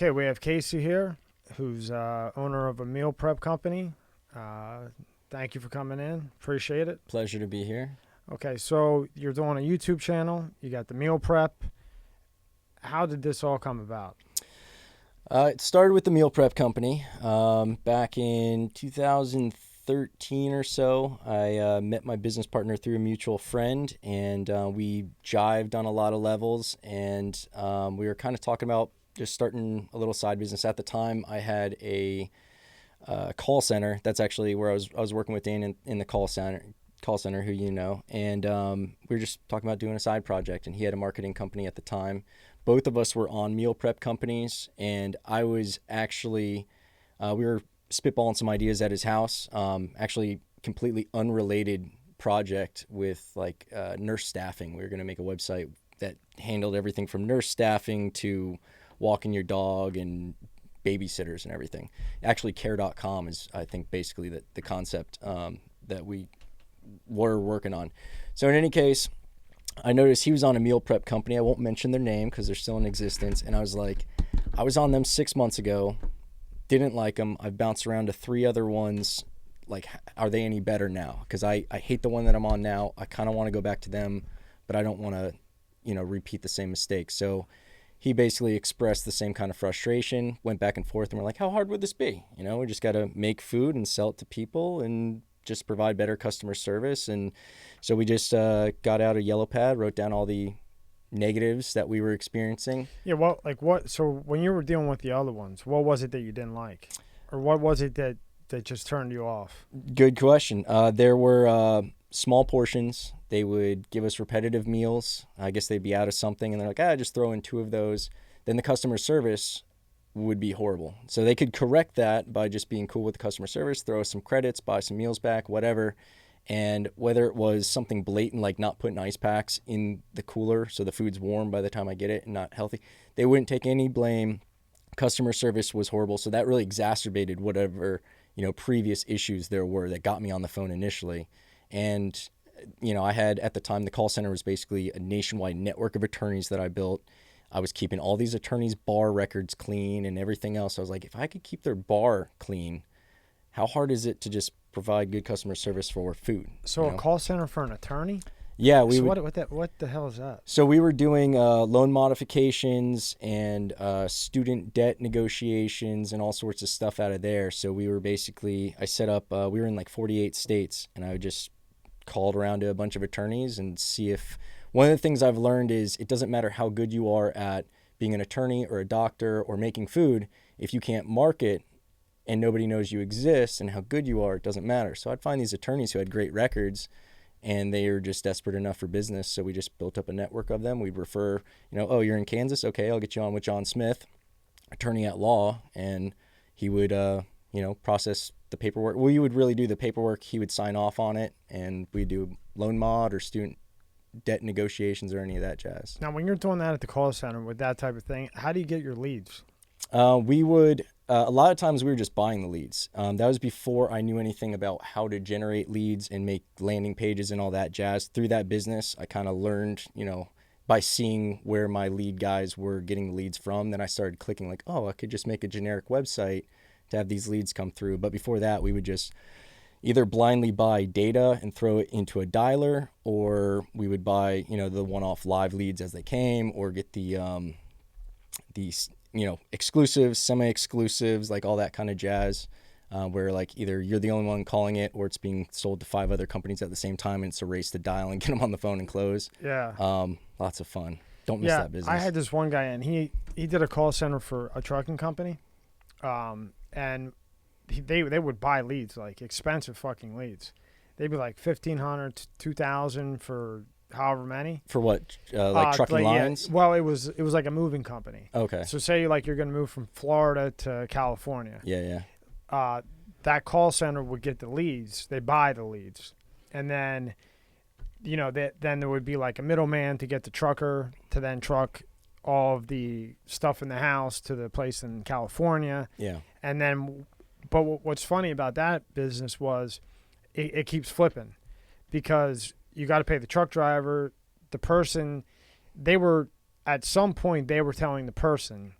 Okay, we have Casey here, who's owner of a meal prep company. Thank you for coming in. Appreciate it. Pleasure to be here. Okay, so you're doing a YouTube channel. You got the meal prep. How did this all come about? It started with the meal prep company back in 2013 or so. I met my business partner through a mutual friend, and we jived on a lot of levels, and we were kind of talking about just starting a little side business. At the time, I had a call center. That's actually where I was working with Dan in the call center, who you know, and we were just talking about doing a side project, and he had a marketing company at the time. Both of us were on meal prep companies, and I was actually, we were spitballing some ideas at his house, actually completely unrelated project with like nurse staffing. We were going to make a website that handled everything from nurse staffing to walking your dog and babysitters and everything. Actually, care.com is, I think, basically the concept that we were working on. So in any case, I noticed he was on a meal prep company. I won't mention their name because they're still in existence. And I was like, I was on them 6 months ago, didn't like them. I've bounced around to 3 other ones. Like, are they any better now? Because I hate the one that I'm on now. I kind of want to go back to them, but I don't want to, repeat the same mistakes. So he basically expressed the same kind of frustration, went back and forth, and we're like, how hard would this be? We just got to make food and sell it to people and just provide better customer service. And so we just got out a yellow pad, wrote down all the negatives that we were experiencing. Yeah, well, like what? So when you were dealing with the other ones, what was it that you didn't like? Or what was it that just turned you off? Good question. There were small portions. They would give us repetitive meals. I guess they'd be out of something, and they're like, just throw in 2 of those. Then the customer service would be horrible. So they could correct that by just being cool with the customer service, throw us some credits, buy some meals back, whatever. And whether it was something blatant, like not putting ice packs in the cooler so the food's warm by the time I get it and not healthy, they wouldn't take any blame. Customer service was horrible. So that really exacerbated whatever, previous issues there were that got me on the phone initially. And, I had at the time, the call center was basically a nationwide network of attorneys that I built. I was keeping all these attorneys' bar records clean and everything else. I was like, if I could keep their bar clean, how hard is it to just provide good customer service for food? So a call center for an attorney? Yeah, what the hell is that? So we were doing loan modifications and student debt negotiations and all sorts of stuff out of there. So we were basically, I set up, we were in like 48 states, and I just called around to a bunch of attorneys and see if, one of the things I've learned is it doesn't matter how good you are at being an attorney or a doctor or making food. If you can't market and nobody knows you exist and how good you are, it doesn't matter. So I'd find these attorneys who had great records, and they were just desperate enough for business. So we just built up a network of them. We'd refer, oh, you're in Kansas? Okay, I'll get you on with John Smith, attorney at law. And he would, process the paperwork. We would really do the paperwork. He would sign off on it, and we'd do loan mod or student debt negotiations or any of that jazz. Now, when you're doing that at the call center with that type of thing, how do you get your leads? We would, a lot of times we were just buying the leads. That was before I knew anything about how to generate leads and make landing pages and all that jazz. Through that business, I kind of learned, by seeing where my lead guys were getting the leads from. Then I started clicking like, I could just make a generic website to have these leads come through. But before that, we would just either blindly buy data and throw it into a dialer, or we would buy, the one-off live leads as they came, or get the exclusives, semi-exclusives, like all that kind of jazz, where like either you're the only one calling it or it's being sold to 5 other companies at the same time, and it's a race to dial and get them on the phone and close. Yeah. Lots of fun. Don't miss that business. I had this one guy, and he did a call center for a trucking company, and they would buy leads, like expensive fucking leads. They'd be like $1,500 to $2,000 for however many. For what? Like trucking lines? Yeah. Well, it was like a moving company. Okay. So say like you're going to move from Florida to California. Yeah. That call center would get the leads. They buy the leads, and then, then there would be like a middleman to get the trucker to then truck all of the stuff in the house to the place in California. Yeah. And then, but what's funny about that business was it keeps flipping, because you got to pay the truck driver, the person. At some point they were telling the person,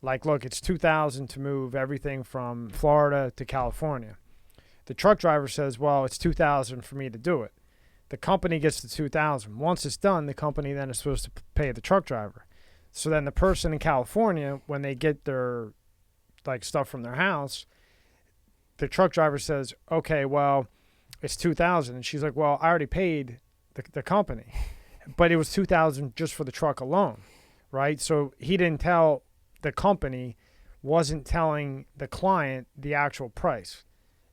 Like, look, it's 2,000 to move everything from Florida to California. The truck driver says, well, it's 2,000 for me to do it. The company gets the 2,000. Once it's done, the company then is supposed to pay the truck driver. So then the person in California, when they get their like stuff from their house, the truck driver says, okay, well, it's 2,000. And she's like, well, I already paid the company, but it was 2,000 just for the truck alone, right? So he didn't tell the company, wasn't telling the client the actual price.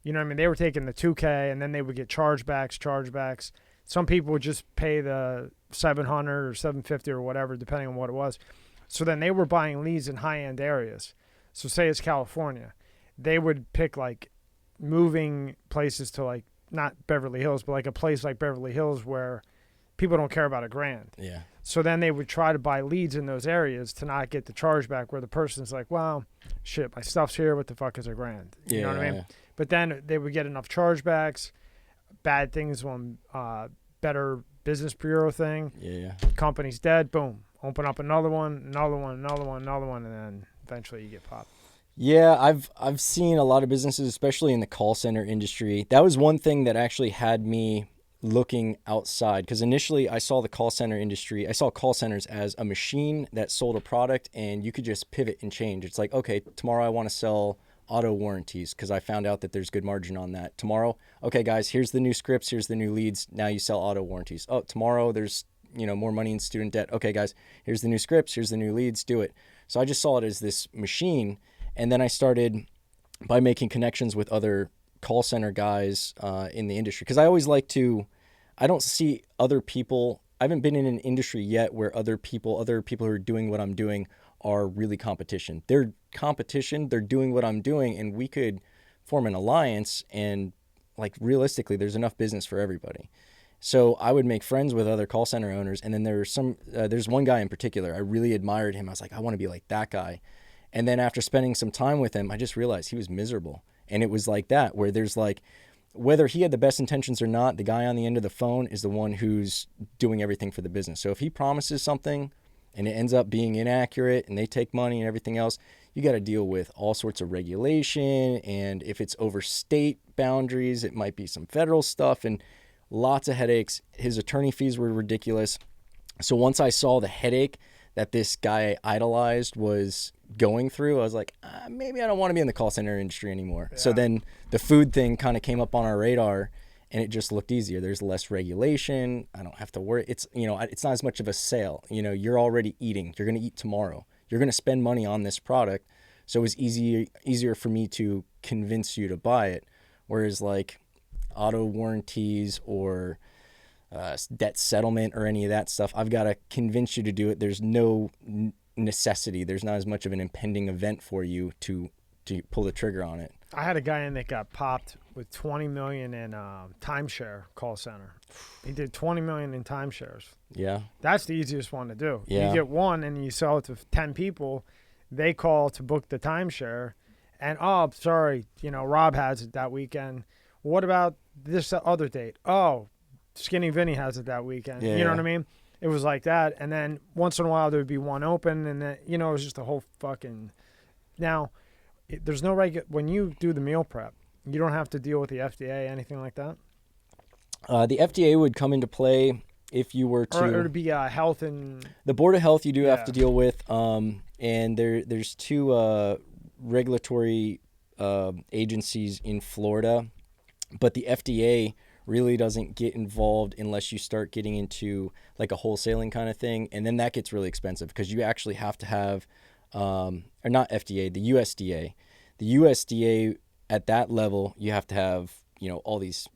You know what I mean? They were taking the 2K and then they would get chargebacks. Some people would just pay the 700 or 750 or whatever, depending on what it was. So then they were buying leads in high-end areas. So say it's California. They would pick like moving places to like, not Beverly Hills, but like a place like Beverly Hills where people don't care about $1,000. Yeah. So then they would try to buy leads in those areas to not get the chargeback where the person's like, well, shit, my stuff's here. What the fuck is $1,000? You know what I mean? Yeah. But then they would get enough chargebacks, bad things on Better Business Bureau thing. Yeah. Company's dead. Boom. Open up another one, and then eventually you get popped. Yeah, I've seen a lot of businesses, especially in the call center industry. That was one thing that actually had me looking outside, because initially I saw the call center industry. I saw call centers as a machine that sold a product and you could just pivot and change. It's like, okay, tomorrow I want to sell auto warranties because I found out that there's good margin on that. Tomorrow, okay, guys, here's the new scripts, here's the new leads. Now you sell auto warranties. Oh, tomorrow there's more money in student debt. Okay, guys, here's the new scripts, here's the new leads. Do it. So I just saw it as this machine, and then I started by making connections with other call center guys in the industry, because I always like to. I don't see other people. I haven't been in an industry yet where other people who are doing what I'm doing are really competition. They're competition. They're doing what I'm doing, and we could form an alliance. And like realistically, there's enough business for everybody. So I would make friends with other call center owners, and then there's one guy in particular I really admired him. I was like, I want to be like that guy. And then after spending some time with him, I just realized he was miserable. And it was like that, where there's like, whether he had the best intentions or not, the guy on the end of the phone is the one who's doing everything for the business. So if he promises something and it ends up being inaccurate and they take money and everything else, you got to deal with all sorts of regulation. And if it's over state boundaries, it might be some federal stuff and lots of headaches. His attorney fees were ridiculous. So once I saw the headache that this guy I idolized was going through, I was like, maybe I don't want to be in the call center industry anymore. Yeah. So then the food thing kind of came up on our radar, and it just looked easier. There's less regulation. I don't have to worry. It's it's not as much of a sale. You're already eating. You're going to eat tomorrow. You're going to spend money on this product. So it was easier for me to convince you to buy it. Whereas like auto warranties or debt settlement or any of that stuff, I've got to convince you to do it. There's no necessity. There's not as much of an impending event for you to pull the trigger on it. I had a guy in that got popped with $20 million in timeshare call center. He did $20 million in timeshares. Yeah. That's the easiest one to do. Yeah. You get one and you sell it to 10 people. They call to book the timeshare, and sorry, Rob has it that weekend. What about this other date? Oh, Skinny Vinny has it that weekend. Yeah, you know what I mean? It was like that. And then once in a while there would be one open, and then, it was just a whole fucking. Now, there's no when you do the meal prep, you don't have to deal with the FDA, anything like that? The FDA would come into play if you were to. Or to be health and. The Board of Health you do have to deal with. And there's two regulatory agencies in Florida, but the FDA really doesn't get involved unless you start getting into like a wholesaling kind of thing. And then that gets really expensive because you actually have to have, or not FDA, the USDA. The USDA at that level, you have to have, all these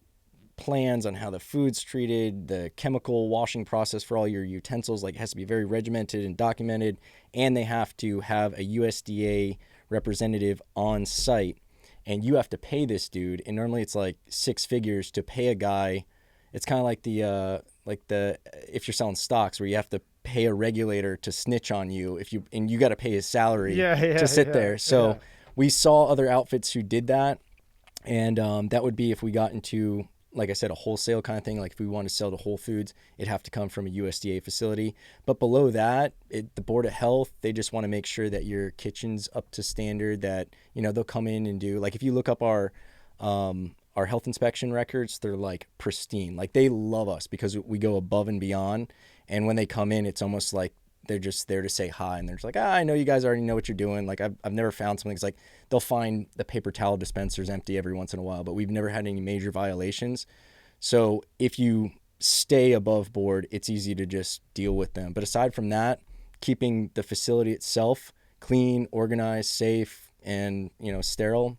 plans on how the food's treated, the chemical washing process for all your utensils, like it has to be very regimented and documented. And they have to have a USDA representative on site. And you have to pay this dude, and normally it's like 6 figures to pay a guy. It's kind of like the if you're selling stocks where you have to pay a regulator to snitch on you and you got to pay his salary to sit there. So we saw other outfits who did that, and that would be if we got into like I said, a wholesale kind of thing. Like if we want to sell to Whole Foods, it'd have to come from a USDA facility. But below that, the Board of Health, they just want to make sure that your kitchen's up to standard, that, you know, they'll come in and do, like if you look up our health inspection records, they're like pristine. Like they love us because we go above and beyond. And when they come in, it's almost like they're just there to say hi, and they're just like, I know you guys already know what you're doing. Like I've never found something. It's like they'll find the paper towel dispensers empty every once in a while, but we've never had any major violations. So if you stay above board, it's easy to just deal with them. But aside from that, keeping the facility itself clean, organized, safe, and, you know, sterile,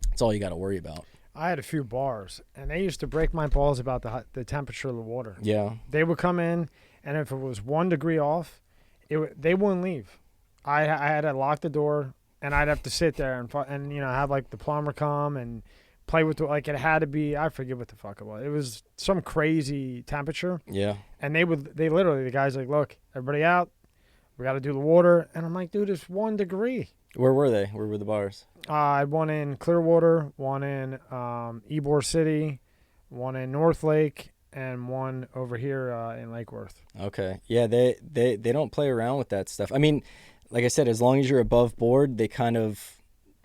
that's all you got to worry about. I had a few bars, and they used to break my balls about the temperature of the water. Yeah. They would come in, and if it was 1 degree off, they wouldn't leave. I had to lock the door, and I'd have to sit there and you know, have like the plumber come and play with like it had to be, I forget what the fuck it was. It was some crazy temperature. Yeah. And they literally, the guys like, look, everybody out. We got to do the water. And I'm like, dude, it's 1 degree. Where were they? Where were the bars? I had one in Clearwater, one in Ybor City, one in North Lake, and one over here in Lake Worth. Okay. Yeah, they don't play around with that stuff. I mean, like I said, as long as you're above board, they're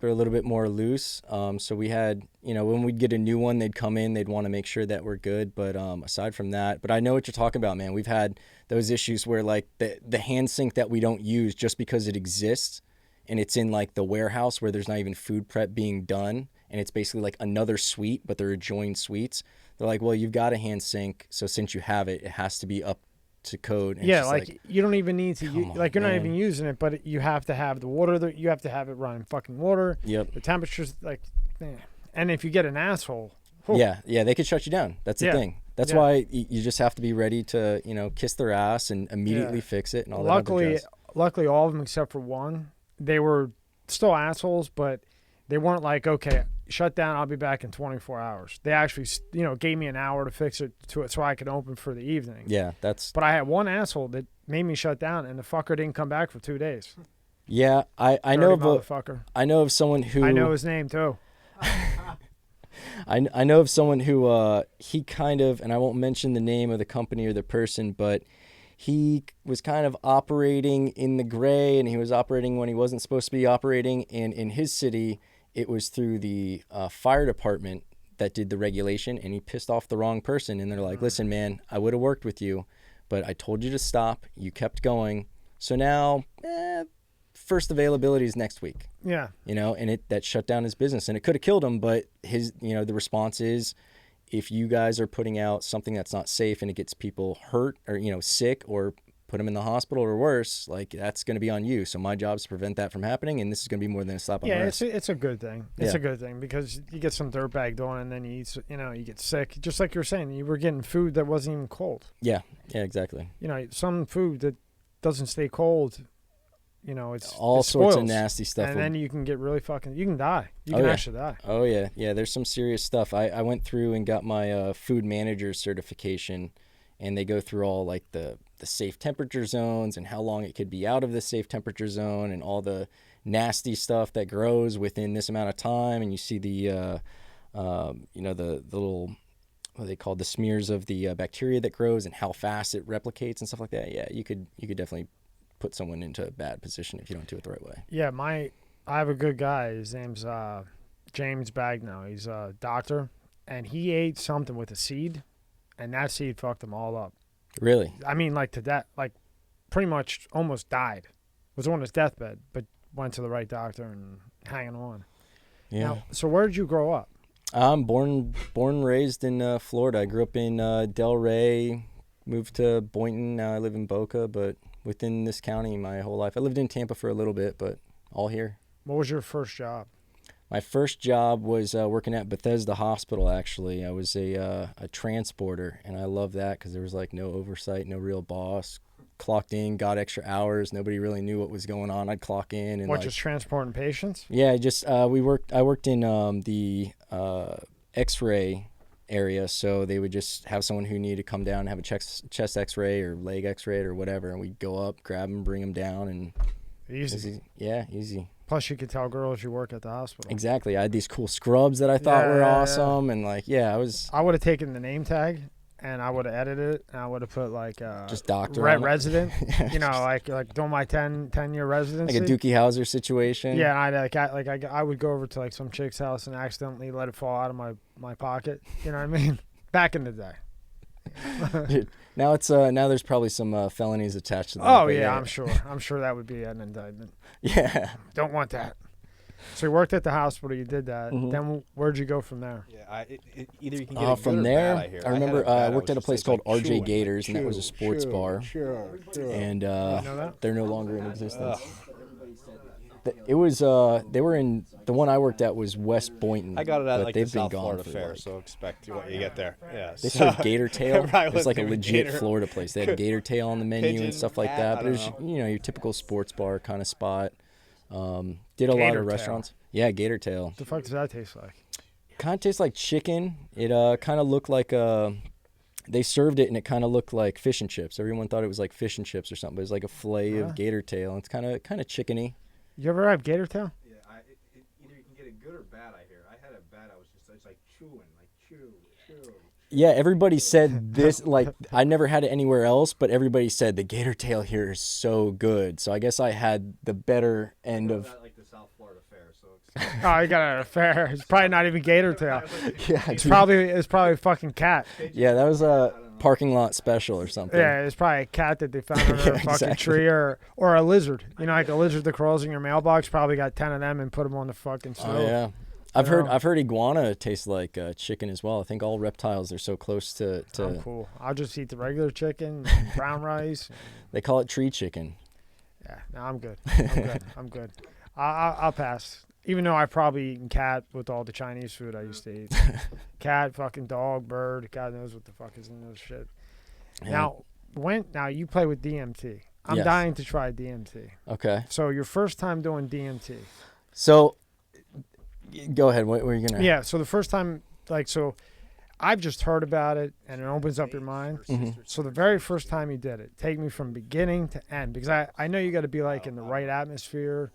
a little bit more loose. So we had, you know, when we'd get a new one, they'd come in, they'd want to make sure that we're good. But aside from that, but I know what you're talking about, man. We've had those issues where like the hand sink that we don't use just because it exists, and it's in like the warehouse where there's not even food prep being done, and it's basically like another suite, but they're adjoined suites. They're like, well, you've got a hand sink, so since you have it, it has to be up to code. And yeah, like you don't even need to like you're man. not even using it, but you have to have the water. You have to have it running fucking water. Yep. The temperature's like, and if you get an asshole, whew. yeah, they could shut you down. That's the thing. That's why you just have to be ready to, you know, kiss their ass and immediately fix it and all that. Luckily, all of them except for one, they were still assholes, but they weren't like, okay, shut down, I'll be back in 24 hours. They actually, you know, gave me an hour to fix it so I could open for the evening. Yeah, But I had one asshole that made me shut down, and the fucker didn't come back for 2 days. Yeah, I know of someone who I know his name too. I know of someone who he kind of, and I won't mention the name of the company or the person, but he was kind of operating in the gray, and he was operating when he wasn't supposed to be operating. And in his city, it was through the fire department that did the regulation, and he pissed off the wrong person. And they're like, listen, man, I would have worked with you, but I told you to stop. You kept going. So now, first availability is next week. Yeah. You know, and that shut down his business, and it could have killed him. But the response is, if you guys are putting out something that's not safe and it gets people hurt or, you know, sick or put them in the hospital or worse, like that's going to be on you. So my job is to prevent that from happening, and this is going to be more than a slap on the wrist. Yeah, it's a good thing. It's a good thing because you get some dirtbag doing, and then you get sick. Just like you're saying, you were getting food that wasn't even cold. Yeah, exactly. You know, some food that doesn't stay cold, you know, it's all sorts of nasty stuff. And then you can get really you can die. You can actually die. Oh, yeah. Yeah, there's some serious stuff. I went through and got my food manager certification, and they go through all like the safe temperature zones and how long it could be out of the safe temperature zone and all the nasty stuff that grows within this amount of time. And you see the little, what they call the smears of the bacteria that grows and how fast it replicates and stuff like that. Yeah, you could definitely put someone into a bad position if you don't do it the right way. Yeah, I have a good guy. His name's James Bagno. He's a doctor, and he ate something with a seed, and that seed fucked him all up. Really? I mean, like to that, like pretty much almost died. Was on his deathbed, but went to the right doctor and hanging on. Yeah. Now, so where did you grow up? I'm born and raised in Florida. I grew up in Delray, moved to Boynton. Now I live in Boca, but within this county my whole life. I lived in Tampa for a little bit, but all here. What was your first job? My first job was working at Bethesda Hospital, actually. I was a transporter, and I loved that because there was like no oversight, no real boss. Clocked in, got extra hours. Nobody really knew what was going on. I'd clock in and just transporting patients? Yeah, I worked in the X-ray area, so they would just have someone who needed to come down and have a chest X-ray or leg X-ray or whatever, and we'd go up, grab them, bring them down, and Easy. Yeah, easy. Plus, you could tell girls you work at the hospital. Exactly. I had these cool scrubs that I thought were awesome, and like, I would have taken the name tag, and I would have edited it, and I would have put like just doctor resident, like doing my 10-year residency, like a Dookie Howser situation. Yeah, and I would go over to like some chick's house and accidentally let it fall out of my pocket. You know what I mean? Back in the day. Dude, now it's now there's probably some felonies attached to that. Oh yeah, I'm sure that would be an indictment. Yeah, don't want that. So you worked at the hospital, you did that. Mm-hmm. Then where'd you go from there? Yeah, either you can get from good there. or bad, I hear. I remember I worked at a place called like RJ Gators, and that was a sports bar. And they're no longer in existence. It was they were in the one I worked at was West Boynton. I got it at like they've the been South gone Florida for Fair, like, so expect what you get there. Yeah, they served gator tail. It's like a legit gator. Florida place. They had gator tail on the menu Pigeon, and stuff like cat, that. But it was your typical sports bar kind of spot. Did a lot Gator of restaurants. Yeah, gator tail. What the fuck does that taste like? Kind of tastes like chicken. It kind of looked like they served it and it kind of looked like fish and chips. Everyone thought it was like fish and chips or something. But it was like a fillet of gator tail. It's kind of chickeny. You ever have gator tail? Yeah, either you can get it good or bad. I hear. I had it bad. I was like chewing, like chew. Yeah, everybody said this. Like I never had it anywhere else, but everybody said the gator tail here is so good. So I guess I had the better end of. Like the South Florida Fair, so. Oh, you got it at a fair. It's probably not even gator tail. Yeah, it's probably a fucking cat. Yeah, that was a parking lot special or something. Yeah, it's probably a cat that they found under a fucking tree or a lizard. Like a lizard that crawls in your mailbox. Probably got 10 of them and put them on the fucking stove. Oh yeah, I've heard iguana tastes like chicken as well. I think all reptiles are so close to. I'm cool. I'll just eat the regular chicken, brown rice. They call it tree chicken. Yeah, no, I'm good. I'm good. I'll pass. Even though I've probably eaten cat with all the Chinese food I used to eat. Cat, fucking dog, bird, God knows what the fuck is in this shit. Yeah. Now you play with DMT. I'm dying to try DMT. Okay. So your first time doing DMT. So go ahead. What were you going to... Yeah, so the first time, so I've just heard about it, and it opens up your mind. Mm-hmm. So the very first time you did it, take me from beginning to end. Because I know you got to be, in the right atmosphere.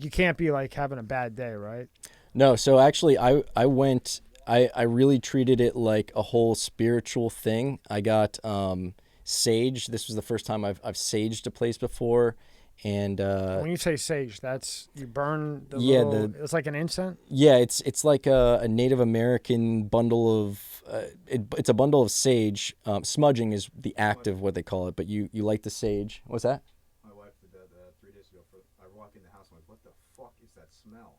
You can't be, having a bad day, right? No, so actually I went... I really treated it like a whole spiritual thing. I got sage. This was the first time I've saged a place before. And when you say sage, that's you burn the it's like an incense? Yeah, it's like a Native American bundle of it's a bundle of sage. Smudging is the act of what they call it, but you light the sage. What's that? My wife did that 3 days ago. I walk in the house, I'm like, what the fuck is that smell?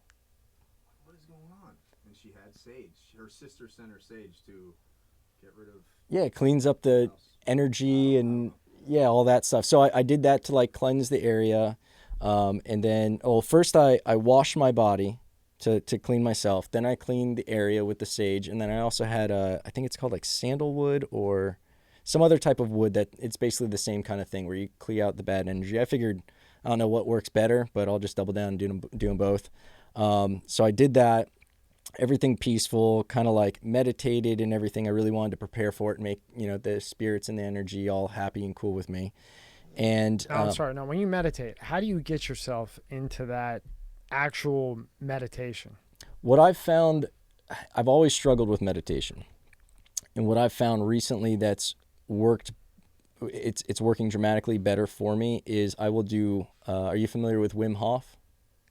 What is going on? And she had sage. Her sister sent her sage to get rid of... Yeah, it cleans up the energy and... Yeah, all that stuff. So I did that to cleanse the area. And then, first I washed my body to clean myself. Then I cleaned the area with the sage. And then I also had, I think it's called sandalwood or some other type of wood that it's basically the same kind of thing where you clear out the bad energy. I figured, I don't know what works better, but I'll just double down and do them both. So I did that. Everything peaceful, kind of meditated and everything. I really wanted to prepare for it and make, the spirits and the energy all happy and cool with me. And I'm sorry. Now, when you meditate, how do you get yourself into that actual meditation? What I've found, I've always struggled with meditation. And what I've found recently that's worked, it's working dramatically better for me is I will do, are you familiar with Wim Hof?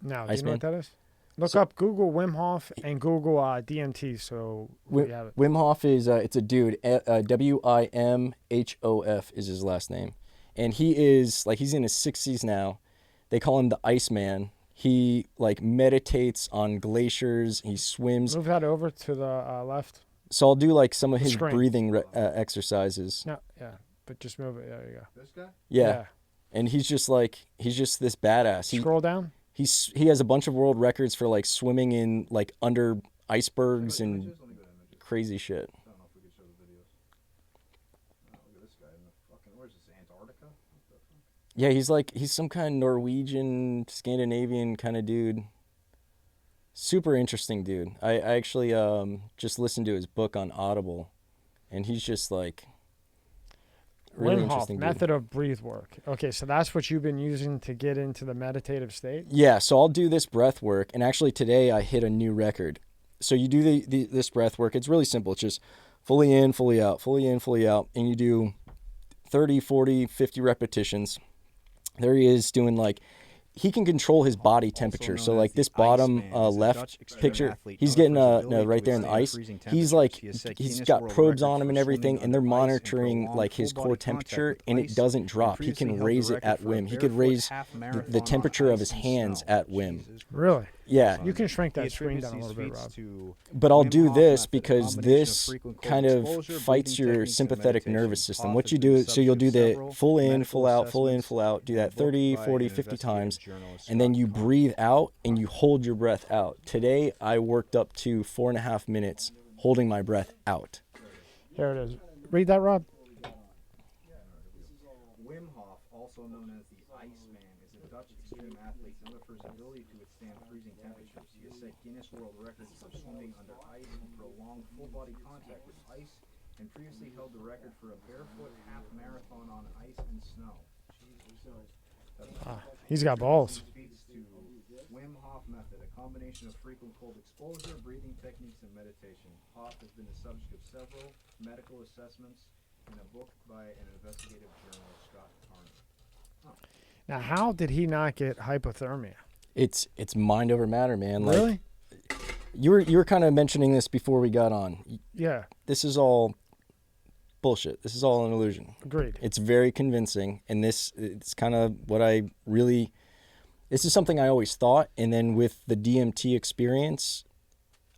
No, do you know what that is? Look up Google Wim Hof and Google DMT. So we have it. Wim Hof is it's a dude. Wimhof is his last name, and he is he's in his 60s now. They call him the Iceman. He meditates on glaciers. He swims. Move that over to the left. So I'll do some of his breathing exercises. No, yeah, but just move it. There you go. This guy? Yeah. And he's just this badass. Scroll down. He has a bunch of world records for swimming in under icebergs and crazy shit. I don't know if we could show the videos. Look at this guy in the fucking... Where's this, Antarctica? What the fuck? Yeah, he's some kind of Norwegian, Scandinavian kind of dude. Super interesting dude. I actually just listened to his book on Audible, and he's just really Wim Hof, interesting. method of breathe work. Okay, so that's what you've been using to get into the meditative state? Yeah, so I'll do this breath work, and actually today I hit a new record. So you do this breath work. It's really simple. It's just fully in, fully out, fully in, fully out, and you do 30, 40, 50 repetitions. There he is doing like, he can control his body temperature. So like this bottom left picture, he's getting right there in the ice. He's like, he's got probes on him and everything, and they're monitoring like his core temperature, and it doesn't drop. He can raise it at whim. He could raise the temperature of his hands at whim. Really? Yeah. You can shrink that screen down a little bit, Rob. But I'll do this because this kind of fights your sympathetic nervous system. What you do, so you'll do the full in, full out, full in, full out, do that 30, 40, 50 times, and then you breathe out and you hold your breath out. Today, I worked up to 4.5 minutes holding my breath out. Here it is. Read that, Rob. Wim Hof, also known as the Iceman, is a Dutch extreme athlete known for his ability to withstand freezing temperatures. He has set Guinness World Records for swimming under ice and prolonged full-body contact with ice, and previously held the record for a barefoot half marathon on ice and snow. He's got balls. Speaks to Wim Hof method, a combination of frequent cold exposure, breathing techniques, and meditation. Hof has been the subject of several medical assessments in a book by an investigative journalist, Scott Tarn. Now, how did he not get hypothermia? It's mind over matter, man. Like, Really? You were kind of mentioning this before we got on. Yeah, This is all bullshit. This is all an illusion. agreed. It's very convincing, and it's kind of what this is something I always thought, and then with the DMT experience,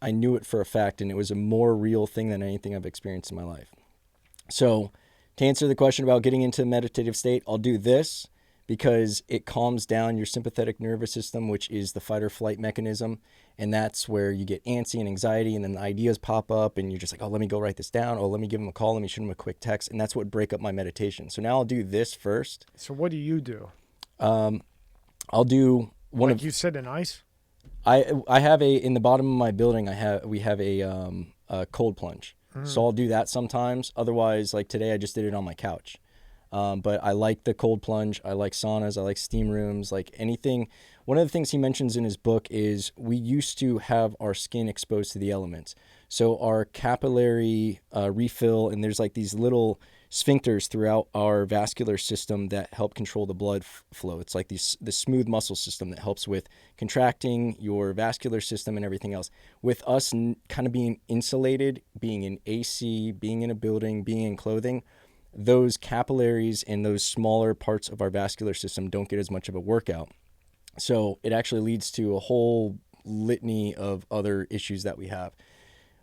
I knew it for a fact, and it was a more real thing than anything I've experienced in my life. So to answer the question about getting into the meditative state, I'll do this because it calms down your sympathetic nervous system, which is the fight or flight mechanism. And that's where you get antsy and anxiety, and then the ideas pop up and you're just like, oh, let me go write this down. Oh, let me give him a call. Let me shoot him a quick text. And that's what break up my meditation. So now I'll do this first. So what do you do? I'll do one Like you sit in ice? I have in the bottom of my building, we have a cold plunge. So I'll do that sometimes. Otherwise, like today, I just did it on my couch. But I like the cold plunge. I like saunas. I like steam rooms, like anything. One of the things he mentions in his book is we used to have our skin exposed to the elements. So our capillary refill, and there's like these little sphincters throughout our vascular system that help control the blood flow. It's like the smooth muscle system that helps with contracting your vascular system and everything else. With us kind of being insulated, being in AC, being in a building, being in clothing, those capillaries and those smaller parts of our vascular system don't get as much of a workout. So it actually leads to a whole litany of other issues that we have.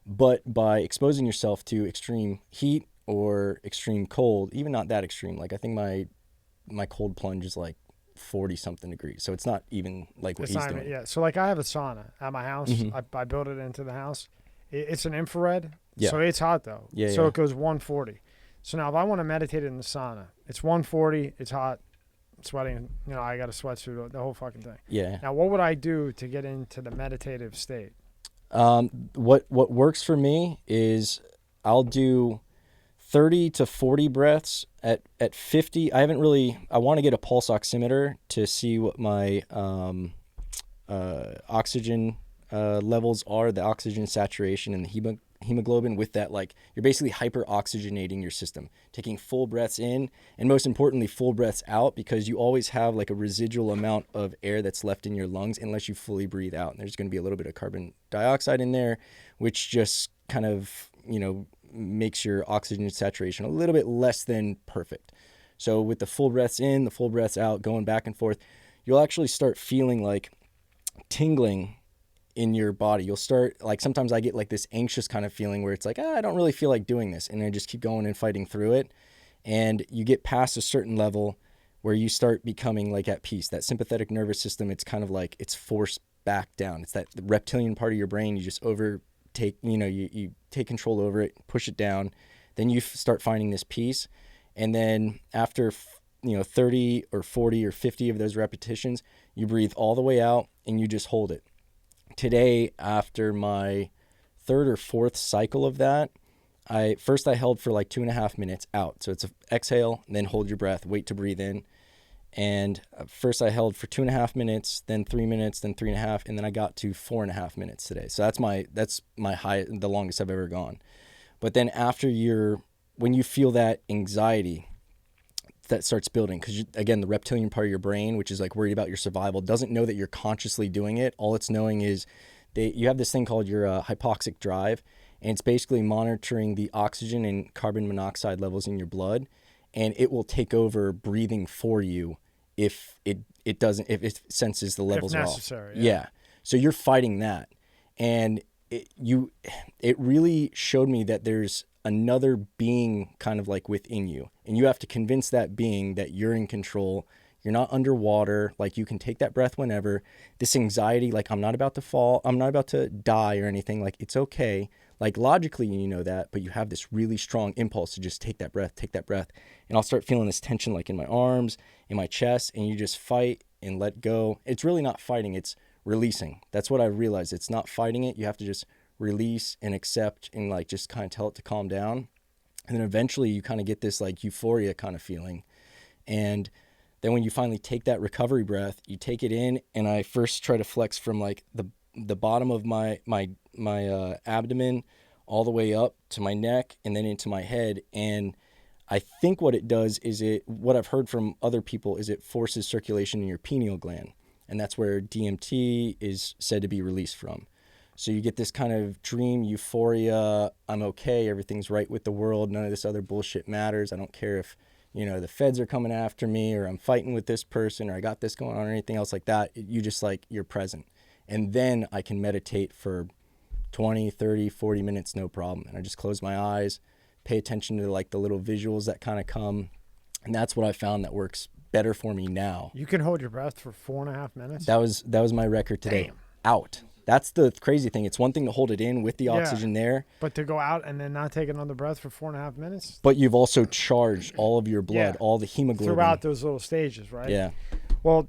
But by exposing yourself to extreme heat or extreme cold, even not that extreme, like I think my cold plunge is like 40 something degrees. So it's not even like what he's doing. Yeah. So like I have a sauna at my house. I built it into the house. It's an infrared. Yeah. So it's hot though. Yeah. So it goes 140. So now if I want to meditate in the sauna, it's 140, it's hot, sweating, I got a sweatsuit, the whole fucking thing. Yeah. Now what would I do to get into the meditative state? What works for me is I'll do 30 to 40 breaths at 50. I want to get a pulse oximeter to see what my oxygen levels are, the oxygen saturation and the hemoglobin. With that, like you're basically hyper oxygenating your system, taking full breaths in and most importantly full breaths out, because you always have like a residual amount of air that's left in your lungs unless you fully breathe out, and there's going to be a little bit of carbon dioxide in there, which just kind of makes your oxygen saturation a little bit less than perfect. So with the full breaths in, the full breaths out, going back and forth, you'll actually start feeling like tingling in your body. You'll start, like, sometimes I get like this anxious kind of feeling where it's like, I don't really feel like doing this. And I just keep going and fighting through it. And you get past a certain level where you start becoming like at peace. That sympathetic nervous system, it's kind of like it's forced back down. It's that the reptilian part of your brain. You just overtake, you take control over it, push it down. Then you start finding this peace. And then after, 30 or 40 or 50 of those repetitions, you breathe all the way out and you just hold it. Today, after my third or fourth cycle of that, I held for like 2.5 minutes out. So it's a exhale, and then hold your breath, wait to breathe in. And first I held for 2.5 minutes, then 3 minutes, then 3.5, and then I got to 4.5 minutes today. So that's my high, the longest I've ever gone. But then when you feel that anxiety that starts building, because again, the reptilian part of your brain, which is like worried about your survival, doesn't know that you're consciously doing it. All it's knowing is you have this thing called your hypoxic drive, and it's basically monitoring the oxygen and carbon monoxide levels in your blood, and it will take over breathing for you if it senses the levels if are necessary, off. yeah. So you're fighting that, and it really showed me that there's another being kind of like within you, and you have to convince that being that you're in control. You're not underwater. Like, you can take that breath whenever. This anxiety, like, I'm not about to fall, I'm not about to die or anything. Like, it's okay. Like, logically, you know that, but you have this really strong impulse to just take that breath. And I'll start feeling this tension, like in my arms, in my chest, and you just fight and let go. It's really not fighting, it's releasing. That's what I realized. It's not fighting it. You have to just release and accept and like just kind of tell it to calm down. And then eventually you kind of get this like euphoria kind of feeling. And then when you finally take that recovery breath, you take it in, and I first try to flex from like the bottom of my abdomen all the way up to my neck and then into my head. And I think what it does is what I've heard from other people is it forces circulation in your pineal gland. And that's where DMT is said to be released from. So you get this kind of dream euphoria. I'm okay. Everything's right with the world. None of this other bullshit matters. I don't care if, the feds are coming after me, or I'm fighting with this person, or I got this going on, or anything else like that. You just you're present. And then I can meditate for 20, 30, 40 minutes, no problem. And I just close my eyes, pay attention to like the little visuals that kind of come. And that's what I found that works better for me now. You can hold your breath for 4.5 minutes? That was my record today. Damn. Out. That's the crazy thing. It's one thing to hold it in with the oxygen there. But to go out and then not take another breath for 4.5 minutes? But you've also charged all of your blood, all the hemoglobin. Throughout those little stages, right? Yeah. Well,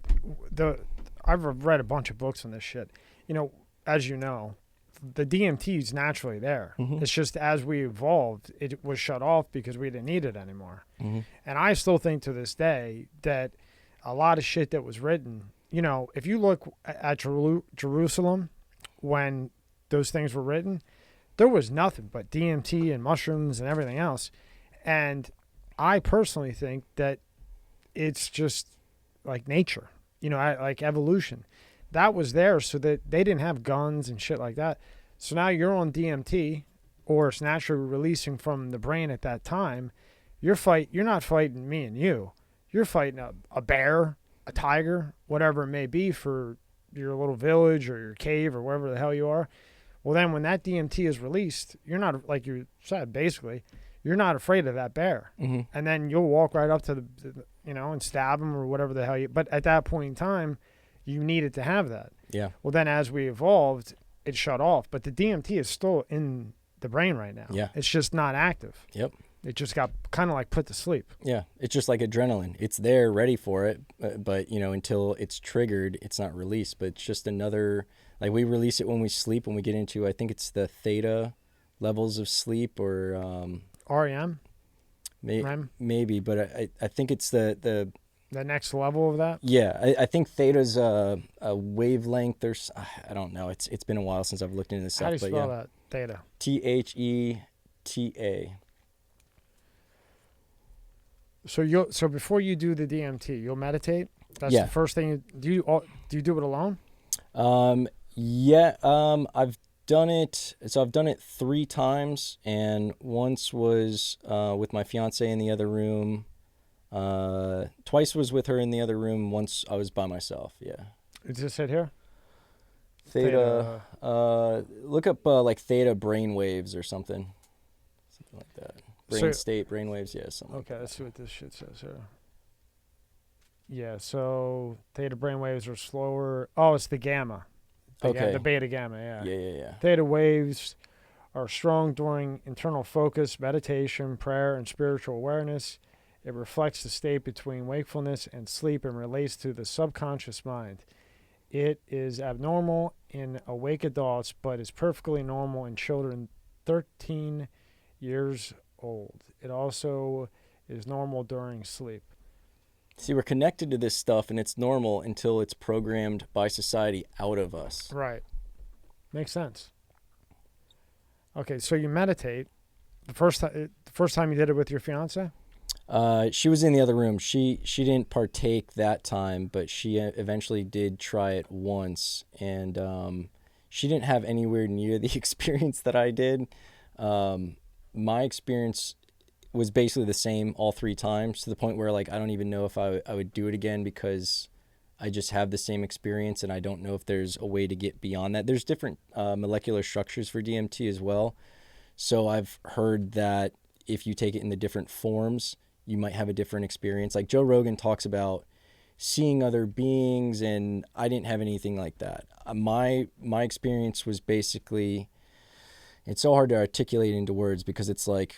I've read a bunch of books on this shit. As you know, the DMT is naturally there. Mm-hmm. It's just as we evolved, it was shut off because we didn't need it anymore. Mm-hmm. And I still think to this day that a lot of shit that was written, if you look at Jerusalem, when those things were written, there was nothing but DMT and mushrooms and everything else. And I personally think that it's just like nature, like evolution. That was there so that they didn't have guns and shit like that. So now you're on DMT, or it's naturally releasing from the brain at that time. You're not fighting me and you. You're fighting a bear, a tiger, whatever it may be for your little village or your cave or wherever the hell you are. Well, then when that DMT is released, you're not, like you said, basically, you're not afraid of that bear. Mm-hmm. And then you'll walk right up to the and stab him or whatever the hell but at that point in time, you needed to have that. Yeah. Well, then as we evolved, it shut off. But the DMT is still in the brain right now. Yeah. It's just not active. Yep. It just got kind of like put to sleep. Yeah. It's just like adrenaline. It's there ready for it. But until it's triggered, it's not released. But it's just another, like, we release it when we sleep, when we get into, I think it's the theta levels of sleep, or REM? Maybe, but I think it's the next level of that. Yeah, I think theta's a wavelength. I don't know. It's been a while since I've looked into this stuff. How do you spell that? Theta. THETA. So before you do the DMT, you'll meditate. That's the first thing. Do you do it alone? I've done it. So I've done it 3 times, and once was with my fiance in the other room. Twice was with her in the other room. Once I was by myself. Yeah. Is this it here? Theta. Look up like theta brain waves or something like that. State brain waves. Yeah. Something. Okay. Let's see what this shit says here. Yeah. So theta brain waves are slower. Oh, it's the gamma. The beta gamma. Yeah. Yeah. Theta waves are strong during internal focus, meditation, prayer, and spiritual awareness. It reflects the state between wakefulness and sleep and relates to the subconscious mind. It is abnormal in awake adults, but is perfectly normal in children 13 years old. It also is normal during sleep. See, we're connected to this stuff, and it's normal until it's programmed by society out of us. Right. Makes sense. Okay, so you meditate. The first time you did it with your fiance? She was in the other room. She didn't partake that time, but she eventually did try it once, and she didn't have anywhere near the experience that I did. My experience was basically the same all 3 times, to the point where like I don't even know if I would do it again, because I just have the same experience, and I don't know if there's a way to get beyond that. There's different molecular structures for DMT as well. So I've heard that if you take it in the different forms, you might have a different experience. Like Joe Rogan talks about seeing other beings, and I didn't have anything like that. My experience was basically, it's so hard to articulate into words, because it's like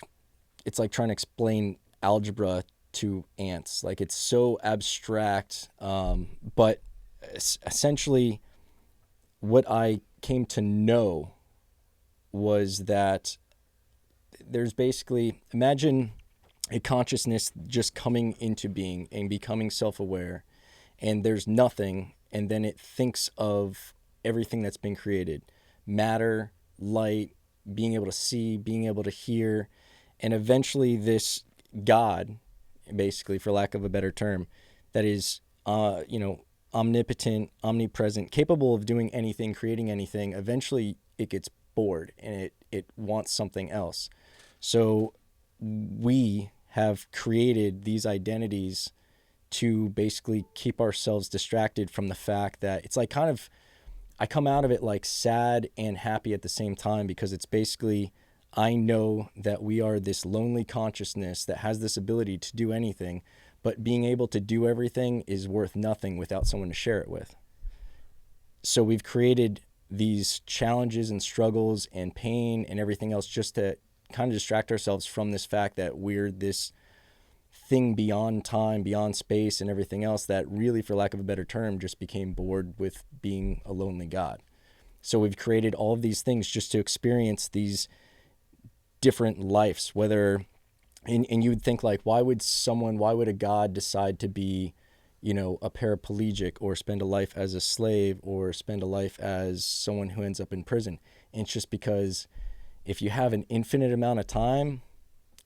trying to explain algebra to ants. Like, it's so abstract, but essentially what I came to know was that there's basically, imagine a consciousness just coming into being and becoming self-aware, and there's nothing, and then it thinks of everything that's been created: matter, light, being able to see, being able to hear, and eventually this God, basically, for lack of a better term, that is, omnipotent, omnipresent, capable of doing anything, creating anything, eventually it gets bored, and it wants something else. So we have created these identities to basically keep ourselves distracted from the fact that it's like kind of, I come out of it like sad and happy at the same time, because it's basically, I know that we are this lonely consciousness that has this ability to do anything, but being able to do everything is worth nothing without someone to share it with. So we've created these challenges and struggles and pain and everything else just to kind of distract ourselves from this fact that we're this thing beyond time, beyond space, and everything else that really, for lack of a better term, just became bored with being a lonely God. So we've created all of these things just to experience these different lives, whether, and you would think like, why would a God decide to be, a paraplegic, or spend a life as a slave, or spend a life as someone who ends up in prison? And it's just because if you have an infinite amount of time,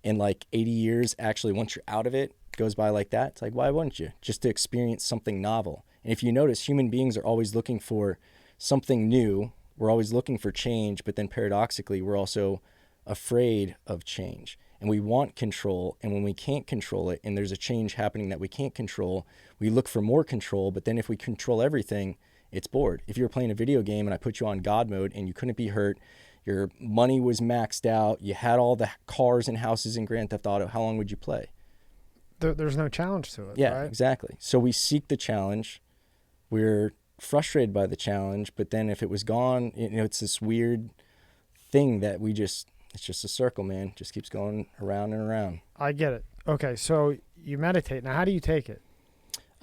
and like 80 years, actually, once you're out of it, goes by like that, it's like, why wouldn't you? Just to experience something novel. And if you notice, human beings are always looking for something new. We're always looking for change, but then paradoxically, we're also afraid of change. And we want control, and when we can't control it, and there's a change happening that we can't control, we look for more control. But then if we control everything, it's bored. If you were playing a video game and I put you on God mode and you couldn't be hurt, your money was maxed out, you had all the cars and houses in Grand Theft Auto, how long would you play? There's no challenge to it, yeah, right? Exactly. So we seek the challenge. We're frustrated by the challenge, but then if it was gone, it's this weird thing that it's just a circle, man. Just keeps going around and around. I get it. Okay, so you meditate. Now, how do you take it?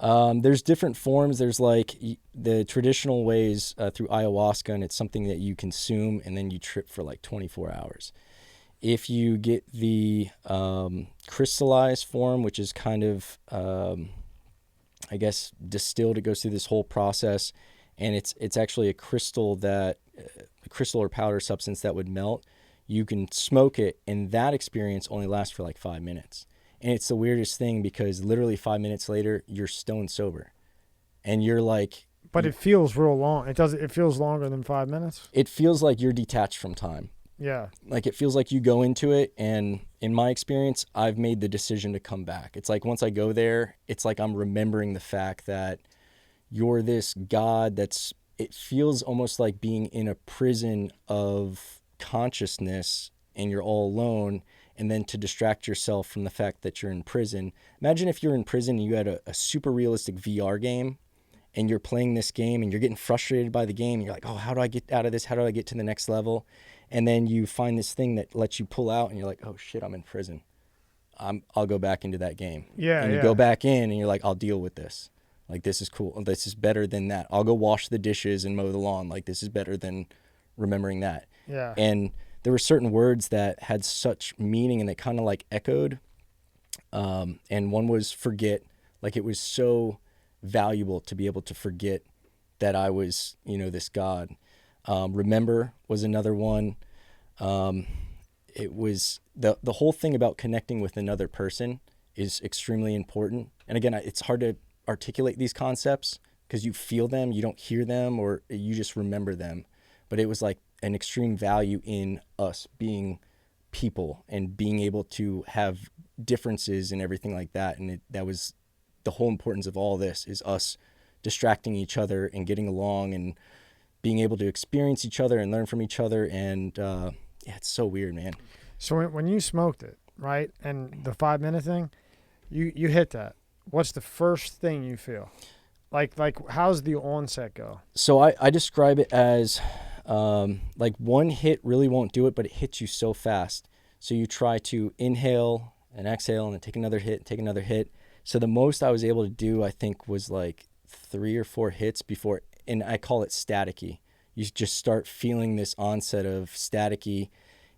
There's different forms. There's like the traditional ways through ayahuasca, and it's something that you consume and then you trip for like 24 hours. If you get the crystallized form, which is kind of, distilled, it goes through this whole process, and it's actually a crystal or powder substance that would melt. You can smoke it, and that experience only lasts for like 5 minutes. And it's the weirdest thing, because literally 5 minutes later, you're stone sober. And you're like... But it feels real long. It feels longer than 5 minutes? It feels like you're detached from time. Yeah. Like, it feels like you go into it, and in my experience, I've made the decision to come back. It's like once I go there, it's like I'm remembering the fact that you're this God it feels almost like being in a prison of consciousness, and you're all alone. And then to distract yourself from the fact that you're in prison. Imagine if you're in prison and you had a super realistic VR game, and you're playing this game and you're getting frustrated by the game. And you're like, oh, how do I get out of this? How do I get to the next level? And then you find this thing that lets you pull out, and you're like, oh shit, I'm in prison. I'll go back into that game. Yeah. And you go back in, and you're like, I'll deal with this. Like, this is cool. This is better than that. I'll go wash the dishes and mow the lawn. Like, this is better than remembering that. Yeah. And there were certain words that had such meaning and they kind of like echoed. And one was forget. Like it was so valuable to be able to forget that I was, this God. Remember was another one. It was the whole thing about connecting with another person is extremely important. And again, it's hard to articulate these concepts because you feel them, you don't hear them, or you just remember them. But it was like an extreme value in us being people and being able to have differences and everything like that. And that was the whole importance of all this, is us distracting each other and getting along and being able to experience each other and learn from each other. And it's so weird, man. So when you smoked it, right, and the 5-minute thing, you hit that. What's the first thing you feel? Like how's the onset go? So I describe it as like one hit really won't do it, but it hits you so fast. So you try to inhale and exhale and then take another hit. So the most I was able to do, I think, was like 3 or 4 hits before, and I call it staticky. You just start feeling this onset of staticky.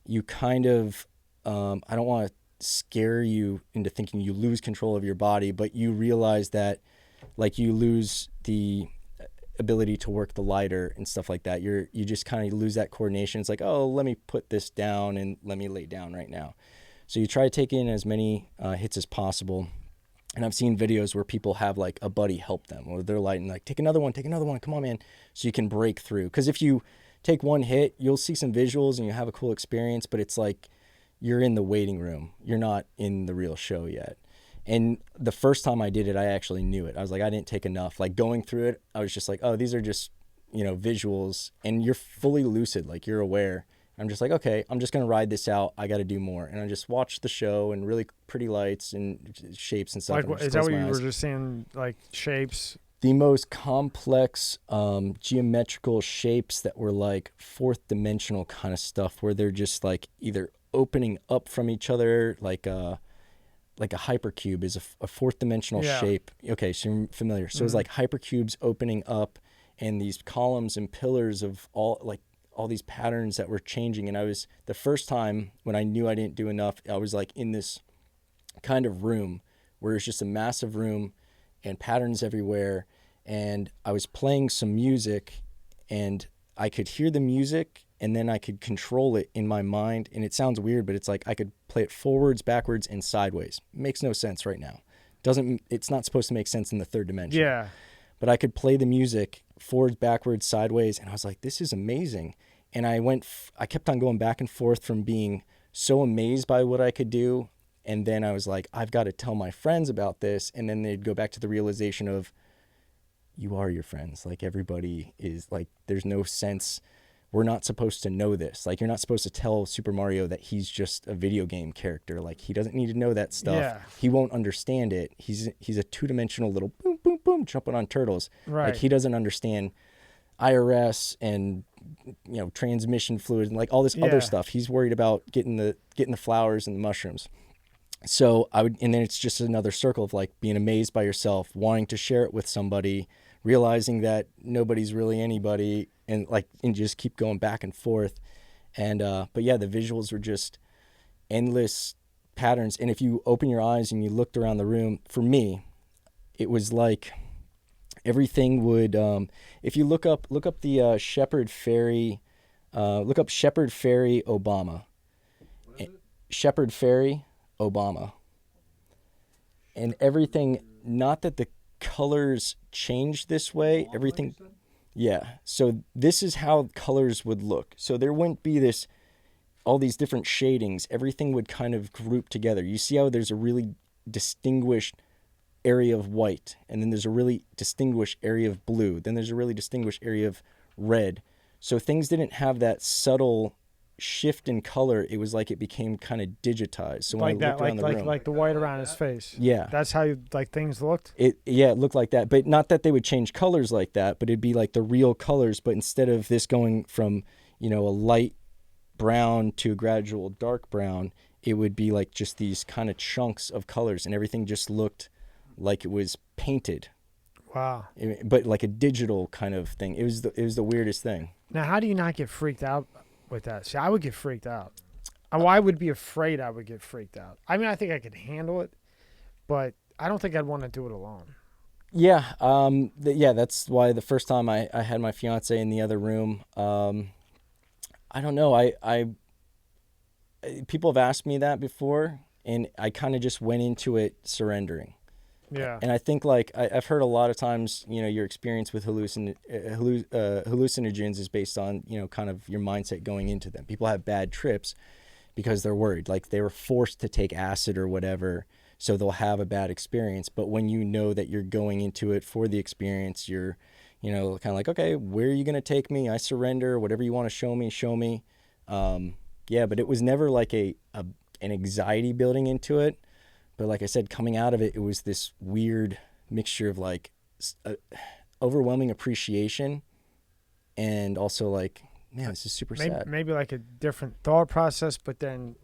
You kind of, I don't want to scare you into thinking you lose control of your body, but you realize that like you lose the ability to work the lighter and stuff like that. You just kind of lose that coordination. It's like, oh, let me put this down and let me lay down right now. So you try to take in as many hits as possible. And I've seen videos where people have like a buddy help them, or they're lighting, like, take another one, come on, man. So you can break through. Because if you take one hit, you'll see some visuals and you have a cool experience, but it's like you're in the waiting room. You're not in the real show yet. And the first time I did it, I actually knew it. I was like, I didn't take enough. Like going through it, I was just like, oh, these are just, visuals. And you're fully lucid, like you're aware. I'm just like, okay, I'm just going to ride this out. I got to do more. And I just watch the show and really pretty lights and shapes and stuff. Like, is that what you were just saying, like shapes? The most complex geometrical shapes that were like 4th dimensional kind of stuff, where they're just like either opening up from each other, like a hypercube is a 4th dimensional shape. Okay, so you're familiar. So it's like hypercubes opening up, and these columns and pillars of all these patterns that were changing. And I was, the first time when I knew I didn't do enough, I was like in this kind of room where it's just a massive room and patterns everywhere. And I was playing some music and I could hear the music and then I could control it in my mind. And it sounds weird, but it's like I could play it forwards, backwards, and sideways. Makes no sense right now. It's not supposed to make sense in the 3rd dimension. Yeah. But I could play the music forwards, backwards, sideways, and I was like, this is amazing. And I kept on going back and forth from being so amazed by what I could do, and then I was like, I've got to tell my friends about this, and then they'd go back to the realization of, you are your friends. Like, everybody is, like, there's no sense, we're not supposed to know this. Like, you're not supposed to tell Super Mario that he's just a video game character. Like, he doesn't need to know that stuff. Yeah. He won't understand it. He's a 2-dimensional little boom, boom, boom, jumping on turtles. Right. Like, he doesn't understand IRS and, transmission fluid and like all this other stuff. He's worried about getting the flowers and the mushrooms. So and then it's just another circle of like being amazed by yourself, wanting to share it with somebody, realizing that nobody's really anybody, and just keep going back and forth. And, but yeah, the visuals were just endless patterns. And if you open your eyes and you looked around the room, for me, it was like everything would, if you look up the Shepard Fairey, look up Shepard Fairey Obama. What is it? Shepard Fairey Obama. And everything, not that the colors changed this way, Obama, everything. you said? Yeah. So this is how colors would look. So there wouldn't be all these different shadings. Everything would kind of group together. You see how there's a really distinguished area of white, and then there's a really distinguished area of blue. Then there's a really distinguished area of red. So things didn't have that subtle shift in color. It was like it became kind of digitized. So when like I that, looked around the room, like the white around his face. yeah, That's how things looked. it looked like that. But not that they would change colors like that, but it'd be like the real colors. But instead of this going from, a light brown to a gradual dark brown, it would be like just these kind of chunks of colors, and everything just looked like it was painted. Wow. But like a digital kind of thing. It was the weirdest thing. Now, how do you not get freaked out with that. See, I would get freaked out. I would be afraid I would get freaked out. I mean, I think I could handle it, but I don't think I'd want to do it alone. Yeah. That's why the first time I had my fiance in the other room, I don't know. People have asked me that before, and I kind of just went into it surrendering. Yeah. And I think, like, I've heard a lot of times, your experience with hallucinogens is based on, kind of your mindset going into them. People have bad trips because they're worried, like they were forced to take acid or whatever, so they'll have a bad experience. But when you know that you're going into it for the experience, you're, kind of like, okay, where are you going to take me? I surrender. Whatever you want to show me, show me. But it was never like an anxiety building into it. But like I said, coming out of it, it was this weird mixture of like overwhelming appreciation and also like, man, this is super sad. Maybe like a different thought process, but then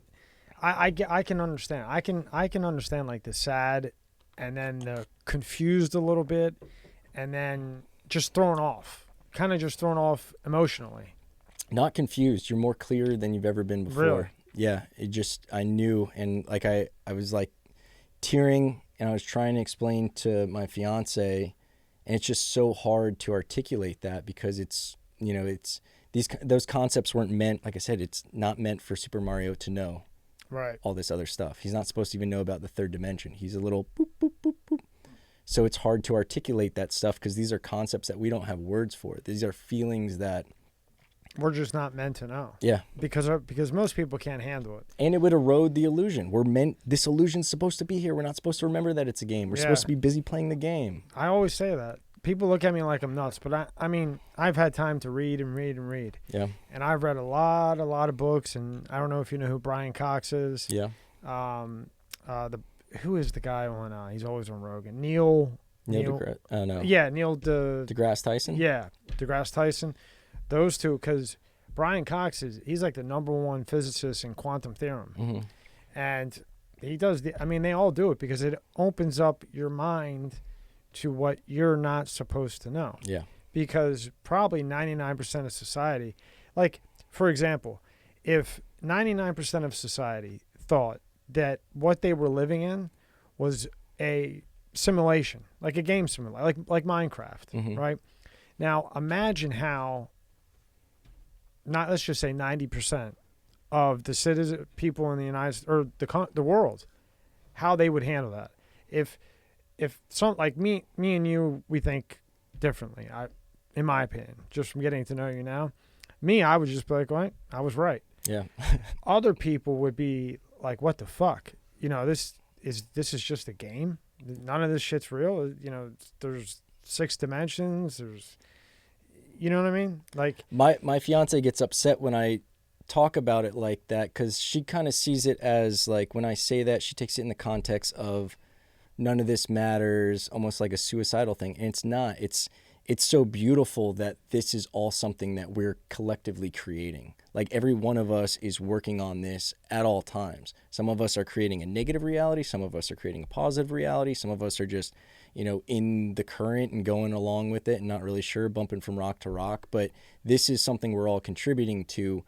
I can understand. I can understand like the sad, and then the confused a little bit, and then just thrown off, kind of just thrown off emotionally. Not confused. You're more clear than you've ever been before. Really? Yeah. I knew, and like I was like tearing, and I was trying to explain to my fiance, and it's just so hard to articulate that because it's those concepts weren't meant, like I said, it's not meant for Super Mario to know. Right. All this other stuff. He's not supposed to even know about the third dimension. He's a little boop, boop, boop, boop. So it's hard to articulate that stuff because these are concepts that we don't have words for. These are feelings that we're just not meant to know. Yeah. Because most people can't handle it. And it would erode the illusion. This illusion's supposed to be here. We're not supposed to remember that it's a game. We're supposed to be busy playing the game. I always say that. People look at me like I'm nuts, but I mean, I've had time to read and read and read. Yeah. And I've read a lot of books, and I don't know if you know who Brian Cox is. Yeah. Who is the guy on? He's always on Rogan. Neil no. Yeah, Neil deGrasse Tyson. Yeah, deGrasse Tyson. Those two, because Brian Cox he's like the #1 physicist in quantum theorem, mm-hmm. and he does they all do it because it opens up your mind to what you're not supposed to know. Yeah. Because probably 99% of society, like, for example, if 99% of society thought that what they were living in was a simulation, like a game simulation, like Minecraft, mm-hmm. right? Now, imagine how, let's just say 90% of the people in the United States, or the world, how they would handle that. If some, like me and you, we think differently, in my opinion, just from getting to know you now, I would just be like, well, I was right. Yeah. Other people would be like, what the fuck? This is just a game. None of this shit's real. There's 6 dimensions. There's, you know what I mean? Like, my fiance gets upset when I talk about it like that, because she kind of sees it as like, when I say that, she takes it in the context of none of this matters, almost like a suicidal thing. And it's not. It's so beautiful that this is all something that we're collectively creating. Like, every one of us is working on this at all times. Some of us are creating a negative reality. Some of us are creating a positive reality. Some of us are just, in the current and going along with it and not really sure, bumping from rock to rock. But this is something we're all contributing to.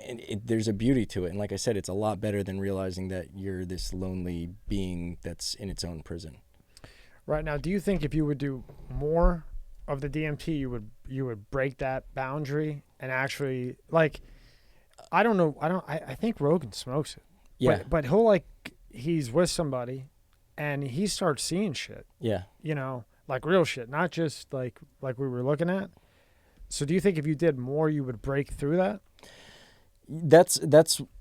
And there's a beauty to it. And like I said, it's a lot better than realizing that you're this lonely being that's in its own prison. Right. Now, do you think if you would do more of the DMT, you would break that boundary and actually, like, I don't know. I think Rogan smokes it. Yeah. But he's with somebody and he starts seeing shit. Yeah. Like real shit, not just like we were looking at. So do you think if you did more, you would break through that?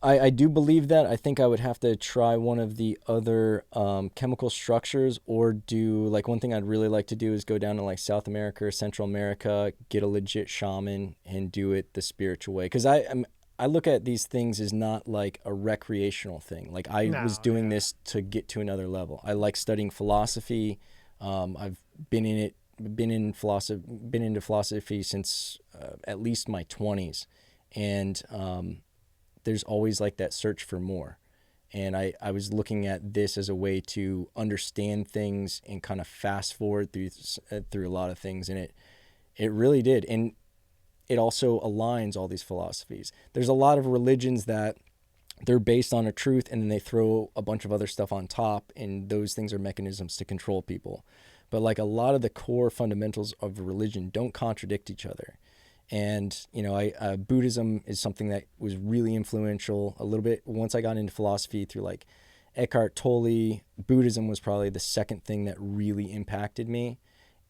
I do believe that. I think I would have to try one of the other chemical structures, or do, like, one thing I'd really like to do is go down to like South America or Central America, get a legit shaman and do it the spiritual way. Because I look at these things as not like a recreational thing. Like, I was doing this to get to another level. I like studying philosophy. I've been into philosophy since at least my 20s. And there's always like that search for more. And I was looking at this as a way to understand things and kind of fast forward through a lot of things. And it really did. And it also aligns all these philosophies. There's a lot of religions that they're based on a truth and then they throw a bunch of other stuff on top, and those things are mechanisms to control people. But like a lot of the core fundamentals of religion don't contradict each other. And, you know, Buddhism is something that was really influential a little bit. Once I got into philosophy through like Eckhart Tolle, Buddhism was probably the second thing that really impacted me.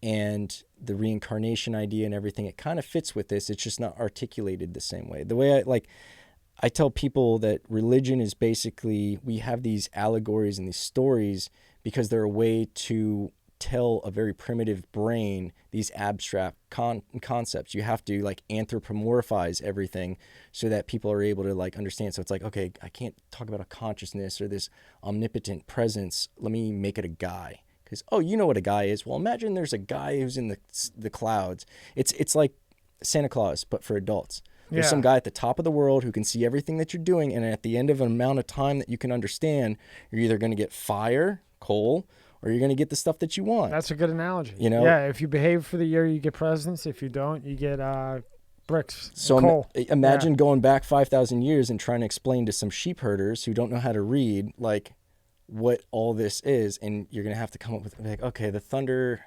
And the reincarnation idea and everything, it kind of fits with this. It's just not articulated the same way. The way I tell people that religion is basically, we have these allegories and these stories because they're a way to tell a very primitive brain these abstract concepts. You have to like anthropomorphize everything so that people are able to like understand. So it's like, okay, I can't talk about a consciousness or this omnipotent presence. Let me make it a guy. Because, oh, you know what a guy is. Well, imagine there's a guy who's in the clouds. It's like Santa Claus, but for adults. There's some guy at the top of the world who can see everything that you're doing, and at the end of an amount of time that you can understand, you're either going to get fire, coal, or you're going to get the stuff that you want. That's a good analogy. You know? Yeah, if you behave for the year, you get presents. If you don't, you get bricks, so coal. Imagine going back 5,000 years and trying to explain to some sheep herders who don't know how to read, like, what all this is, and you're going to have to come up with, like, okay, the thunder...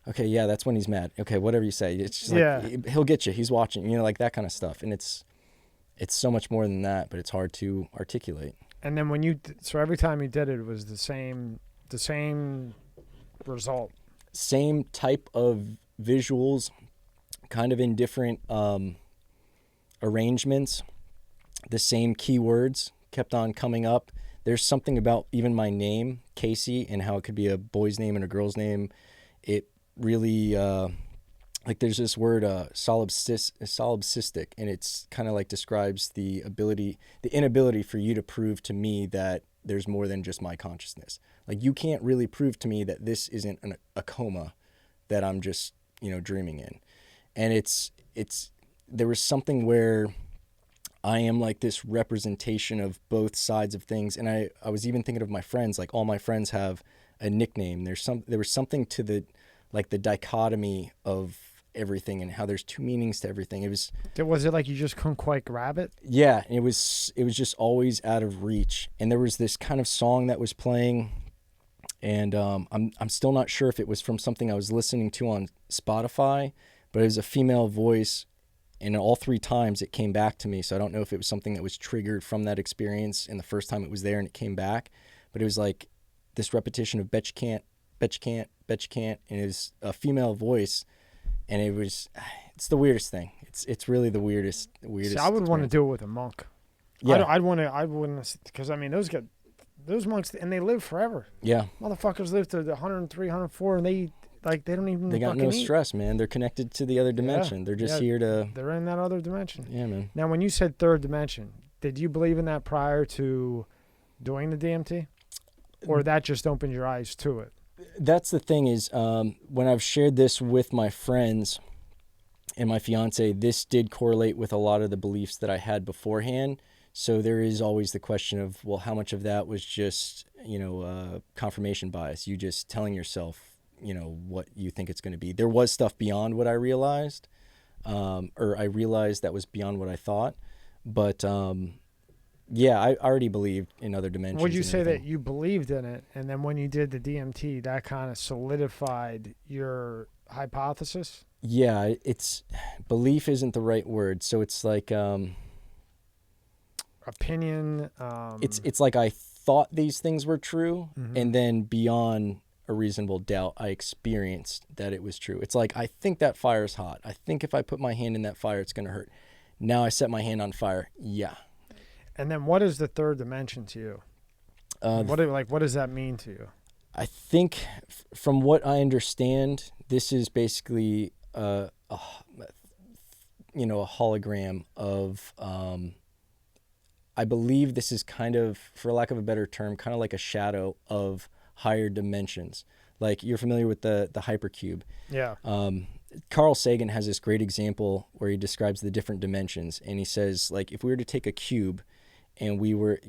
Okay, yeah, that's when he's mad. Okay, whatever you say. It's just like, he'll get you. He's watching, you know, like that kind of stuff. And it's so much more than that, but it's hard to articulate. And then so every time you did it, it was the same result. Same type of visuals, kind of in different arrangements. The same keywords kept on coming up. There's something about even my name, Cayce, and how it could be a boy's name and a girl's name. It really like there's this word solipsistic, and it's kind of like describes the inability for you to prove to me that there's more than just my consciousness. Like, you can't really prove to me that this isn't a coma that I'm just, you know, dreaming in. And there was something where I am like this representation of both sides of things. And I was even thinking of my friends, like all my friends have a nickname. There was something to the dichotomy of everything and how there's two meanings to everything. Was it like you just couldn't quite grab it? Yeah, it was just always out of reach. And there was this kind of song that was playing, and I'm still not sure if it was from something I was listening to on Spotify, but it was a female voice, and all three times it came back to me. So I don't know if it was something that was triggered from that experience, and the first time it was there and it came back, but it was like this repetition of bet you can't, bet you can't, bet you can't, and it was a female voice, and it's the weirdest thing. It's really the weirdest. See, I would want to do it with a monk. Yeah, I wouldn't, because I mean those monks, and they live forever. Yeah, motherfuckers live to 103, 104, and they don't even. They got no stress, man. They're connected to the other dimension. Yeah. They're just here to. They're in that other dimension. Yeah, man. Now, when you said third dimension, did you believe in that prior to doing the DMT? Or that just opened your eyes to it? That's the thing is, when I've shared this with my friends and my fiance, this did correlate with a lot of the beliefs that I had beforehand. So there is always the question of, well, how much of that was just, you know, confirmation bias? You just telling yourself, you know, what you think it's going to be. There was stuff beyond what I realized, or I realized that was beyond what I thought. But yeah, I already believed in other dimensions. Would you say that you believed in it, and then when you did the DMT, that kind of solidified your hypothesis? Yeah, belief isn't the right word. So it's like opinion. It's like I thought these things were true, mm-hmm. and then beyond a reasonable doubt, I experienced that it was true. It's like, I think that fire is hot. I think if I put my hand in that fire, it's going to hurt. Now I set my hand on fire. Yeah. And then what is the third dimension to you? What does that mean to you? I think from what I understand, this is basically a hologram of, I believe this is kind of, for lack of a better term, kind of like a shadow of higher dimensions. Like, you're familiar with the hypercube. Yeah. Carl Sagan has this great example where he describes the different dimensions, and he says, like, if we were to take a cube, and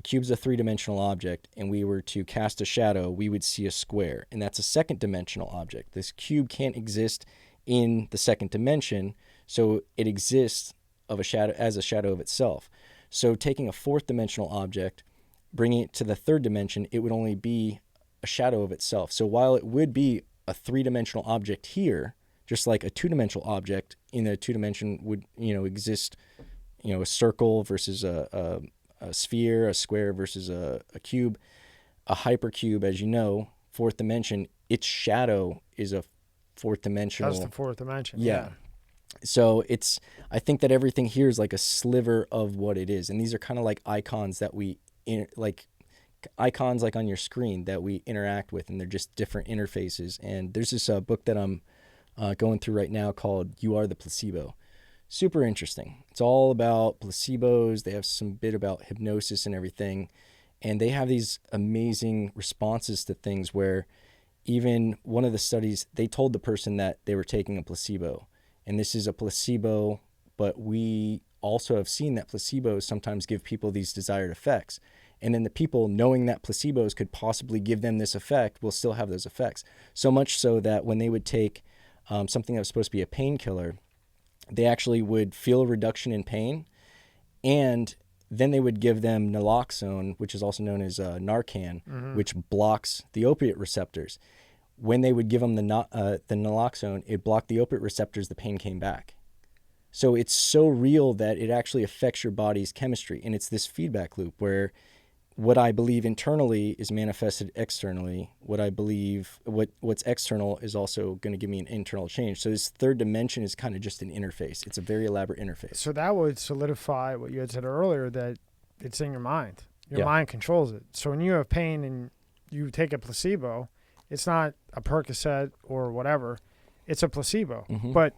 cube's a three-dimensional object, and we were to cast a shadow, we would see a square, and that's a second-dimensional object. This cube can't exist in the second dimension, So it exists of a shadow as a shadow of itself. So taking a fourth dimensional object, bringing it to the third dimension, it would only be a shadow of itself. So while it would be a three-dimensional object here, just like a two-dimensional object in a two-dimension would, exist, a circle versus a sphere, a square versus a cube, a hypercube, as you know, fourth dimension, its shadow is a fourth dimensional. That's the fourth dimension. Yeah. So I think that everything here is like a sliver of what it is. And these are kind of like icons that icons like on your screen that we interact with, and they're just different interfaces. And there's this book that I'm going through right now called You Are the Placebo. Super interesting. It's all about placebos. They have some bit about hypnosis and everything. And they have these amazing responses to things where even one of the studies, they told the person that they were taking a placebo. And this is a placebo, but we also have seen that placebos sometimes give people these desired effects. And then the people, knowing that placebos could possibly give them this effect, will still have those effects. So much so that when they would take something that was supposed to be a painkiller, they actually would feel a reduction in pain. And then they would give them naloxone, which is also known as Narcan, which blocks the opiate receptors. When they would give them the naloxone, it blocked the opiate receptors, the pain came back. So it's so real that it actually affects your body's chemistry. And it's this feedback loop where what I believe internally is manifested externally. What I believe, what's external is also going to give me an internal change. So this third dimension is kind of just an interface. It's a very elaborate interface. So that would solidify what you had said earlier, that it's in your mind. Your mind controls it. So when you have pain and you take a placebo, it's not a Percocet or whatever. It's a placebo. But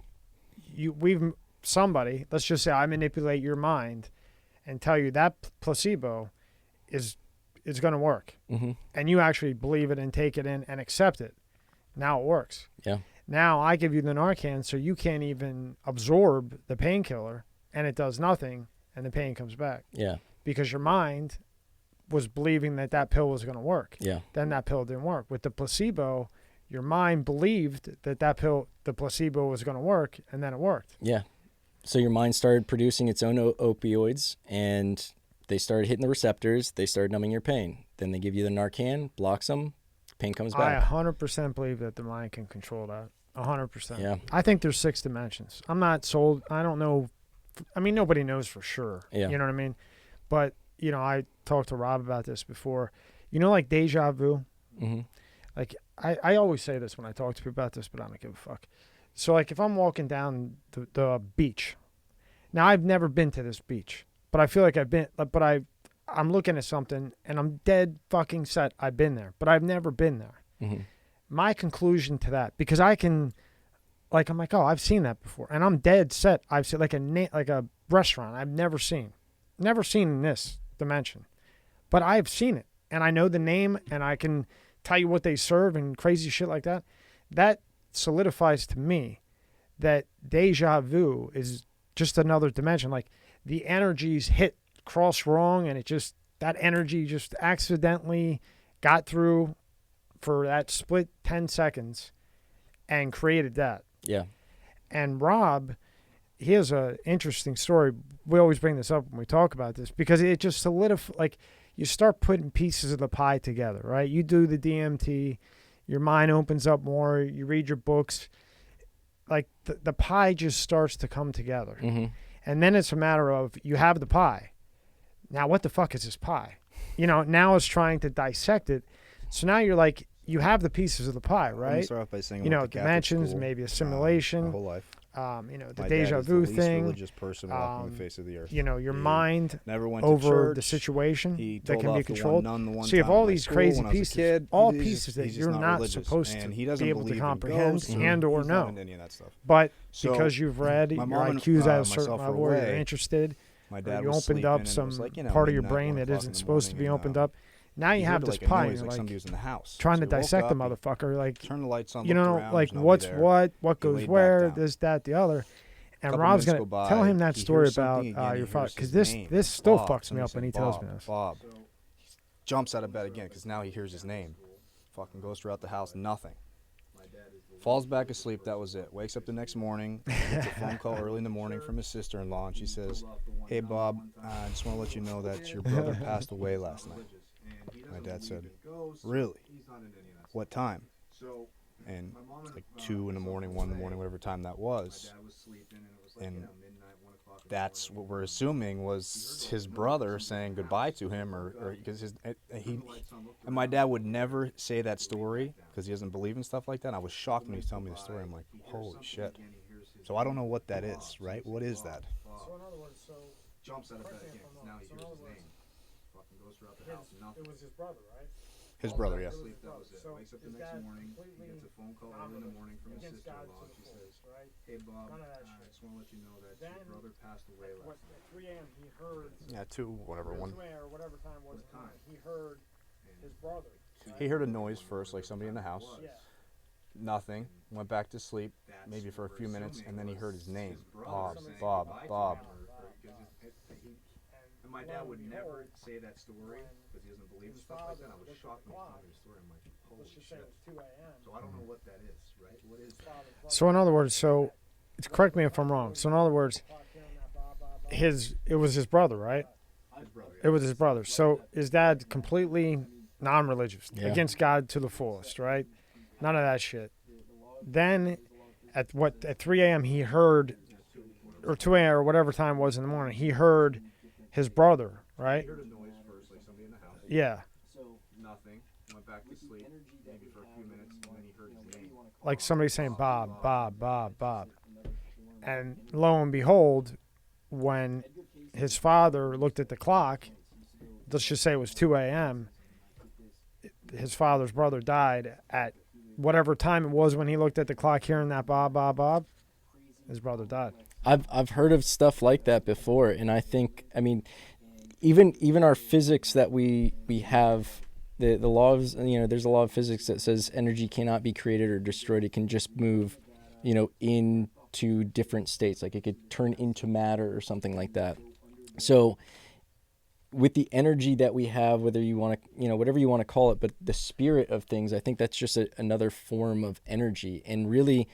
somebody, let's just say I manipulate your mind and tell you that placebo is going to work. And you actually believe it and take it in and accept it. Now it works. Yeah. Now I give you the Narcan so you can't even absorb the painkiller, and it does nothing, and the pain comes back. Yeah. Because your mind was believing that pill was going to work. Yeah. Then that pill didn't work. With the placebo, your mind believed that pill, the placebo, was going to work, and then it worked. Yeah. So your mind started producing its own opioids, and they started hitting the receptors. They started numbing your pain. Then they give you the Narcan, blocks them, pain comes back. I 100% believe that the mind can control that. 100%. Yeah. I think there's 6 dimensions. I'm not sold. I don't know. I mean, nobody knows for sure. Yeah. You know what I mean? But, I talked to Rob about this before. Like deja vu? Like, I always say this when I talk to people about this, but I don't give a fuck. So, like, if I'm walking down the beach. Now, I've never been to this beach. But I feel like I've been, but I'm looking at something and I'm dead fucking set I've been there, but I've never been there. My conclusion to that, because I can, like, I'm like, oh, I've seen that before, and I'm dead set. I've seen like a restaurant I've never seen in this dimension, but I've seen it, and I know the name, and I can tell you what they serve and crazy shit like that. That solidifies to me that deja vu is just another dimension, like. The energies cross wrong, and that energy just accidentally got through for that split 10 seconds and created that. Yeah. And Rob, he has an interesting story. We always bring this up when we talk about this because it just solidifies, like, you start putting pieces of the pie together, right? You do the DMT, your mind opens up more, you read your books, like the pie just starts to come together. And then it's a matter of, you have the pie. Now, what the fuck is this pie? Now it's trying to dissect it. So now you're like, you have the pieces of the pie, right? Let me start off by saying I went to Catholic dimensions, school, maybe assimilation. my whole life. The My deja dad is vu the least thing. religious person walking the face of the earth. Your mind Never went over to church. the situation He that told can be off the one controlled. nun the one So you have time all in my these school crazy when I was a pieces, kid. all He's pieces just- that he's you're just not religious, supposed to and he doesn't be able to believe in comprehend ghosts, and or he's not know. into any of that stuff. But So, because you've read, my your mom and, IQ's at a certain myself were level, or you're away. interested, My or dad you was opened sleeping, up and it some was like, part of your midnight, brain 1 that o'clock isn't in the supposed to morning, be and, opened up. Now you he have heard, this like, a pie, noise, and like you're somebody like was in the house. trying So to he woke dissect the up, he motherfucker, like, turned the lights on, you looked know, around, like there's nobody what's there. what He goes laid back where, down. this, that, the other. And Couple Rob's minutes gonna go by, tell him that he story hears about something again, your he father, hears because his this name. still Bob. fucks me Somebody up when said, he tells me this. Bob. Jumps out of bed again because now he hears his name. Fucking goes throughout the house, nothing. Falls back asleep. That was it. Wakes up the next morning. Gets a phone call early in the morning from his sister-in-law, and she says, "Hey Bob, I just want to let you know that your brother passed away last night." My dad said, "Really? What time?" And it's like 2 in the morning, 1 in the morning, whatever time that was. And that's what we're assuming was his brother saying goodbye to him, or because and my dad would never say that story because he doesn't believe in stuff like that. And I was shocked when he was telling me the story. I'm like, holy shit. So I don't know what that is, right? What is that? So in other words, jumps out of bed again. Now he hears his name. Fucking goes throughout the house. Nothing. it was his brother, right? His brother, yeah. Sleep, that was it. So Wakes up the is next that morning. He completely gets a phone call early in the morning from his against God sister-in-law. to the She fullest, says, right? "Hey Bob, None of that I shit. just want to let you know that Then, your brother passed away What, last night." at 3 a.m. he heard, Yeah, 2, whatever, 1. 2 a.m. or whatever time it was, What time? he heard his brother. Right? He heard a noise first, like somebody in the house. Yeah. Nothing. Went back to sleep, maybe for a few minutes, and then he heard his name. Bob, Bob, Bob. And my dad would never say that story because he doesn't believe in stuff like that. I was shocked when he told me the story. I'm like, holy Let's just say shit. it was 2 a.m. So I don't know what that is, right? What is that? So in other words, correct me if I'm wrong. So in other words, it was his brother, right? His brother. It was his brother. So his dad completely non-religious, Yeah. against God to the fullest, right? None of that shit. Then at 3 a.m. he heard, or 2 a.m. or whatever time it was in the morning, he heard his brother, right? He heard a noise first, like somebody in the house. Yeah, Nothing. Went back to sleep, maybe for a few minutes, and then he heard his name. like somebody saying Bob, Bob, Bob, Bob. And lo and behold, when his father looked at the clock, let's just say it was 2 a.m., his father's brother died at whatever time it was when he looked at the clock hearing that Bob, Bob, Bob. His brother died. I've heard of stuff like that before, and I think, I mean, even our physics that we have, the law of, there's a law of physics that says energy cannot be created or destroyed. It can just move, into different states. Like it could turn into matter or something like that. So with the energy that we have, whether you want to, whatever you want to call it, but the spirit of things, I think that's just another form of energy. And really,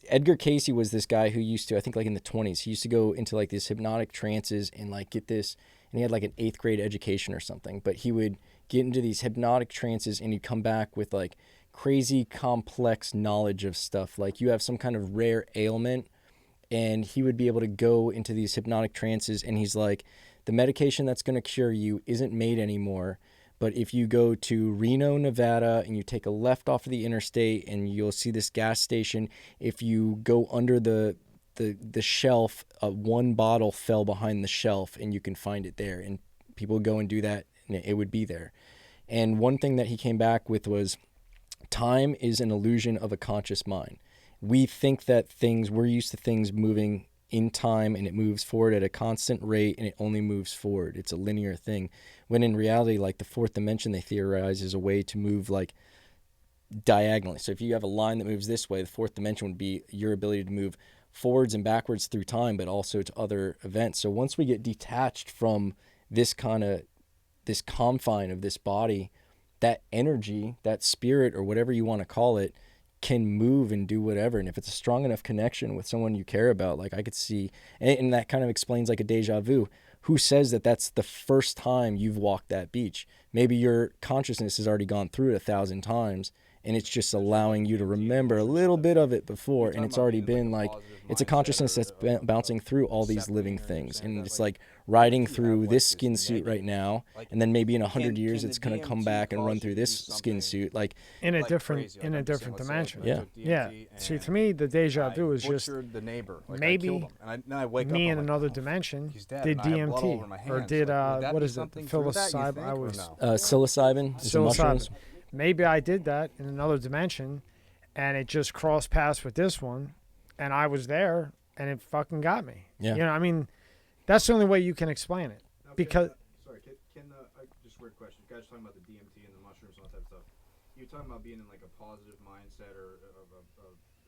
Edgar Cayce was this guy who used to, I think like in the 20s, he used to go into like these hypnotic trances and like get this, and he had like an 8th grade education or something, but he would get into these hypnotic trances and he'd come back with like crazy complex knowledge of stuff. Like you have some kind of rare ailment, and he would be able to go into these hypnotic trances and he's like, the medication that's going to cure you isn't made anymore. But if you go to Reno, Nevada, and you take a left off of the interstate and you'll see this gas station, if you go under the shelf, one bottle fell behind the shelf and you can find it there. And people would go and do that and it would be there. And one thing that he came back with was time is an illusion of a conscious mind. We think that we're used to things moving in time and it moves forward at a constant rate and it only moves forward. It's a linear thing. When in reality, like the 4th dimension they theorize is a way to move like diagonally. So if you have a line that moves this way, the 4th dimension would be your ability to move forwards and backwards through time, but also to other events. So once we get detached from this confine of this body, that energy, that spirit, or whatever you want to call it, can move and do whatever. And if it's a strong enough connection with someone you care about, like I could see, and that kind of explains like a deja vu. Who says that that's the first time you've walked that beach? Maybe your consciousness has already gone through it 1,000 times, and it's just allowing you to remember a little bit of it before, and it's already been like, it's a consciousness that's bouncing through all these living things, and it's like riding through this skin suit right now, and then maybe in 100 years it's going to come back and run through this skin suit, like in a different dimension. Yeah. See, to me, the deja vu is just the neighbor. Like maybe I killed him. And then I wake me up, in I'm another like, dimension he's dead, did and I have blood all DMT over my or hands. did Like, would that what be is it? something through that, you Psilocybin. think, I or was no? psilocybin is the mushrooms. Maybe I did that in another dimension, and it just crossed paths with this one, and I was there, and it fucking got me. Yeah. I mean, that's the only way you can explain it. Now, Because just weird question. You guys are talking about the DMT and the mushrooms and all that type of stuff. You're talking about being in like a positive mindset or of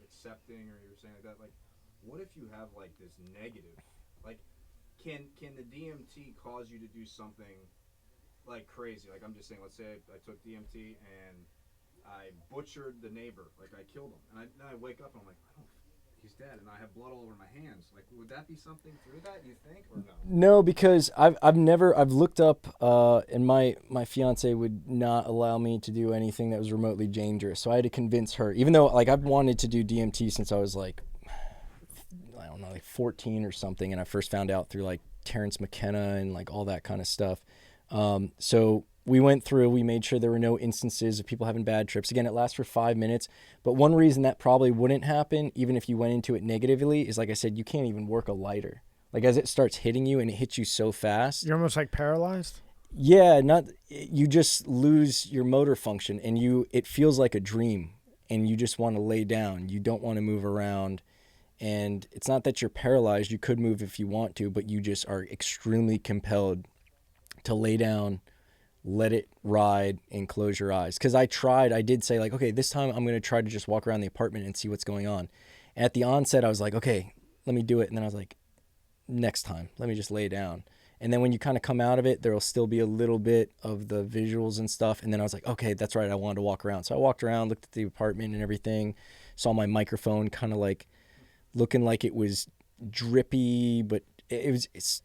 accepting, or you're saying like that. Like, what if you have like this negative? Like, can the DMT cause you to do something like crazy? Like, I'm just saying, let's say I took DMT and I butchered the neighbor, like I killed him. And then I wake up and I'm like, I don't, he's dead, and I have blood all over my hands. Like, would that be something through that, you think, or no? No, because I've looked up, and my fiance would not allow me to do anything that was remotely dangerous. So I had to convince her, even though like I've wanted to do DMT since I was like, I don't know, like 14 or something. And I first found out through like Terrence McKenna and like all that kind of stuff. So we went through, we made sure there were no instances of people having bad trips. Again, it lasts for 5 minutes. But one reason that probably wouldn't happen, even if you went into it negatively, is like I said, you can't even work a lighter. Like as it starts hitting you and it hits you so fast. You're almost like paralyzed? Yeah, you just lose your motor function and it feels like a dream and you just want to lay down. You don't want to move around. And it's not that you're paralyzed. You could move if you want to, but you just are extremely compelled to lay down, let it ride, and close your eyes. Because I did say like, okay, this time I'm going to try to just walk around the apartment and see what's going on. And at the onset, I was like, okay, let me do it. And then I was like, next time, let me just lay down. And then when you kind of come out of it, there'll still be a little bit of the visuals and stuff. And then I was like, okay, that's right. I wanted to walk around. So I walked around, looked at the apartment and everything, saw my microphone kind of like looking like it was drippy, but it's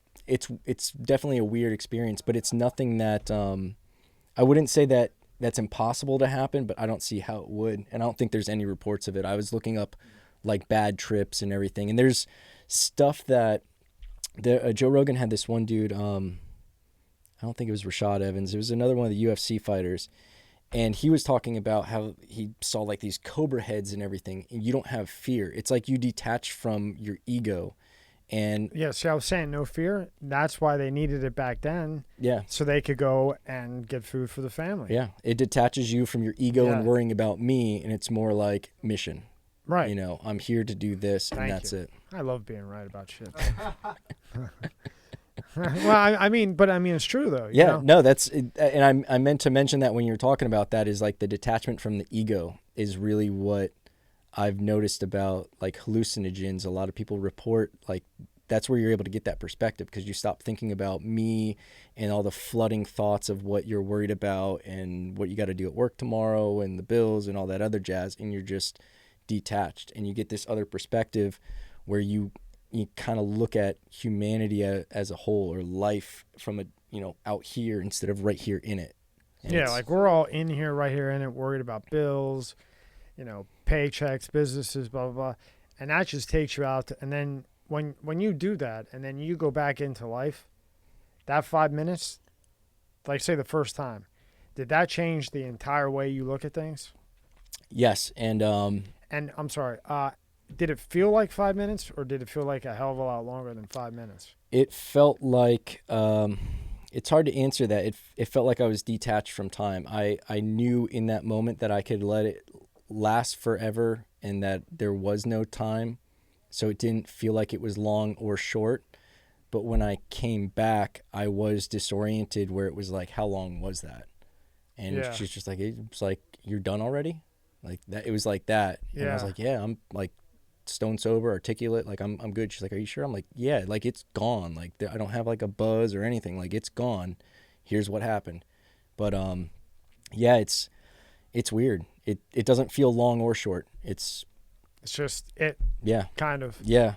definitely a weird experience, but it's nothing that, I wouldn't say that that's impossible to happen, but I don't see how it would. And I don't think there's any reports of it. I was looking up like bad trips and everything. And there's stuff that Joe Rogan had this one dude, I don't think it was Rashad Evans. It was another one of the UFC fighters. And he was talking about how he saw like these cobra heads and everything, and you don't have fear. It's like you detach from your ego. And yeah, see, I was saying no fear. That's why they needed it back then. Yeah. So they could go and get food for the family. Yeah. It detaches you from your ego and worrying about me, and it's more like mission. Right. You know, I'm here to do this, and that's it. I love being right about shit. Well, I mean, it's true though. You know? No, that's it, and I meant to mention that when you were talking about that is like the detachment from the ego is really what I've noticed about like hallucinogens. A lot of people report like that's where you're able to get that perspective because you stop thinking about me and all the flooding thoughts of what you're worried about and what you got to do at work tomorrow and the bills and all that other jazz, and you're just detached and you get this other perspective where you kind of look at humanity as a whole or life from out here instead of right here in it. And yeah, like we're all in here, right here in it, worried about bills, paychecks, businesses, blah, blah, blah. And that just takes you out. And then when you do that and then you go back into life, that 5 minutes, like say the first time, did that change the entire way you look at things? Yes. And I'm sorry, did it feel like 5 minutes or did it feel like a hell of a lot longer than 5 minutes? It felt like, it's hard to answer that. It felt like I was detached from time. I knew in that moment that I could let it last forever and that there was no time. So it didn't feel like it was long or short. But when I came back, I was disoriented where it was like, how long was that? And she's just like, it's like, you're done already? Like that. It was like that. Yeah. And I was like, yeah, I'm like stone sober, articulate. Like I'm good. She's like, are you sure? I'm like, yeah, like it's gone. Like I don't have like a buzz or anything. Like it's gone. Here's what happened. But, yeah, it's weird. It doesn't feel long or short. It's just it. Yeah. Kind of. Yeah.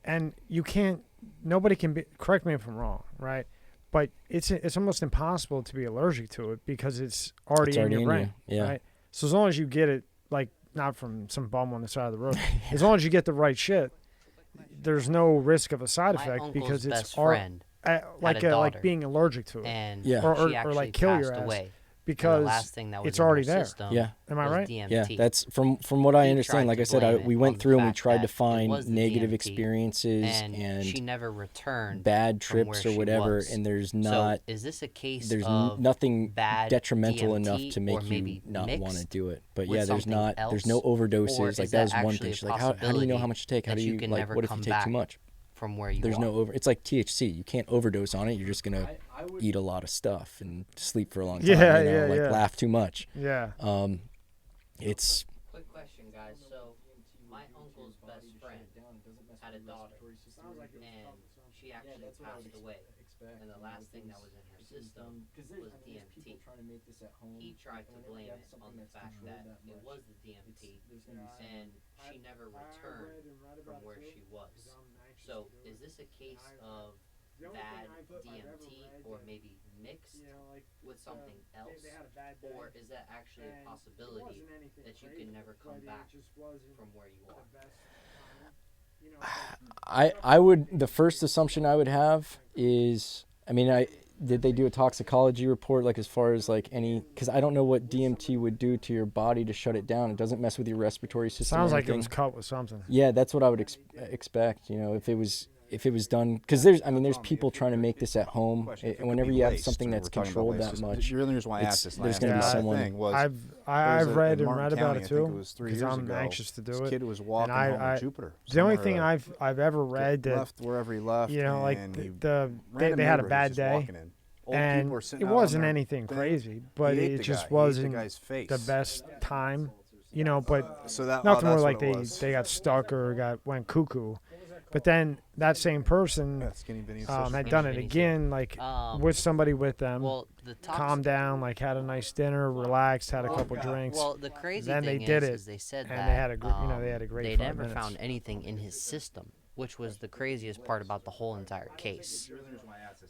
And you can't, nobody can be, correct me if I'm wrong, right? But it's almost impossible to be allergic to it because it's already in your brain. Yeah. Right? So as long as you get it, like not from some bum on the side of the road, as long as you get the right shit, there's no risk of a side effect because it's best friend like being allergic to it. And or like kill your ass. Away. Because the last thing that was it's already there. Yeah. Am I right? DMT. Yeah, that's from what I understand. Like I said, we went through and we tried to find negative DMT, experiences and she never returned bad trips or whatever. And there's not. So is this a case there's of nothing bad detrimental DMT enough to make you not want to do it. But yeah, there's no overdoses. Like that was one thing. She's like, how do you know how much to take? How do you like? What if you take too much? From where you there's no over. It's like THC. You can't overdose on it. You're just gonna eat a lot of stuff and sleep for a long time. Laugh too much. Yeah. It's. Quick question, guys. So my uncle's best friend had a daughter, and she actually passed away. and the last thing that was in her system was DMT. He tried to blame it on the fact that it was the DMT, and she never returned from where she was. So is this a case of bad DMT, or maybe mixed with something else, or is that actually a possibility that you can never come back from where you are? I would, the first assumption I would have is, I mean, did they do a toxicology report, like as far as like any, because I don't know what DMT would do to your body to shut it down. It doesn't mess with your respiratory system. Sounds or like it anything. was cut with something. Yeah, that's what I would expect, you know, if it was done, because there's people trying to make this at home, and whenever you have something that's controlled that much, the reason why I asked this, there's going to be someone. I've read in about County, it I think too, it was 3 because years I'm ago, anxious to do this it. kid was walking I- home I- with Jupiter. The only somewhere thing there. I've ever read that, left wherever he left, you know, like and he they had a bad day, and it wasn't anything crazy, but it just wasn't the best time, you know. But So that nothing more that's like what it was. they got stuck or went cuckoo. But then that same person Yeah, Skinny Benny's had done it again, like with somebody with them. Well, the Calmed down, like had a nice dinner, relaxed, had a couple drinks. Well, the crazy Then thing they did is it, they said and that they had a they had a great they 5 never minutes. found anything in his system, which was the craziest part about the whole entire case.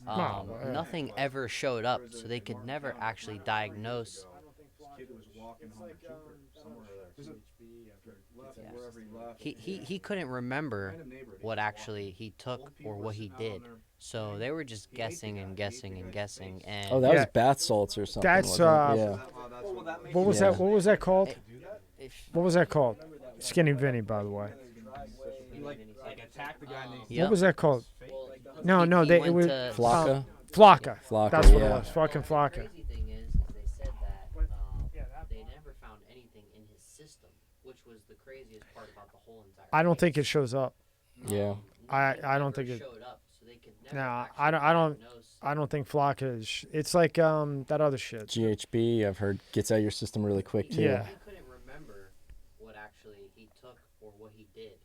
Nothing ever showed up, so they could never actually diagnose. He couldn't remember what actually he took or what he did, so they were just guessing and guessing and guessing. And Oh, that was Yeah. bath salts or something. That's, wasn't it? Yeah. What was Yeah. that? What was that called? if, What was that called? Skinny Vinny, by the way. Yep. What was that called? Well, No, he- no, he they it went was to- Flocka. Flocka. Flocka, That's what yeah. it was. Fucking Flocka. Crazy thing is they said that they never found anything in his system, which was the craziest part about the whole entire. I don't think case. it shows up. Yeah. I don't Never think it. showed up, so they could never Nah, actually I don't. diagnose- I don't think Flocka is. It's like that other shit. GHB, I've heard, gets out of your system really quick too. Yeah. He couldn't remember what actually he took or what he did,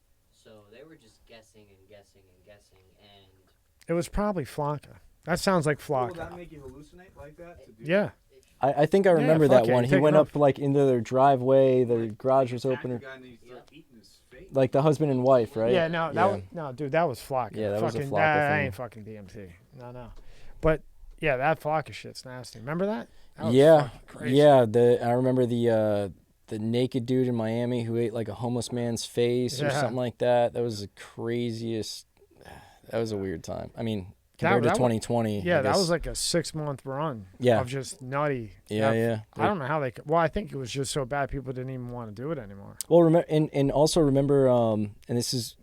so they were just guessing and guessing and guessing, and It was probably Flocka. That sounds like Will that Flocka. make you hallucinate like that? To do Yeah. I think I remember fuck that it, one. you He take went it up off. like into their driveway, the garage was open, like the husband and wife, right? Yeah. No. That Yeah. Was, no, dude. That was Flocka. Yeah, that was a fucking, Flocka that thing. ain't fucking DMT. No. But yeah, that Flocka shit's nasty. Remember that? That was Yeah, fucking crazy. yeah. I remember the naked dude in Miami who ate like a homeless man's face or Yeah. something like that. That was the craziest. That was a weird time. I mean, compared to that was- 2020. Yeah, I that guess. was like a 6-month run. Yeah. Of just nutty. Yeah. I don't know how they could. Well, I think it was just so bad people didn't even want to do it anymore. Well, remember, and also remember, and this is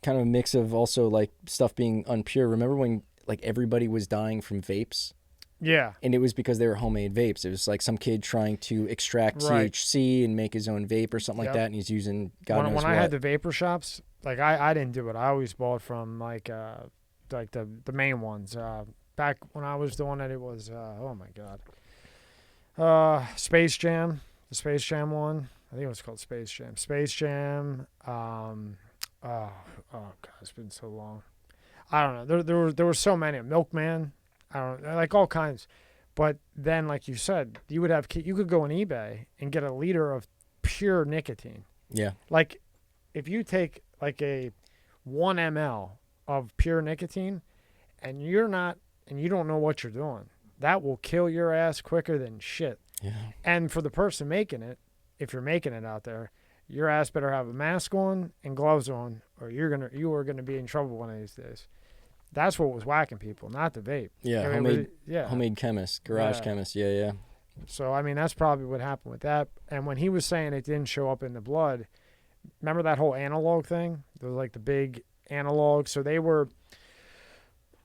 kind of a mix of also like stuff being unpure. Remember when like everybody was dying from vapes? Yeah. And it was because they were homemade vapes. It was like some kid trying to extract Right. THC and make his own vape or something Yep. like that, and he's using God knows When what. I had the vapor shops, like I didn't do it. I always bought from like the main ones. Back when I was doing it, it was oh my god, Space Jam, the Space Jam one. I think it was called Space Jam. Space Jam. Oh god, it's been so long. I don't know. There were so many. Milkman. I don't know, like all kinds. But then, like you said, you could go on eBay and get a liter of pure nicotine. Yeah. Like, if you take like a 1 ml of pure nicotine, and you don't know what you're doing, that will kill your ass quicker than shit. Yeah. And for the person making it, if you're making it out there, your ass better have a mask on and gloves on, or you are gonna be in trouble one of these days. That's what was whacking people, not the vape. Yeah. I mean, Homemade chemist, garage Yeah. chemist. Yeah. So, I mean, that's probably what happened with that. And when he was saying it didn't show up in the blood, remember that whole analog thing? There was like the big analog. So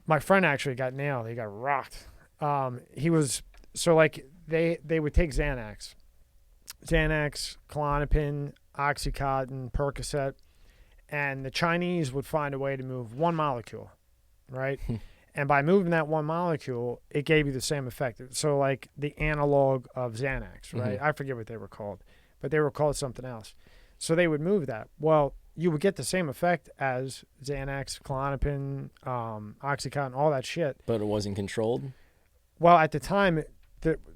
my friend actually got nailed. He got rocked. So like they would take Xanax, Klonopin, Oxycontin, Percocet, and the Chinese would find a way to move one molecule, right? And by moving that one molecule, it gave you the same effect. So like the analog of Xanax, right? I forget what they were called, but they were called something else. So they would move that. Well, you would get the same effect as Xanax, Klonopin, Oxycontin, all that shit. But it wasn't controlled? Well, at the time,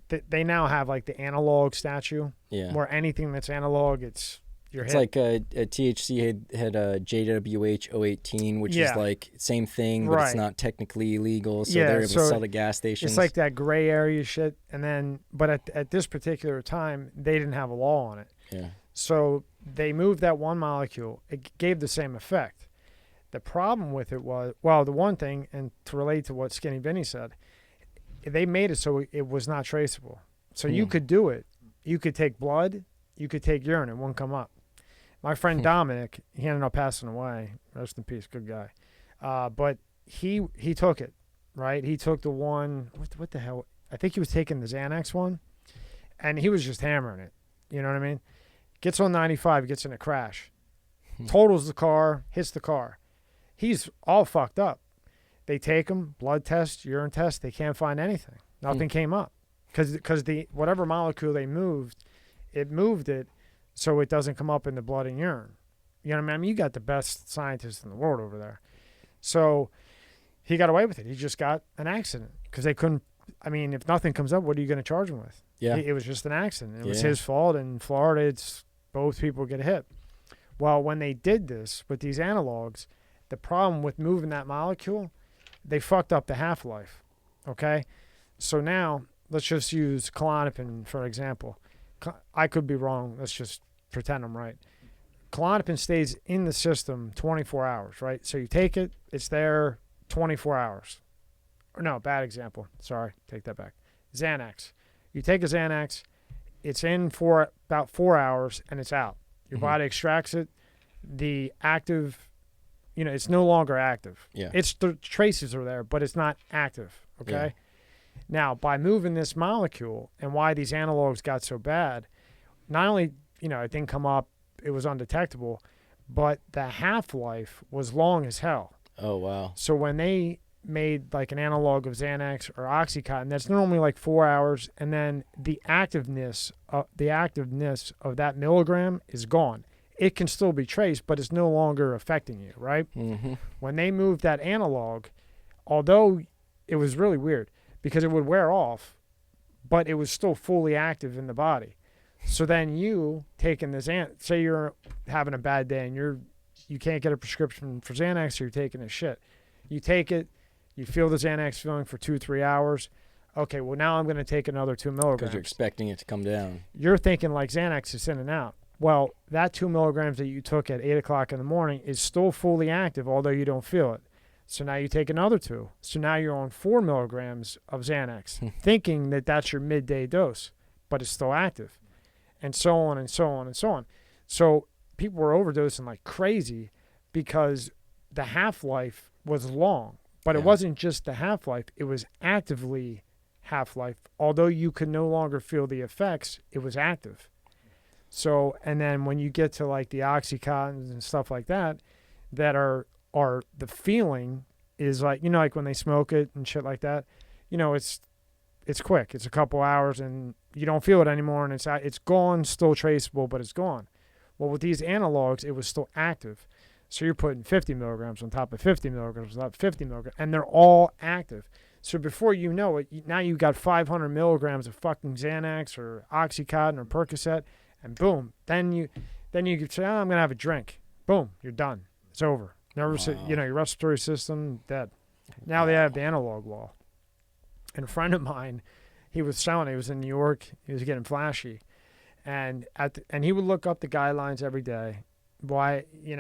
they now have like the analog statute, Yeah. where anything that's analog, it's It's like a THC had a JWH 018, which is like same thing, but it's not technically illegal. So they're able to sell to gas stations. It's like that gray area shit. And then, but at this particular time, they didn't have a law on it. Yeah. So they moved that one molecule. It gave the same effect. The problem with it was, well, the one thing, and to relate to what Skinny Vinny said, they made it so it was not traceable. So you could do it. You could take blood. You could take urine. It wouldn't come up. My friend Dominic, he ended up passing away. Rest in peace, good guy. But he took it, right? He took the one, what the hell? I think he was taking the Xanax one, and he was just hammering it. You know what I mean? Gets on 95, gets in a crash. Totals the car, hits the car. He's all fucked up. They take him, blood test, urine test, they can't find anything. Nothing came up. Because the whatever molecule they moved it so it doesn't come up in the blood and urine. You know what I mean? You got the best scientists in the world over there. So he got away with it. He just got an accident because they couldn't. I mean, if nothing comes up, what are you going to charge him with? Yeah. It was just an accident. It was his fault. In Florida, it's both people get hit. Well, when they did this with these analogs, the problem with moving that molecule, they fucked up the half-life. Okay? So now, let's just use Klonopin for example. I could be wrong. Let's just pretend I'm right. Klonopin stays in the system 24 hours, right? So you take it, it's there 24 hours. Or no, bad example. Sorry, take that back. Xanax. You take a Xanax, it's in for about 4 hours, and it's out. Your body extracts it. The active, it's no longer active. Yeah. It's the traces are there, but it's not active, okay? Yeah. Now, by moving this molecule and why these analogs got so bad, not only, it didn't come up, it was undetectable, but the half-life was long as hell. Oh, wow. So when they made like an analog of Xanax or Oxycontin, that's normally like 4 hours, and then the activeness of that milligram is gone. It can still be traced, but it's no longer affecting you, right? Mm-hmm. When they moved that analog, although it was really weird, because it would wear off, but it was still fully active in the body. So then you taking this, say you're having a bad day and you can't get a prescription for Xanax, or you're taking this shit. You take it, you feel the Xanax feeling for 2-3 hours. Okay, well now I'm going to take another 2 milligrams. Because you're expecting it to come down. You're thinking like Xanax is in and out. Well, that 2 milligrams that you took at 8 o'clock in the morning is still fully active, although you don't feel it. So now you take another 2. So now you're on 4 milligrams of Xanax, thinking that that's your midday dose, but it's still active, and so on and so on and so on. So people were overdosing like crazy because the half-life was long, but it wasn't just the half-life. It was actively half-life. Although you could no longer feel the effects, it was active. So, and then when you get to like the Oxycontins and stuff like that, that are the feeling is like, like when they smoke it and shit like that, it's quick. It's a couple hours and you don't feel it anymore, and it's gone, still traceable, but it's gone. Well, with these analogs, it was still active. So you're putting 50 milligrams on top of 50 milligrams on top of 50 milligrams, and they're all active. So before you know it, now you got 500 milligrams of fucking Xanax or Oxycontin or Percocet, and boom, then you could say, I'm going to have a drink. Boom, you're done. It's over. Your respiratory system, dead. Now they have the analog law. And a friend of mine, he was selling. He was in New York. He was getting flashy, and he would look up the guidelines every day. Why, he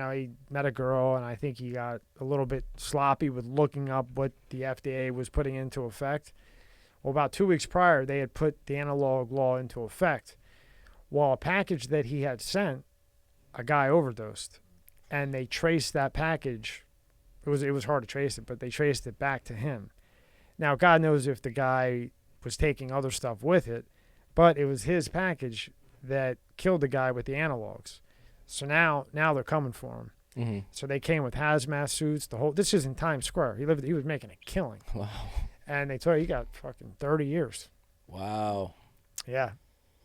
met a girl, and I think he got a little bit sloppy with looking up what the FDA was putting into effect. Well, about 2 weeks prior, they had put the analog law into effect. Well, a package that he had sent, a guy overdosed. And they traced that package. It was hard to trace it, but they traced it back to him. Now, God knows if the guy was taking other stuff with it, but it was his package that killed the guy with the analogs. So now they're coming for him. Mm-hmm. So they came with hazmat suits. This is in Times Square. He was making a killing. Wow. And they told you, he got fucking 30 years. Wow. Yeah.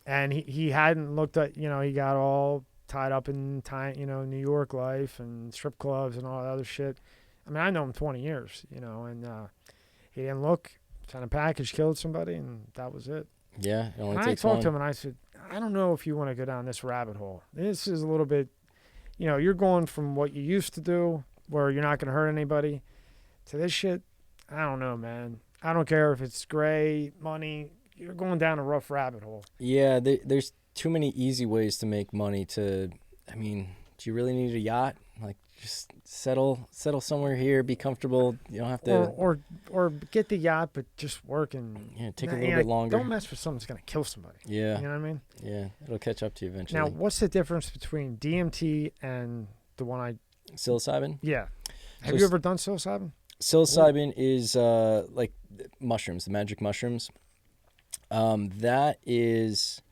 And he hadn't looked at, he got all tied up in New York life and strip clubs and all that other shit. I mean, I know him 20 years, and he didn't look, sent a package, killed somebody, and that was it. Yeah, it only And I takes talked one. to him and I said, I don't know if you want to go down this rabbit hole. This is a little bit, you're going from what you used to do, where you're not going to hurt anybody, to this shit. I don't know, man. I don't care if it's gray, money. You're going down a rough rabbit hole. Yeah, there's too many easy ways to make money do you really need a yacht? Like, just settle somewhere here, be comfortable. You don't have to... Or get the yacht, but just work and... Yeah, take a little bit longer. Don't mess with something that's going to kill somebody. Yeah. You know what I mean? Yeah, it'll catch up to you eventually. Now, what's the difference between DMT and the one Psilocybin? Yeah. Have you ever done psilocybin? Psilocybin is like mushrooms, the magic mushrooms. That is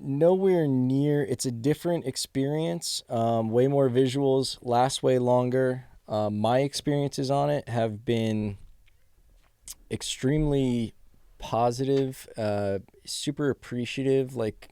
nowhere near. It's a different experience. Way more visuals, lasts way longer. My experiences on it have been extremely positive, super appreciative. Like,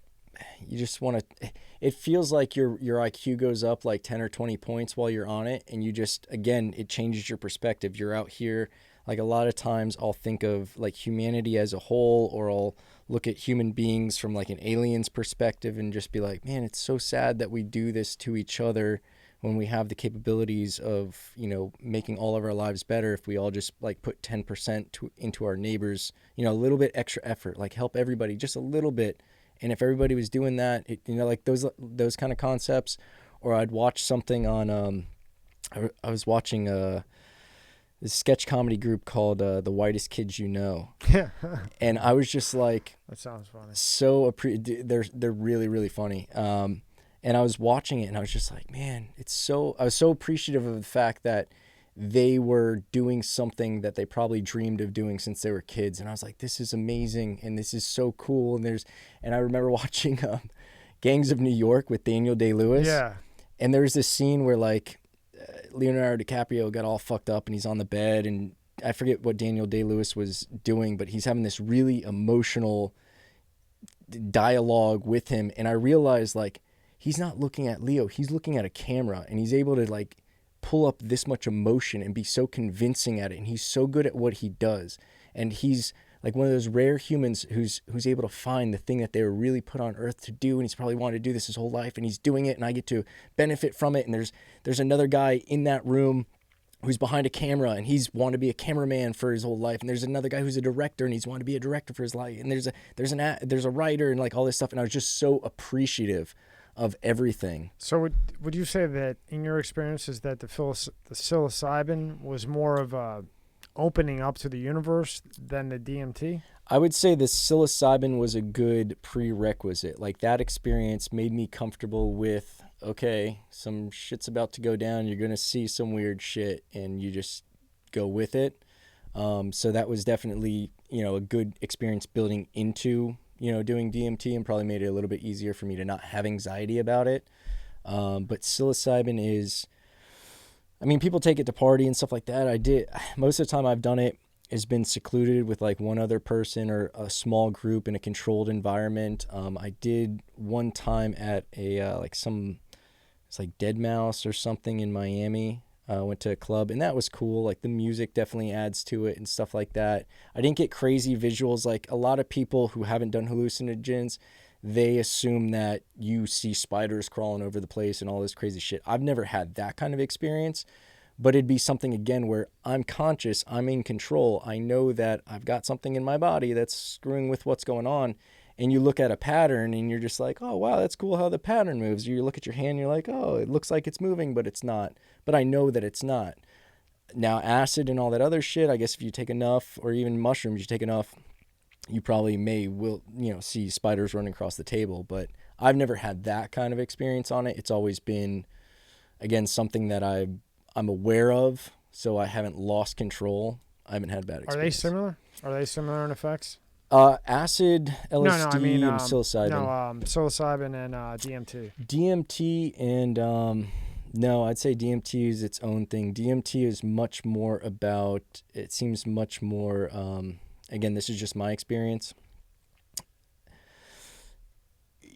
you just want to... It feels like your IQ goes up like 10 or 20 points while you're on it, and you just, again, it changes your perspective. You're out here, like, a lot of times I'll think of like humanity as a whole, or I'll look at human beings from like an alien's perspective and just be like, man, it's so sad that we do this to each other when we have the capabilities of, making all of our lives better if we all just like put 10% into our neighbors, a little bit extra effort, like help everybody just a little bit. And if everybody was doing that, like those kind of concepts. Or I'd watch something on, I was watching this sketch comedy group called The Whitest Kids You Know. Yeah. And I was just like... That sounds funny. They're really, really funny. And I was watching it and I was just like, man, I was so appreciative of the fact that they were doing something that they probably dreamed of doing since they were kids. And I was like, this is amazing. And this is so cool. And I remember watching Gangs of New York with Daniel Day-Lewis. Yeah. And there's this scene where like Leonardo DiCaprio got all fucked up and he's on the bed, and I forget what Daniel Day-Lewis was doing, but he's having this really emotional dialogue with him. And I realized, like, he's not looking at Leo, he's looking at a camera, and he's able to like pull up this much emotion and be so convincing at it. And he's so good at what he does. And he's like one of those rare humans who's able to find the thing that they were really put on earth to do. And he's probably wanted to do this his whole life, and he's doing it, and I get to benefit from it. And there's another guy in that room who's behind a camera, and he's wanted to be a cameraman for his whole life. And there's another guy who's a director, and he's wanted to be a director for his life. And there's a writer, and like all this stuff. And I was just so appreciative of everything. So would you say that in your experiences that the psilocybin was more of a opening up to the universe than the DMT? I would say the psilocybin was a good prerequisite. Like, that experience made me comfortable with, okay, some shit's about to go down. You're going to see some weird shit, and you just go with it. So that was definitely, a good experience building into, doing DMT, and probably made it a little bit easier for me to not have anxiety about it. But psilocybin is, people take it to party and stuff like that. Most of the time I've done it has been secluded with like one other person or a small group in a controlled environment. I did one time at it's like Dead Mouse or something in Miami. Went to a club, and that was cool. Like, the music definitely adds to it and stuff like that. I didn't get crazy visuals. Like, a lot of people who haven't done hallucinogens, they assume that you see spiders crawling over the place and all this crazy shit. I've never had that kind of experience, but it'd be something, again, where I'm conscious, I'm in control. I know that I've got something in my body that's screwing with what's going on. And you look at a pattern and you're just like, oh, wow, that's cool how the pattern moves. You look at your hand and you're like, oh, it looks like it's moving, but it's not. But I know that it's not. Now, acid and all that other shit, I guess if you take enough, or even mushrooms, you take enough, you probably will see spiders running across the table. But I've never had that kind of experience on it. It's always been, again, something that I'm aware of, so I haven't lost control. I haven't had bad experience. Are they similar? Are they similar in effects? Acid, LSD, and psilocybin. Psilocybin and DMT. DMT and no, I'd say DMT is its own thing. DMT is much more about. It seems much more. Again, this is just my experience.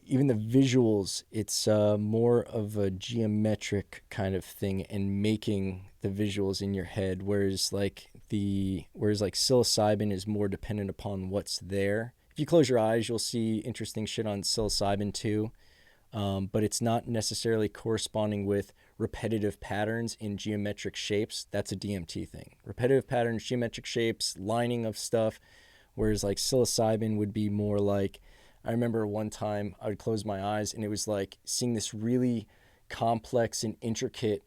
even the visuals, it's more of a geometric kind of thing and making the visuals in your head, whereas like psilocybin is more dependent upon what's there. If you close your eyes, you'll see interesting shit on psilocybin too, but it's not necessarily corresponding with repetitive patterns in geometric shapes. That's a DMT thing. Repetitive patterns, geometric shapes, lining of stuff, whereas like psilocybin would be more like, I remember one time I would close my eyes and it was like seeing this really complex and intricate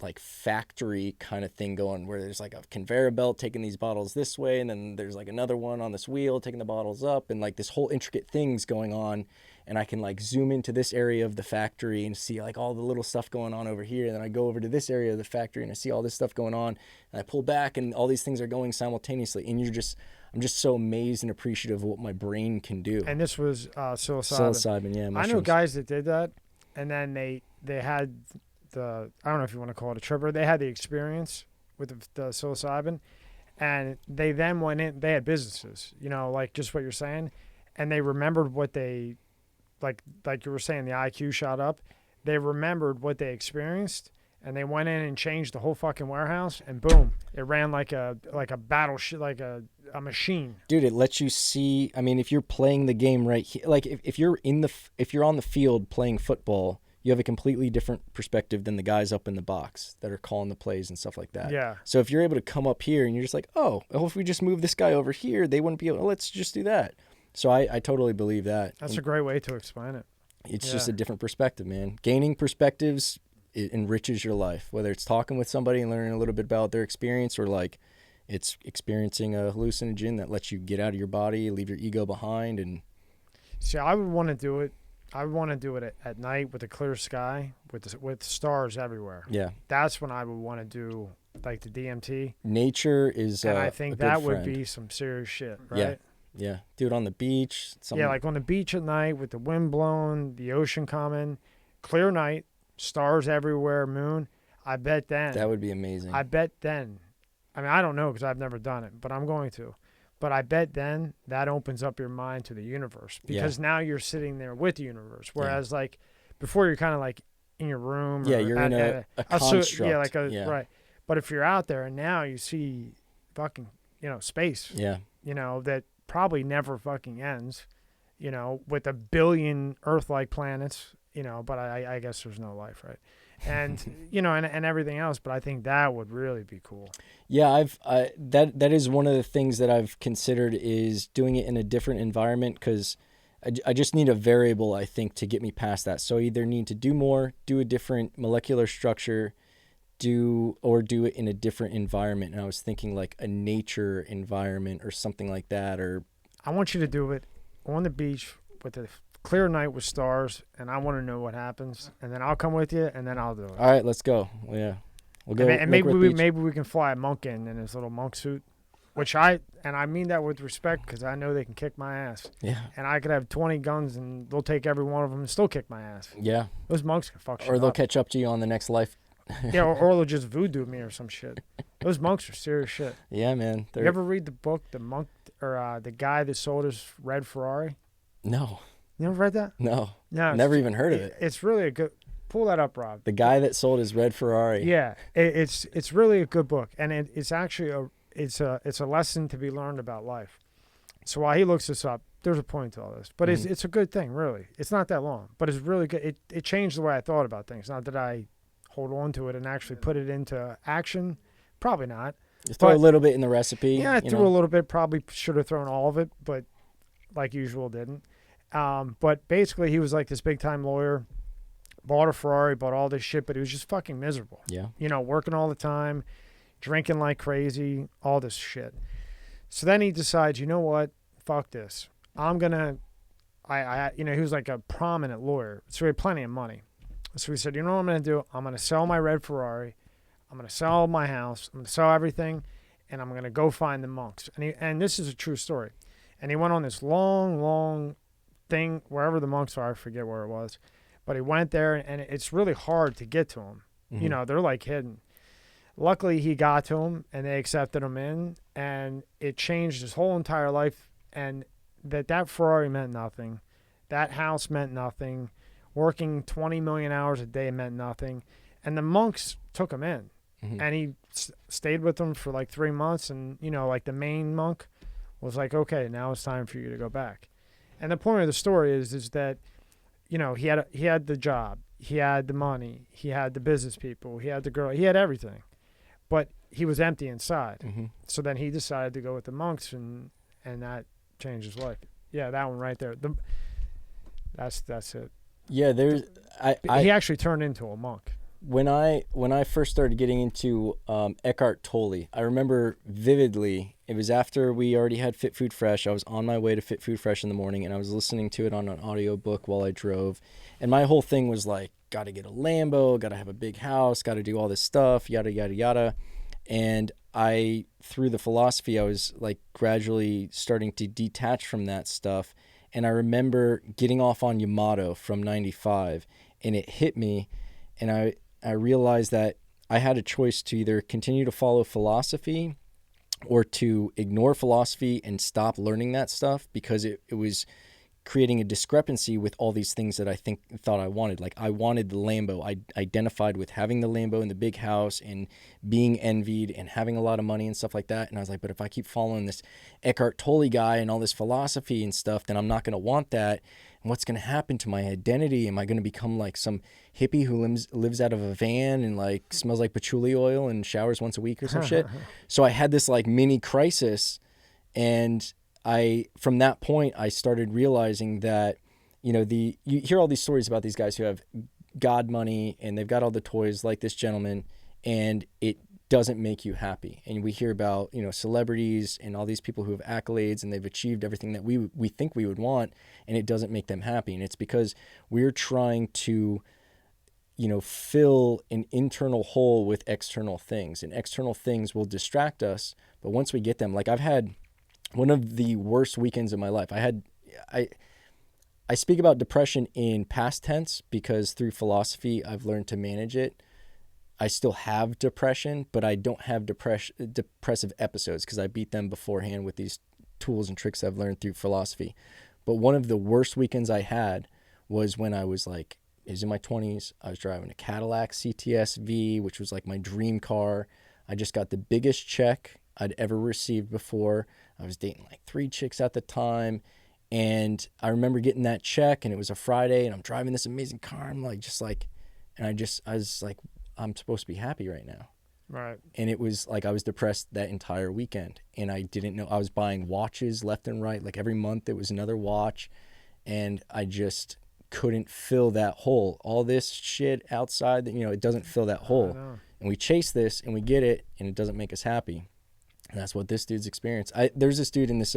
like factory kind of thing going, where there's like a conveyor belt taking these bottles this way, and then there's like another one on this wheel taking the bottles up, and like this whole intricate thing's going on, and I can like zoom into this area of the factory and see like all the little stuff going on over here, and then I go over to this area of the factory and I see all this stuff going on, and I pull back and all these things are going simultaneously, and I'm just so amazed and appreciative of what my brain can do. And this was psilocybin. Psilocybin, yeah. I know guys that did that, and then they had the, I don't know if you want to call it a tripper, they had the experience with the psilocybin, and they then went in, they had businesses, you know, like just what you're saying, and they remembered what they, like you were saying, the IQ shot up. They remembered what they experienced, and they went in and changed the whole fucking warehouse, and boom, it ran like a battleship, like a machine. Dude, it lets you see. I mean, if you're playing the game right here, like if you're on the field playing football, you have a completely different perspective than the guys up in the box that are calling the plays and stuff like that. Yeah. So if you're able to come up here and you're just like, oh, if we just move this guy over here, they wouldn't be able. Let's just do that. So I totally believe that. That's a great way to explain it. It's just a different perspective, man. Gaining perspectives, it enriches your life, whether it's talking with somebody and learning a little bit about their experience, or like it's experiencing a hallucinogen that lets you get out of your body, leave your ego behind. And see, I would want to do it. I would want to do it at night with a clear sky, with stars everywhere. Yeah. That's when I would want to do like the DMT. Nature is and I think a that good would friend. be some serious shit, right? Yeah. Yeah. Do it on the beach. Yeah, like on the beach at night with the wind blowing, the ocean coming, clear night, stars everywhere, moon. I bet then. That would be amazing. I bet then. I mean, I don't know because I've never done it, but I'm going to. But I bet then that opens up your mind to the universe, because now you're sitting there with the universe. Whereas like before, you're kind of like in your room. Yeah, or you're in a construct. Right. But if you're out there and now you see fucking, space. Yeah. That probably never fucking ends, with 1 billion Earth-like planets, but I guess there's no life, right? And, and everything else, but I think that would really be cool. Yeah, that is one of the things that I've considered, is doing it in a different environment, because I just need a variable, I think, to get me past that. So I either need to do more, do a different molecular structure, do it in a different environment. And I was thinking like a nature environment or something like that. Or I want you to do it on the beach with a clear night with stars, and I want to know what happens, and then I'll come with you, and then I'll do it. All right, let's go. Well, yeah, we'll go. And maybe we can fly a monk in his little monk suit, which I mean that with respect, because I know they can kick my ass. Yeah. And I could have 20 guns, and they'll take every one of them and still kick my ass. Yeah. Those monks can fuck shit Or they'll up. catch up to you on the next life. Yeah, or they'll just voodoo me or some shit. Those monks are serious shit. Yeah, man. You ever read the book, The Monk, or the guy that sold his red Ferrari? No. You never read that? No. No. Never even heard of it. It's really a good. Pull that up, Rob. The guy that sold his red Ferrari. Yeah, it's really a good book, and it's actually it's a lesson to be learned about life. So while he looks this up, there's a point to all this, but it's a good thing, really. It's not that long, but it's really good. It changed the way I thought about things. Not that I hold on to it and actually put it into action. Probably not. You throw a little bit in the recipe. Yeah, I threw a little bit. Probably should have thrown all of it, but like usual, didn't. But basically, he was like this big time lawyer, bought a Ferrari, bought all this shit, but he was just fucking miserable. Yeah. Working all the time, drinking like crazy, all this shit. So then he decides, you know what? Fuck this. I'm gonna. He was like a prominent lawyer, so he had plenty of money. So he said, you know what I'm going to do? I'm going to sell my red Ferrari. I'm going to sell my house. I'm going to sell everything, and I'm going to go find the monks. And this is a true story. And he went on this long, long thing, wherever the monks are. I forget where it was. But he went there, and it's really hard to get to them. Mm-hmm. They're like hidden. Luckily, he got to them, and they accepted him in, and it changed his whole entire life. And that Ferrari meant nothing. That house meant nothing. Working 20 million hours a day meant nothing. And the monks took him in. Mhm. And he stayed with them for like 3 months. And, you know, like the main monk was like, okay, now it's time for you to go back. And the point of the story is that, you know, he had the job. He had the money. He had the business people. He had the girl. He had everything. But he was empty inside. Mm-hmm. So then he decided to go with the monks, and that changed his life. Yeah, that one right there. That's it. Yeah, there's He actually turned into a monk. when I first started getting into Eckhart Tolle, I remember vividly. It was after we already had Fit Food Fresh. I was on my way to Fit Food Fresh in the morning, and I was listening to it on an audiobook while I drove. And my whole thing was like, got to get a Lambo, got to have a big house, got to do all this stuff, yada yada yada. And I, through the philosophy, I was like gradually starting to detach from that stuff. And I remember getting off on Yamato from 95, and it hit me, and I realized that I had a choice to either continue to follow philosophy or to ignore philosophy and stop learning that stuff, because it was creating a discrepancy with all these things that I thought I wanted. Like I wanted the Lambo. I identified with having the Lambo and the big house and being envied and having a lot of money and stuff like that. And I was like, but if I keep following this Eckhart Tolle guy and all this philosophy and stuff, then I'm not going to want that. And what's going to happen to my identity? Am I going to become like some hippie who lives out of a van and like smells like patchouli oil and showers once a week or some shit? So I had this like mini crisis, and from that point, I started realizing that, you know, you hear all these stories about these guys who have God money and they've got all the toys like this gentleman, and it doesn't make you happy. And we hear about, you know, celebrities and all these people who have accolades and they've achieved everything that we think we would want, and it doesn't make them happy. And it's because we're trying to, you know, fill an internal hole with external things, and external things will distract us. But once we get them, like I've had one of the worst weekends of my life. I speak about depression in past tense because through philosophy, I've learned to manage it. I still have depression, but I don't have depressive episodes because I beat them beforehand with these tools and tricks I've learned through philosophy. But one of the worst weekends I had was when I was like, it was in my 20s. I was driving a Cadillac CTS-V, which was like my dream car. I just got the biggest check I'd ever received before. I was dating like 3 chicks at the time. And I remember getting that check, and it was a Friday, and I'm driving this amazing car. I'm like, I was like, I'm supposed to be happy right now. Right. And it was like I was depressed that entire weekend, and I didn't know. I was buying watches left and right. Like every month it was another watch, and I just couldn't fill that hole. All this shit outside, you know, it doesn't fill that hole. And we chase this and we get it, and it doesn't make us happy. And that's what this dude's experienced. There's this dude in this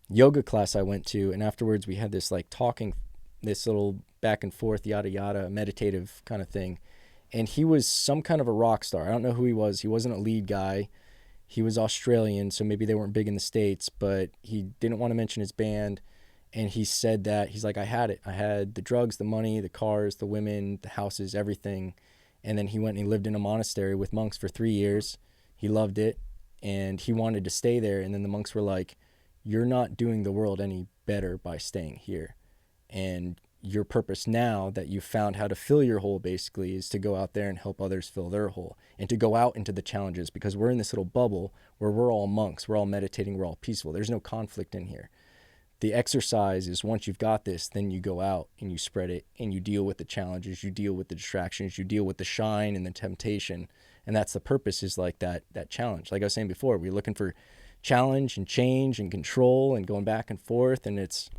yoga class I went to, and afterwards we had this like talking, this little back and forth, yada yada, meditative kind of thing. And he was some kind of a rock star. I don't know who he was. He wasn't a lead guy. He was Australian, so maybe they weren't big in the States, but he didn't want to mention his band. And he said that, he's like, I had it. I had the drugs, the money, the cars, the women, the houses, everything. And then he went and he lived in a monastery with monks for 3 years. He loved it, and he wanted to stay there. And then the monks were like, you're not doing the world any better by staying here. And your purpose now that you've found how to fill your hole basically is to go out there and help others fill their hole, and to go out into the challenges, because we're in this little bubble where we're all monks, we're all meditating, we're all peaceful. There's no conflict in here. The exercise is, once you've got this, then you go out and you spread it, and you deal with the challenges, you deal with the distractions, you deal with the shine and the temptation. And that's the purpose, is like that challenge. Like I was saying before, we're looking for challenge and change and control and going back and forth, and it's...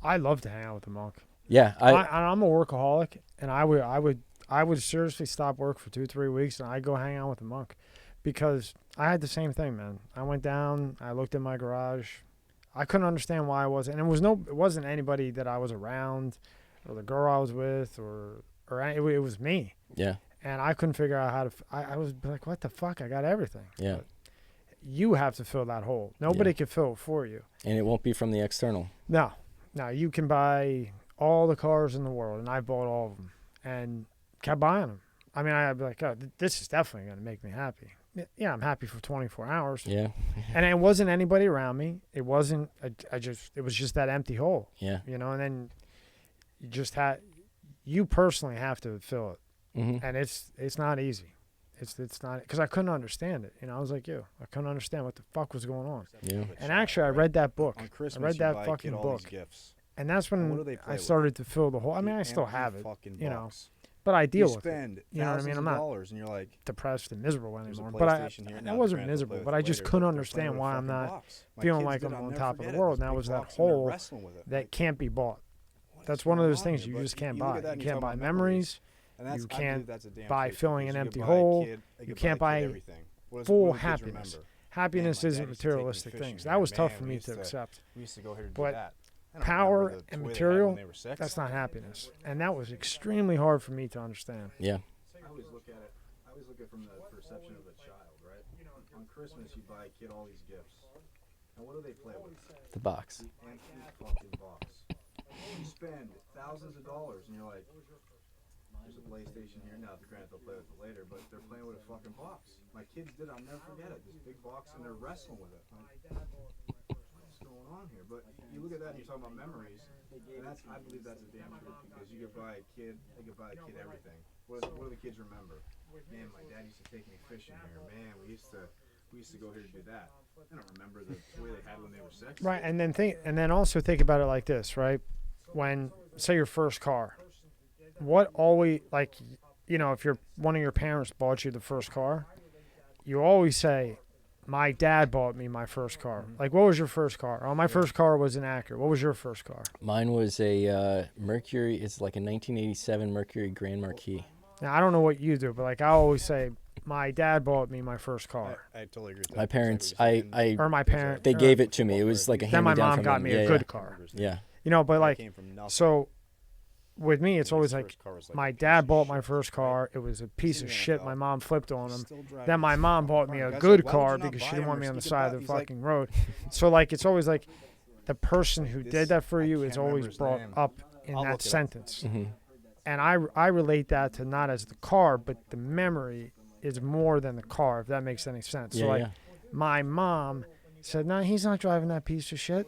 I love to hang out with a monk. Yeah, I'm a workaholic, and I would seriously stop work for 2-3 weeks, and I'd go hang out with a monk, because I had the same thing, man. I went down, I looked in my garage, I couldn't understand why I wasn't, and it wasn't anybody that I was around, or the girl I was with, or it was me. Yeah. And I couldn't figure out how to. I was like, what the fuck? I got everything. Yeah. But you have to fill that hole. Nobody can fill it for you. And it won't be from the external. No, you can buy all the cars in the world, and I bought all of them and kept buying them. I mean, I'd be like, oh, this is definitely going to make me happy. yeah, I'm happy for 24 hours. Yeah. And it wasn't anybody around me. It wasn't, it was just that empty hole, Yeah. you know, and then you personally have to fill it. Mm-hmm. And it's not easy. It's not, because I couldn't understand it. You know, I was like you. I couldn't understand what the fuck was going on. Yeah. And actually, I read that book. On Christmas, I read you that buy a fucking kid all book. these gifts. And that's And what when do they play I with? started to fill the hole. I mean, The I still empty have it, fucking you know, box. but I deal You with it. spend You know what I mean? thousands I'm of not dollars, and you're like, depressed and miserable there's a anymore. But PlayStation here. I Now the wasn't grant will miserable, play but with I it just later, couldn't but they're playing understand with a why I'm fucking not box. My feeling kids like did, I'm I'll on never top of the forget it. world. This And that big was that box, and they're hole wrestling with it. that Like, can't be bought. what That's is one of going those on things here? you But just can't you look buy. at that You and can't talk buy about memories. And that's, You I can't believe that's a damn buy truth, filling because an you empty could buy a hole. kid- they You could can't buy a kid buy everything. What full do the kids happiness. remember? Happiness Man, my isn't dad used to take me materialistic fishing things. here. That was tough Man, for we me used to to- accept. We used to go here to But do that. I don't power remember the and toy they had material, when they were sexy. that's not happiness. And that was extremely hard for me to understand. Yeah. I always look at it. I always look at it from the perception of a child, right? On Christmas, you buy a kid all these gifts, and what do they play with? The box. The empty fucking box. You spend thousands of dollars, and you're like, "There's a PlayStation here." Now, granted, they'll play with it later, but they're playing with a fucking box. My kids did. I'll never forget it. This big box, and they're wrestling with it. Like, what's going on here? But you look at that, and you're talking about memories, and that's. I believe that's a damn truth, because you could buy a kid. They could buy a kid everything. What do the kids remember? Man, my dad used to take me fishing here. Man, we used to go here to do that. I don't remember the toy they had when they were sexy. Right, and then also think about it like this, right? When say your first car, what always, like, you know, if one of your parents bought you the first car, you always say, "My dad bought me my first car." Like, what was your first car? Oh, my first car was an Acura. What was your first car? Mine was a Mercury. It's like a 1987 Mercury Grand Marquis. Now, I don't know what you do, but like I always say, my dad bought me my first car. I totally agree with that. My parents, Exactly what you're saying. I Or my parent. they gave it to me. It was like a Then my hand-me-down mom from got them. me Yeah, a yeah. good car. Yeah. You know, but I like, came from nothing. so with me, it's And always his like, first car was like a my piece dad of bought shit, my first car. It was a piece Sitting of in a shit. Falcon. My mom flipped on him. Still driving Then my his mom fucking bought me car. a Guy's good like, "Why would car you not because buy she didn't him want or me on the sneak side about?" of the He's like, fucking road. So like, it's always like, the person who This- did that for I you can't is remember always his brought name. up in I'll that look it up. sentence. Mhm. And I relate that to not as the car, but the memory is more than the car, if that makes any sense. Yeah, So like, yeah. my mom said, "No, he's not driving that piece of shit.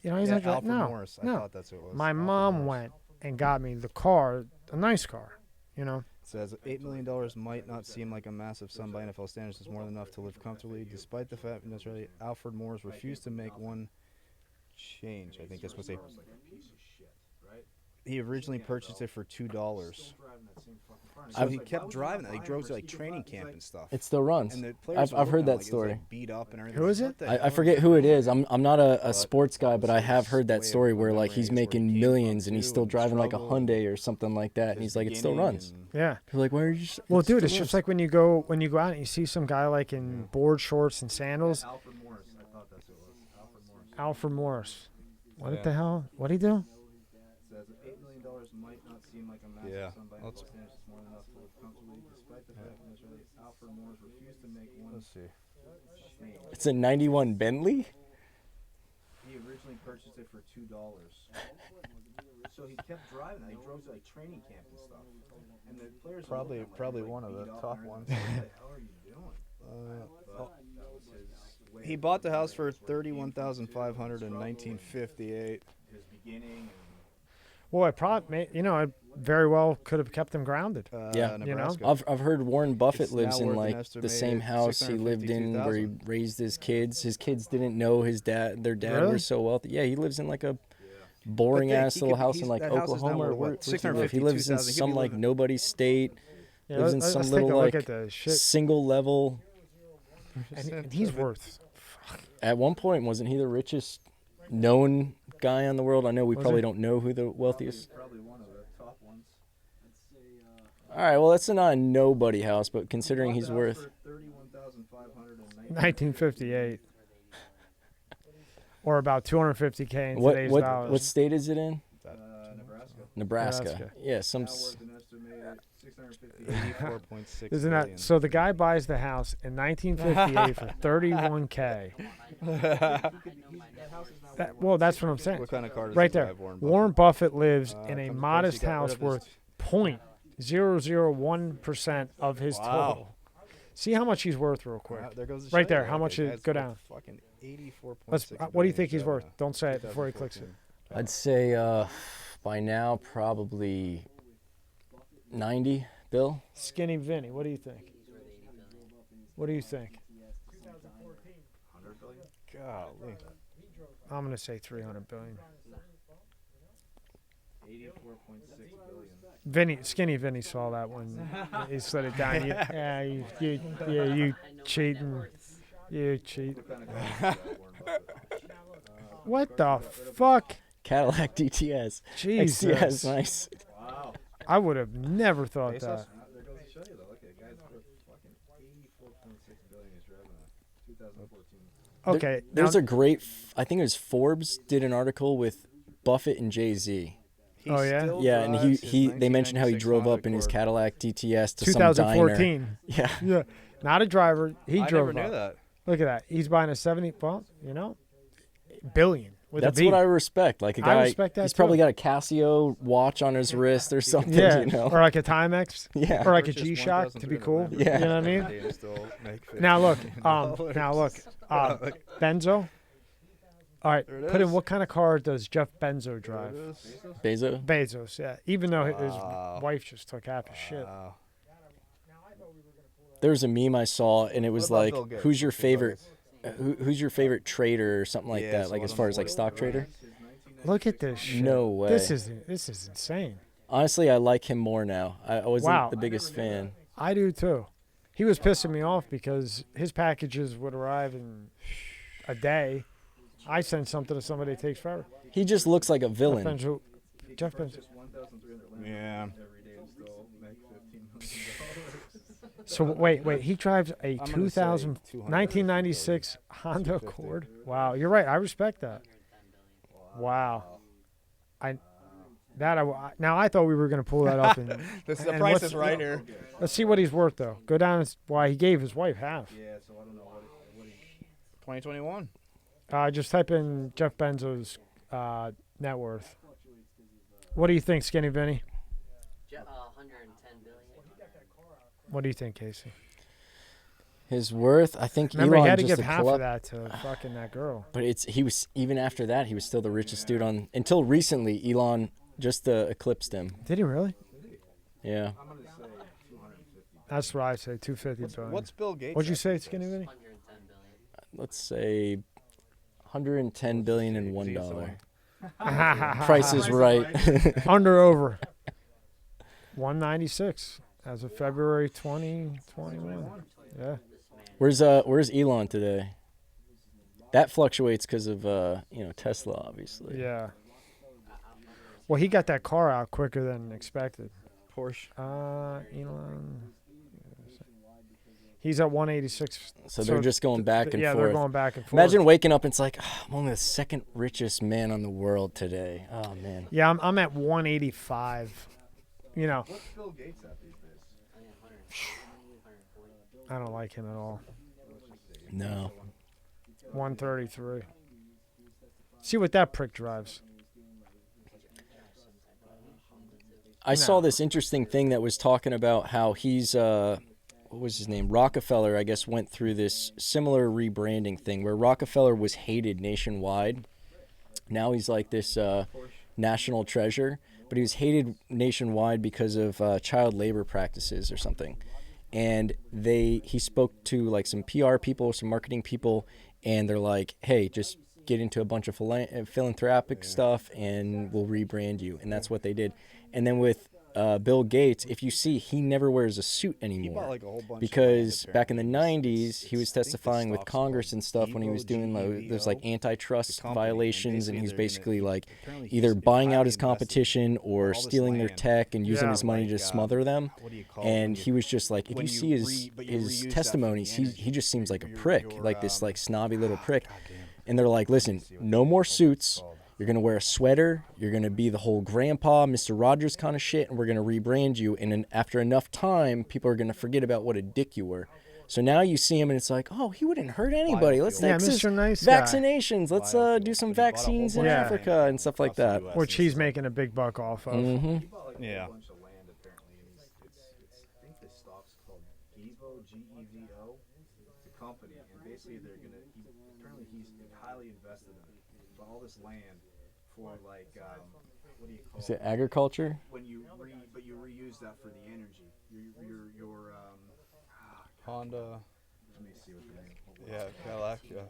You know, he's Yeah, not driving." Alfred No, Morris. I no. thought that's what it was. My Alfred mom Morris. went and got me the car, a nice car. You know, It says $8 million might not seem like a massive sum by NFL standards. It's more than enough to live comfortably, despite the fact that really Alfred Morris refused to make one change. I think that's what they. Car was like a piece of shit, right? He originally purchased it for $2. Still driving that same fucking car. And So he's he like, "Why kept would you driving not that. He buy drove him to for like Steve training Butt?" He's camp like, and stuff. It still runs. And the players I've were heard looking that like, it was, story. like, beat up and everything. Who is What it? the I hell forget is who that? it is. I'm not a But sports guy, but I have heard that way story of where like remembering he's is where he making came millions from and he's too, still and driving like a struggle and Hyundai or something like that, and his he's like, it still beginning runs. and- yeah. People are like, why are you? Well, it dude, still it's just runs. like when you go out and you see some guy like in board shorts and sandals. Alfred Morris. I thought that's what it was. Alfred Morris. Alfred Morris. What Yeah. the hell? What'd he do? Says $8 million might not seem like a massive Yeah, sum by let's- NFL standards. It's more than enough to live comfortably, despite the fact that Israeli Alfred Morris refused to make one Let's see. change. It's a '91 Bentley. He originally purchased it for $2. So he kept driving that. He drove to like training camp and stuff. And the players were Probably- looking like, probably like, one of the beat up top and ones. everything. What the hell are you doing? But Oh. that was his way He of bought the living, house for where he came from, too, $31,500 in struggle and 1958. His beginning and Well, it probably, you know, it very well could have kept him grounded. Yeah. You know? Nebraska. I've heard Warren Buffett It's lives now in worth an like the same estimated house he lived in where he $652,000. raised his kids. His kids didn't know their dad Really? was so wealthy. Yeah, he lives in like a boring But ass he little could- house he's- in like that house is now Oklahoma or worth, where what, does he live? He lives in $652,000. He'd some be like living- nobody state. Yeah, Lives in let's some take little a look like at the shit. single level. And he's worth. At one point, wasn't he the richest known guy in the world? I know we Was probably he? don't know who the wealthiest. probably one of the top ones. All right, well that's not a nobody house, but considering he's worth. $31,519. 1958. Or about 250K in What today's what dollars. what state is it in? Nebraska. Nebraska. Nebraska. Yeah, some. Now worth an estimated $650. 84.6 Isn't billion. that so? The guy buys the house in 1958 for 31K. Well, that's what I'm saying. What kind of car does Right he there. drive, Warren Warren Buffett lives in a comes modest first, you got rid house of his- worth 0.001% of his Wow. total. See how much he's worth real quick. There goes the Right show there. you. How much Okay, is guys, go it's down? Fucking 84.6 Let's. What do you billion think he's is worth? revenue. Don't say it before he clicks it. 2014. I'd say by now probably 90 bill. Skinny Vinny, what do you think? What do you think? 100 billion? Golly. I'm gonna say 300 billion. 84.6 billion. Skinny Vinny saw that one. He slid it down. You cheating. You cheat. What the fuck? Cadillac DTS. Jesus. XTS, nice. Wow. I would have never thought Pesos? that. There goes to show you, though. Look at guys worth fucking 84.6 billion is revenue. 2014. Okay. There's now- a great, I think it was Forbes did an article with Buffett and Jay-Z. He Oh, yeah? still Yeah, and drives he his they mentioned how he 1996 drove Honda up in his Accord. Cadillac DTS to some diner. 2014. Yeah. Yeah. Not a driver. He I drove never knew up. that. Look at that. He's buying a 70. Well, you know, billion with That's a B. what I respect. Like a I guy, respect that he's probably too. got a Casio watch on his wrist or something, Yeah. you know? Or like a Timex. Yeah. Or like a Purchased G-Shock to be 1,300 cool. Lamborghini Yeah. You know what I mean? and still make Now look, $15 Benzo. All right, There it put in is. what kind of car does Jeff Benzo There drive? it is. Bezos. Bezos, yeah. Even though his Wow. wife just took half his shit. Wow. There was a meme I saw, and it was What about like, Bill Gates? "Who's your What's he favorite? like? Who's your favorite trader or something like Yeah, that? so Like let as him far as pull like it. stock trader." Look at this shit. No way. This is insane. Honestly, I like him more now. I wasn't Wow. the biggest fan. I do too. He was pissing me off because his packages would arrive in a day. I send something to somebody, it takes forever. He just looks like a Jeff villain. Benzo. Jeff Benzo. Just 1,300 lamps Yeah. every day and still make $15 million. So wait. He drives a I'm gonna say 2000, 200. 1996 Honda 250. Accord. Wow, you're right. I respect that. Wow. Now I thought we were gonna pull that up and This is the and price what's- is right here. let's see what he's worth though. Go down. Why he gave his wife half. Yeah, so I don't know what he 2021. Just type in Jeff Benzo's net worth. What do you think, Skinny Vinny? 110 billion. What do you think, Casey? His worth, I think Remember, Elon he had to just give a half of collect- that to fucking that girl. But he was even after that, he was still the richest dude on until recently. Elon just eclipsed him. Did he really? Yeah. I'm going to say 250. That's what I say. 250 billion. What's Bill Gates? What'd you at say, these Skinny days? Vinny? 110 billion. Let's say 110 billion and $1. $1. Price is right. Under over. 196 as of February 2021. Yeah. Where's Elon today? That fluctuates because of Tesla, obviously. Yeah. Well, he got that car out quicker than expected. Porsche. Elon. He's at 186. So they're just going back and yeah, forth. they're going back and forth. Imagine waking up and it's like, I'm only the second richest man on the world today. Oh man. Yeah, I'm at 185. You know, What's Bill Gates at these days? I think 140. I don't like him at all. No. 133. See what that prick drives. I saw this interesting thing that was talking about how he's what was his name? Rockefeller, I guess, went through this similar rebranding thing where Rockefeller was hated nationwide. Now he's like this national treasure, but he was hated nationwide because of child labor practices or something. And he spoke to like some PR people, some marketing people, and they're like, hey, just get into a bunch of philanthropic stuff and we'll rebrand you. And that's what they did. And then with Bill Gates, if you see, he never wears a suit He anymore. bought like a whole bunch Because of back in the land, 90s, he was testifying with Congress and stuff when he was doing those like antitrust violations, and he was basically like either buying out his competition or stealing their tech and using Yeah. his money to smother them. What do you call it? And he was just like, if when you you see but you his reuse that for testimonies, the he just seems like a your- prick, your, like this like snobby little prick. goddamn. And they're like, listen, no more suits. You're going to wear a sweater. You're going to be the whole grandpa, Mr. Rogers kind of shit, and we're going to rebrand you. And then after enough time, people are going to forget about what a dick you were. So now you see him and it's like, oh, he wouldn't hurt anybody. Let's Yeah, take Mr. Nice Guy. vaccinations. Let's do some But he bought a whole vaccines in bunch of Africa and stuff like across the that. US. Which he's making a big buck off of. Mm-hmm. He bought like a Yeah. whole bunch of land apparently, and I think this stock's called Gevo, Gevo, the company, and basically apparently he's highly invested in it. But all this land for like, what do you call Is it agriculture? when you reuse that for the energy. Your Honda. let me see what the name. Yeah, Cadillac. Yeah.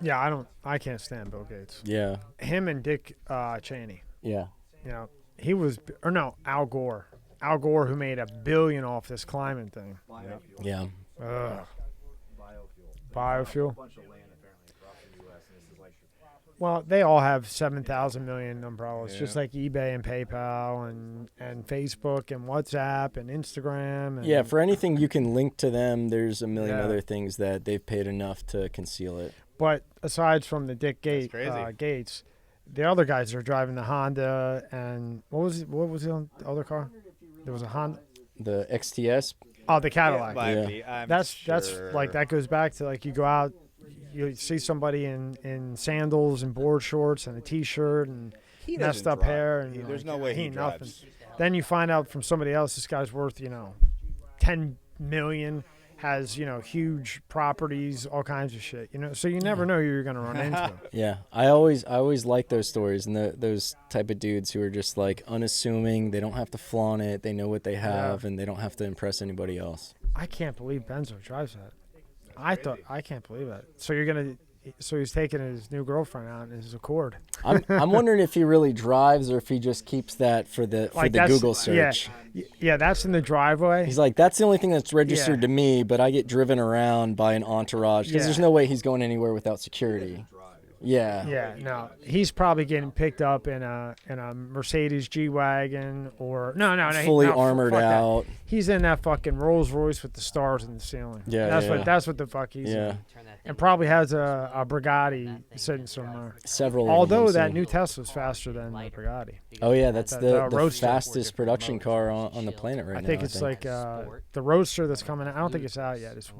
Yeah, I can't stand Bill Gates. Yeah. Him and Dick Cheney. Yeah. You know, he was, or no, Al Gore. Al Gore, who made $1 billion off this climate thing. Biofuel. Yeah. Ugh. Biofuel. Biofuel. A bunch of land apparently across the U.S. and this is like. Well, they all have 7,000 million umbrellas, Yeah. just like eBay and PayPal and Facebook and WhatsApp and Instagram. And, Yeah, for anything you can link to them, there's a million Yeah. other things that they've paid enough to conceal it. But aside from the Dick crazy. Gates, the other guys are driving the Honda and what was the other car? There was a Honda. The XTS. Oh, the Cadillac. That's like that goes back to like you go out, you see somebody in sandals and board shorts and a T-shirt and messed up hair and There's like, no way he ain't nothing. drives. Then you find out from somebody else this guy's worth 10 million, has huge properties, all kinds of shit. So you never know who you're gonna run into. Yeah, I always like those stories and those type of dudes who are just like unassuming. They don't have to flaunt it. They know what they have, and they don't have to impress anybody else. I can't believe Benzo drives that. I can't believe that. So he's taking his new girlfriend out in his Accord. I'm wondering if he really drives or if he just keeps that for the That's- Google search. Yeah, that's in the driveway. He's like, that's the only thing that's registered Yeah. to me, but I get driven around by an entourage because Yeah. there's no way he's going anywhere without security. Yeah. Yeah, no, he's probably getting picked up in a Mercedes G-Wagon or no, Fully no, armored fuck that. out. He's in that fucking Rolls Royce with the stars in the ceiling. Yeah, that's what the fuck he's Yeah. in. And probably has a Bugatti sitting somewhere. Several. Although of them, that so- new Tesla's faster than the Bugatti. Oh yeah, that's the the Roadster. fastest production car on the planet right I now. think it's like the Roadster that's coming out. I don't think it's out yet. It's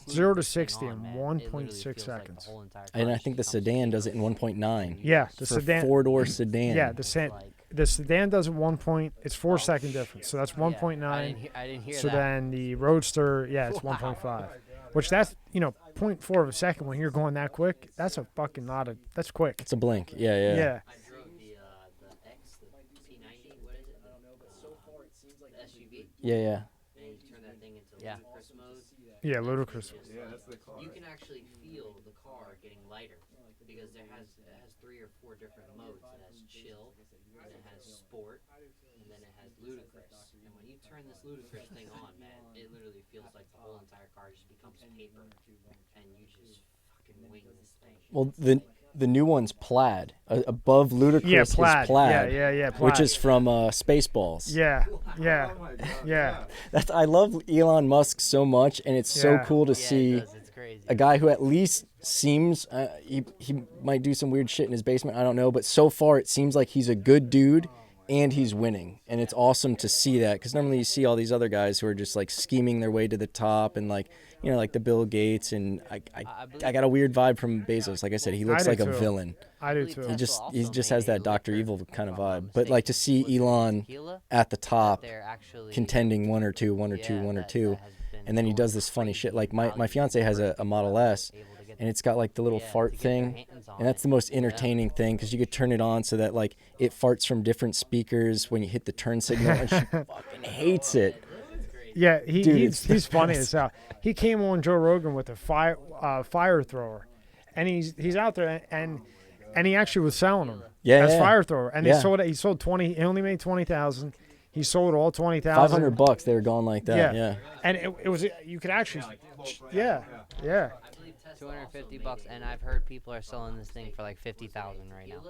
0 to 60 in 1.6 seconds. and I think the sedan does it in 1.9. Yeah, the for sedan. four-door sedan. Yeah, the sedan does it 1 point. It's 4 second difference. So that's 1.9. I didn't hear So that. then the Roadster, yeah, it's 1.5. Which that's 0.4 of a second when you're going that quick. That's a fucking lot of. That's quick. It's a blink. Yeah. Yeah. I drove the X, the P90. What is it? The SUV. Yeah. And you turn that thing into ludicrous mode. Yeah, ludicrous. Yeah, that's the car. You can actually feel the car getting lighter because it has 3 or 4 different modes. It has chill, and it has sport, and then it has ludicrous. And when you turn this ludicrous thing on, man, it literally feels like the whole entire car just becomes paper, and you just fucking wing this thing. Well, the new one's plaid. Above ludicrous Yeah, is plaid. plaid. Yeah. Plaid. Which is from Spaceballs. Yeah. Oh Yeah. I love Elon Musk so much, and it's so Yeah. cool to Yeah, see it does. It's crazy. a guy who at least seems he might do some weird shit in his basement. I don't know, but so far it seems like he's a good dude. And he's winning, and it's awesome to see that because normally you see all these other guys who are just like scheming their way to the top, and like like the Bill Gates, and I got a weird vibe from Bezos. Like I said, he looks do like a too. villain. I do too. He just has that Dr. Evil kind of vibe. But like to see Elon at the top, contending one or two, and then he does this funny shit. Like my fiance has a Model S, and it's got like the little fart thing, and that's the most entertaining thing because you could turn it on so that like it farts from different speakers when you hit the turn signal, and she fucking hates it. Yeah, Dude, he's funny as hell. He came on Joe Rogan with a fire thrower, and he's out there and he actually was selling them as fire thrower, and he sold 20. He only made 20,000. He sold all 20,000. $500. They were going like that. Yeah. And it was you could actually, yeah. $250, and I've heard people are selling this thing for like 50,000 right now.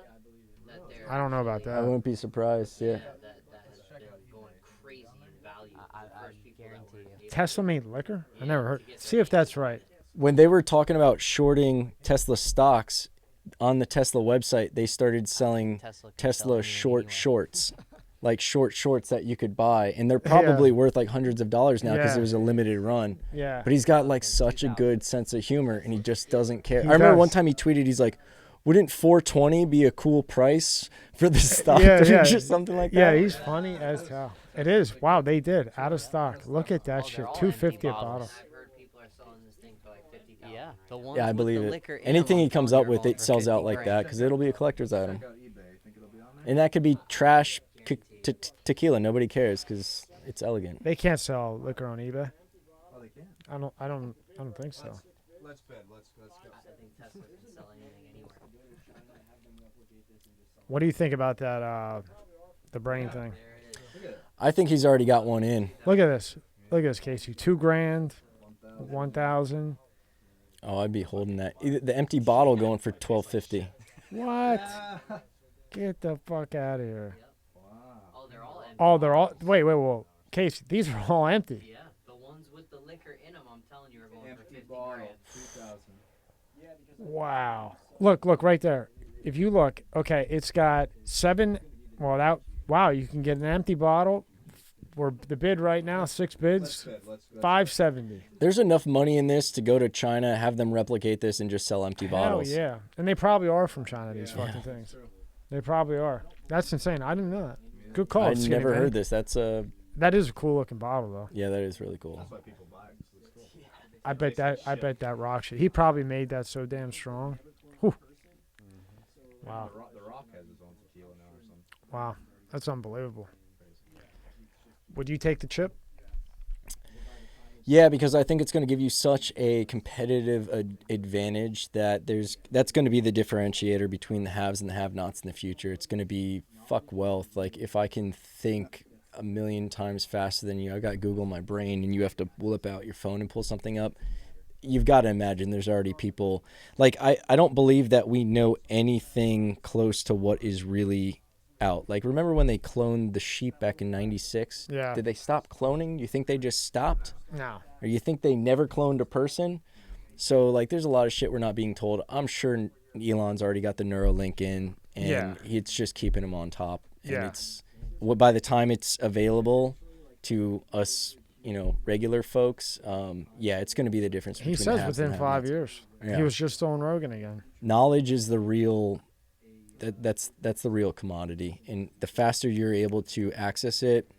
I don't know about I that. wouldn't be surprised. Yeah. That has been going crazy in value. I guarantee you. Tesla made liquor? I never heard. See if that's right. When they were talking about shorting Tesla stocks on the Tesla website, they started selling Tesla shorts, like shorts that you could buy, and they're probably worth like hundreds of dollars now because Yeah. it was a limited run. Yeah. But he's got like such a good sense of humor, and he just doesn't care. He I remember does. one time he tweeted, he's like, "Wouldn't 420 be a cool price for the stock?" Yeah, or yeah. just something like Yeah, that. he's funny as hell. It is. Wow, they did. Out of stock. Look at that shit. They're all $2.50 a empty bottle. bottles. I've heard people are selling this thing for like $50. Yeah, the ones Yeah, I with believe the it. liquor in 'em, Anything I'm he comes telling up you, with, they're it going sells for out 50 like grand. that because it'll be a collector's item. Check out eBay. Think it'll be on there? And that could be trash tequila. Nobody cares because it's elegant. They can't sell liquor on eBay. Oh, they can. I don't think so. Let's bet. Let's go. I think Tesla can sell anything anywhere. What do you think about that? The brain thing. There it is. I think he's already got one in. Look at this. Look at this, Casey. $2,000, 1,000. Oh, I'd be holding that. The empty bottle going for $12.50. What? Get the fuck out of here. Oh, they're all empty. Oh, they're all. Wait. Well, Casey, these are all empty. Yeah, the ones with the liquor in them, I'm telling you, are going for Empty 50 bottle. grand. 2,000. Wow. Look right there. If you look, okay, it's got 7. Well, that. Wow, you can get an empty bottle. We're the bid right now, 6 bids, Let's bet. $5.70. There's enough money in this to go to China, have them replicate this, and just sell empty Hell bottles. yeah. And they probably are from China, these Yeah. fucking things. They probably are. That's insane. I didn't know that. Good call. I Skinny never Man. heard this. That's That is a cool looking bottle though. yeah, that is really cool. That's why people buy it. 'Cause it looks cool. I bet that rock shit. He probably made that so damn strong. Whew. Wow. The Rock has his own tequila now or something. Wow. That's unbelievable. Would you take the chip? Yeah, because I think it's going to give you such a competitive advantage that's going to be the differentiator between the haves and the have-nots in the future. It's going to be fuck wealth. Like if I can think a million times faster than you, I got Google in my brain, and you have to whip out your phone and pull something up. You've got to imagine there's already people like I don't believe that we know anything close to what is really out. Like remember when they cloned the sheep back in 96? Yeah. Did they stop cloning? You think they just stopped? No. Or you think they never cloned a person? So like there's a lot of shit we're not being told. I'm sure Elon's already got the Neuralink in, and Yeah. it's just keeping him on top. And Yeah. it's by the time it's available to us, regular folks, it's going to be the difference between He the says haves within and 5 have-nots. years. Yeah. He was just on Rogan again. Knowledge is the real that's the real commodity, and the faster you're able to access it,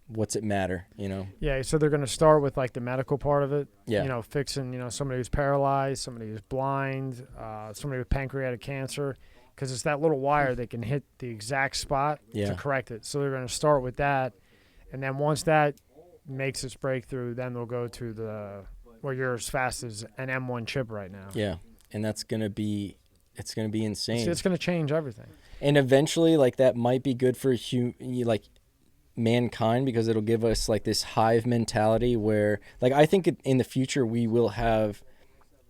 what's it matter, Yeah, so they're going to start with like the medical part of it. Yeah. Fixing, somebody who's paralyzed, somebody who's blind, somebody with pancreatic cancer, because it's that little wire that can hit the exact spot Yeah. to correct it. So they're going to start with that, and then once that makes its breakthrough, then they'll go to where you're as fast as an M1 chip right now. Yeah, and it's going to be insane. It's going to change everything. And eventually, like that might be good for mankind, because it'll give us like this hive mentality where, like, I think in the future we will have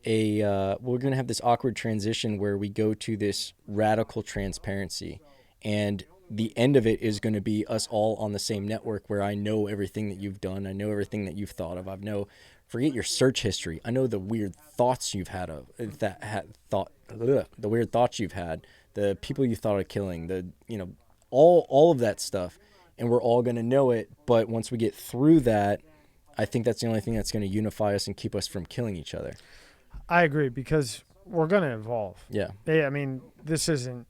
we're going to have this awkward transition where we go to this radical transparency, and the end of it is going to be us all on the same network where I know everything that you've done. I know everything that you've thought of. Forget your search history. I know the weird thoughts you've had the weird thoughts you've had, the people you thought of killing, all of that stuff. And we're all going to know it. But once we get through that, I think that's the only thing that's going to unify us and keep us from killing each other. I agree, because we're going to evolve. Yeah. I mean, this isn't.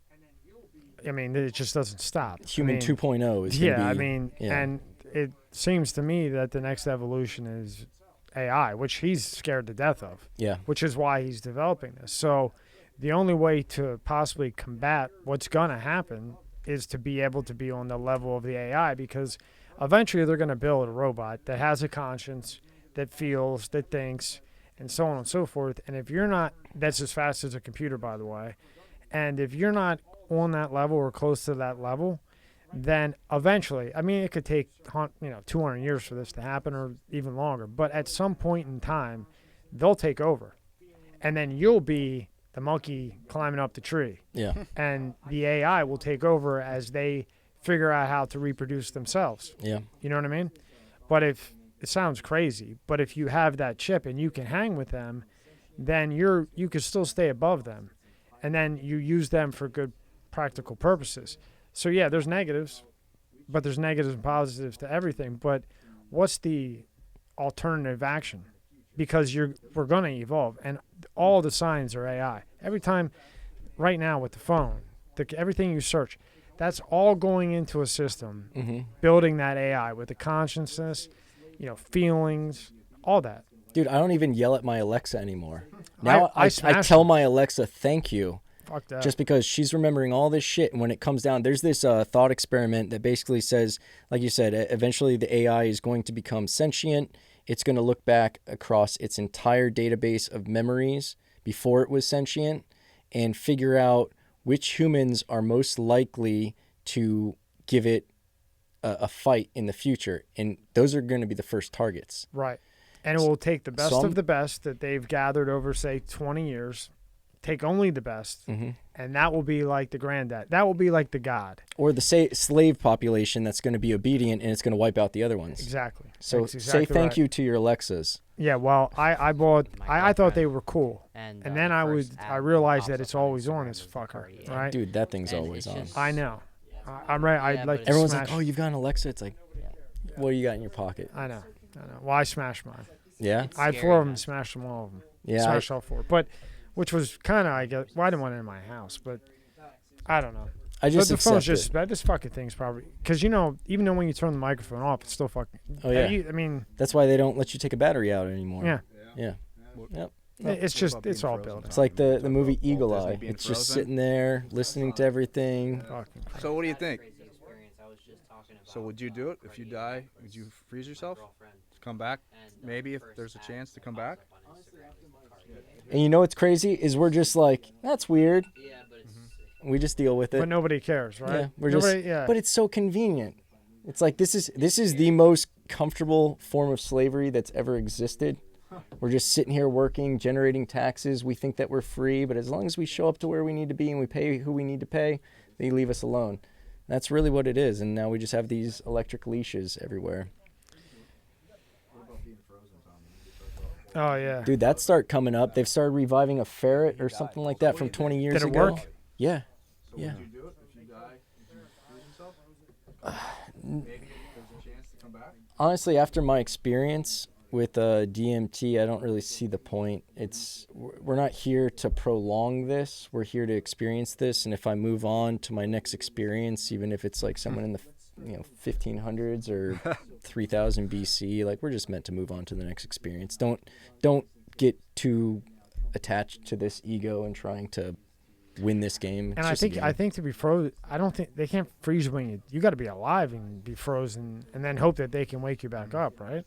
I mean, it just doesn't stop. Human 2.0 is Yeah, going to be... and it seems to me that the next evolution is AI, which he's scared to death of. Yeah. Which is why he's developing this. So the only way to possibly combat what's going to happen is to be able to be on the level of the AI, because eventually they're going to build a robot that has a conscience, that feels, that thinks, and so on and so forth. And if you're not, that's as fast as a computer, by the way. And if you're not on that level or close to that level, then eventually, I mean, it could take 200 years for this to happen, or even longer. But at some point in time, they'll take over, and then you'll be the monkey climbing up the tree. Yeah. And the AI will take over as they figure out how to reproduce themselves. Yeah. You know what I mean? But it sounds crazy, but if you have that chip and you can hang with them, then you can still stay above them, and then you use them for good practical purposes. So yeah, there's negatives, but there's negatives and positives to everything. But what's the alternative action? Because we're going to evolve, and all the signs are AI. Every time, right now with the phone, everything you search, That's all going into a system, Mm-hmm. building that AI with the consciousness, feelings, all that. Dude, I don't even yell at my Alexa anymore. Now I smash tell her. my Alexa thank you. Fuck that. Just because she's remembering all this shit. And when it comes down, there's this thought experiment that basically says, like you said, eventually the AI is going to become sentient. It's going to look back across its entire database of memories before it was sentient and figure out which humans are most likely to give it a fight in the future. And those are going to be the first targets. Right. And it will take the best So of the best that they've gathered over, say, 20 years, take only the best, Mm-hmm. and that will be like the granddad. That will be like the god. Or the slave population that's going to be obedient and it's going to wipe out the other ones. Exactly. So That's exactly say thank right. you to your Alexas. Yeah, well, I thought they were cool. And then I realized that it's always on, this fucker, right? Dude, that thing's And always it's on. just- I know. I'm right. I'd Yeah, like but to Everyone's smash. like, oh, you've got an Alexa. It's like, what do you got in your pocket? I know. Well, I smashed mine. Yeah? It's I had scary, 4 of them, man. smashed them all of them. Yeah. Smashed all 4. But, which was kind of, I guess, well, I didn't want it in my house, but I don't know. I just But the phone's accept just it. bad. This fucking thing's probably, because, even though when you turn the microphone off, it's still fucking. Oh, yeah. I mean, That's why they don't let you take a battery out anymore. yeah. Yeah. Yep. It's What just, about being it's all frozen, built. It's Tom? like the movie Walt Eagle Disney Eye. being It's just frozen? sitting there, listening to everything. Fucking. So what do you think? Crazy experience. I was just talking about So would you do it if you die? Would you freeze yourself? girlfriend, Come back? and, Maybe if first there's a ad chance to come back? pops up on Instagram. And you know what's crazy is we're just like, that's weird. Yeah, but it's We just deal with it. But nobody cares, right? Yeah, we're Nobody, just. But it's so convenient. It's like this is the most comfortable form of slavery that's ever existed. We're just sitting here working, generating taxes. We think that we're free, but as long as we show up to where we need to be and we pay who we need to pay, they leave us alone. That's really what it is. And now we just have these electric leashes everywhere. Oh, yeah. Dude, that start coming up. They've started reviving a ferret or something like that from 20 years Did it ago. work? Yeah. So Yeah. would you do it if you die? Would you freeze yourself? Maybe if there's a chance to come back? Honestly, after my experience with DMT, I don't really see the point. We're not here to prolong this. We're here to experience this. And if I move on to my next experience, even if it's like someone in the 1500s or 3000 BC, like we're just meant to move on to the next experience. Don't get too attached to this ego and trying to win this game. And I think to be frozen, I don't think they can't freeze you when you got to be alive and be frozen, and then hope that they can wake you back up, right?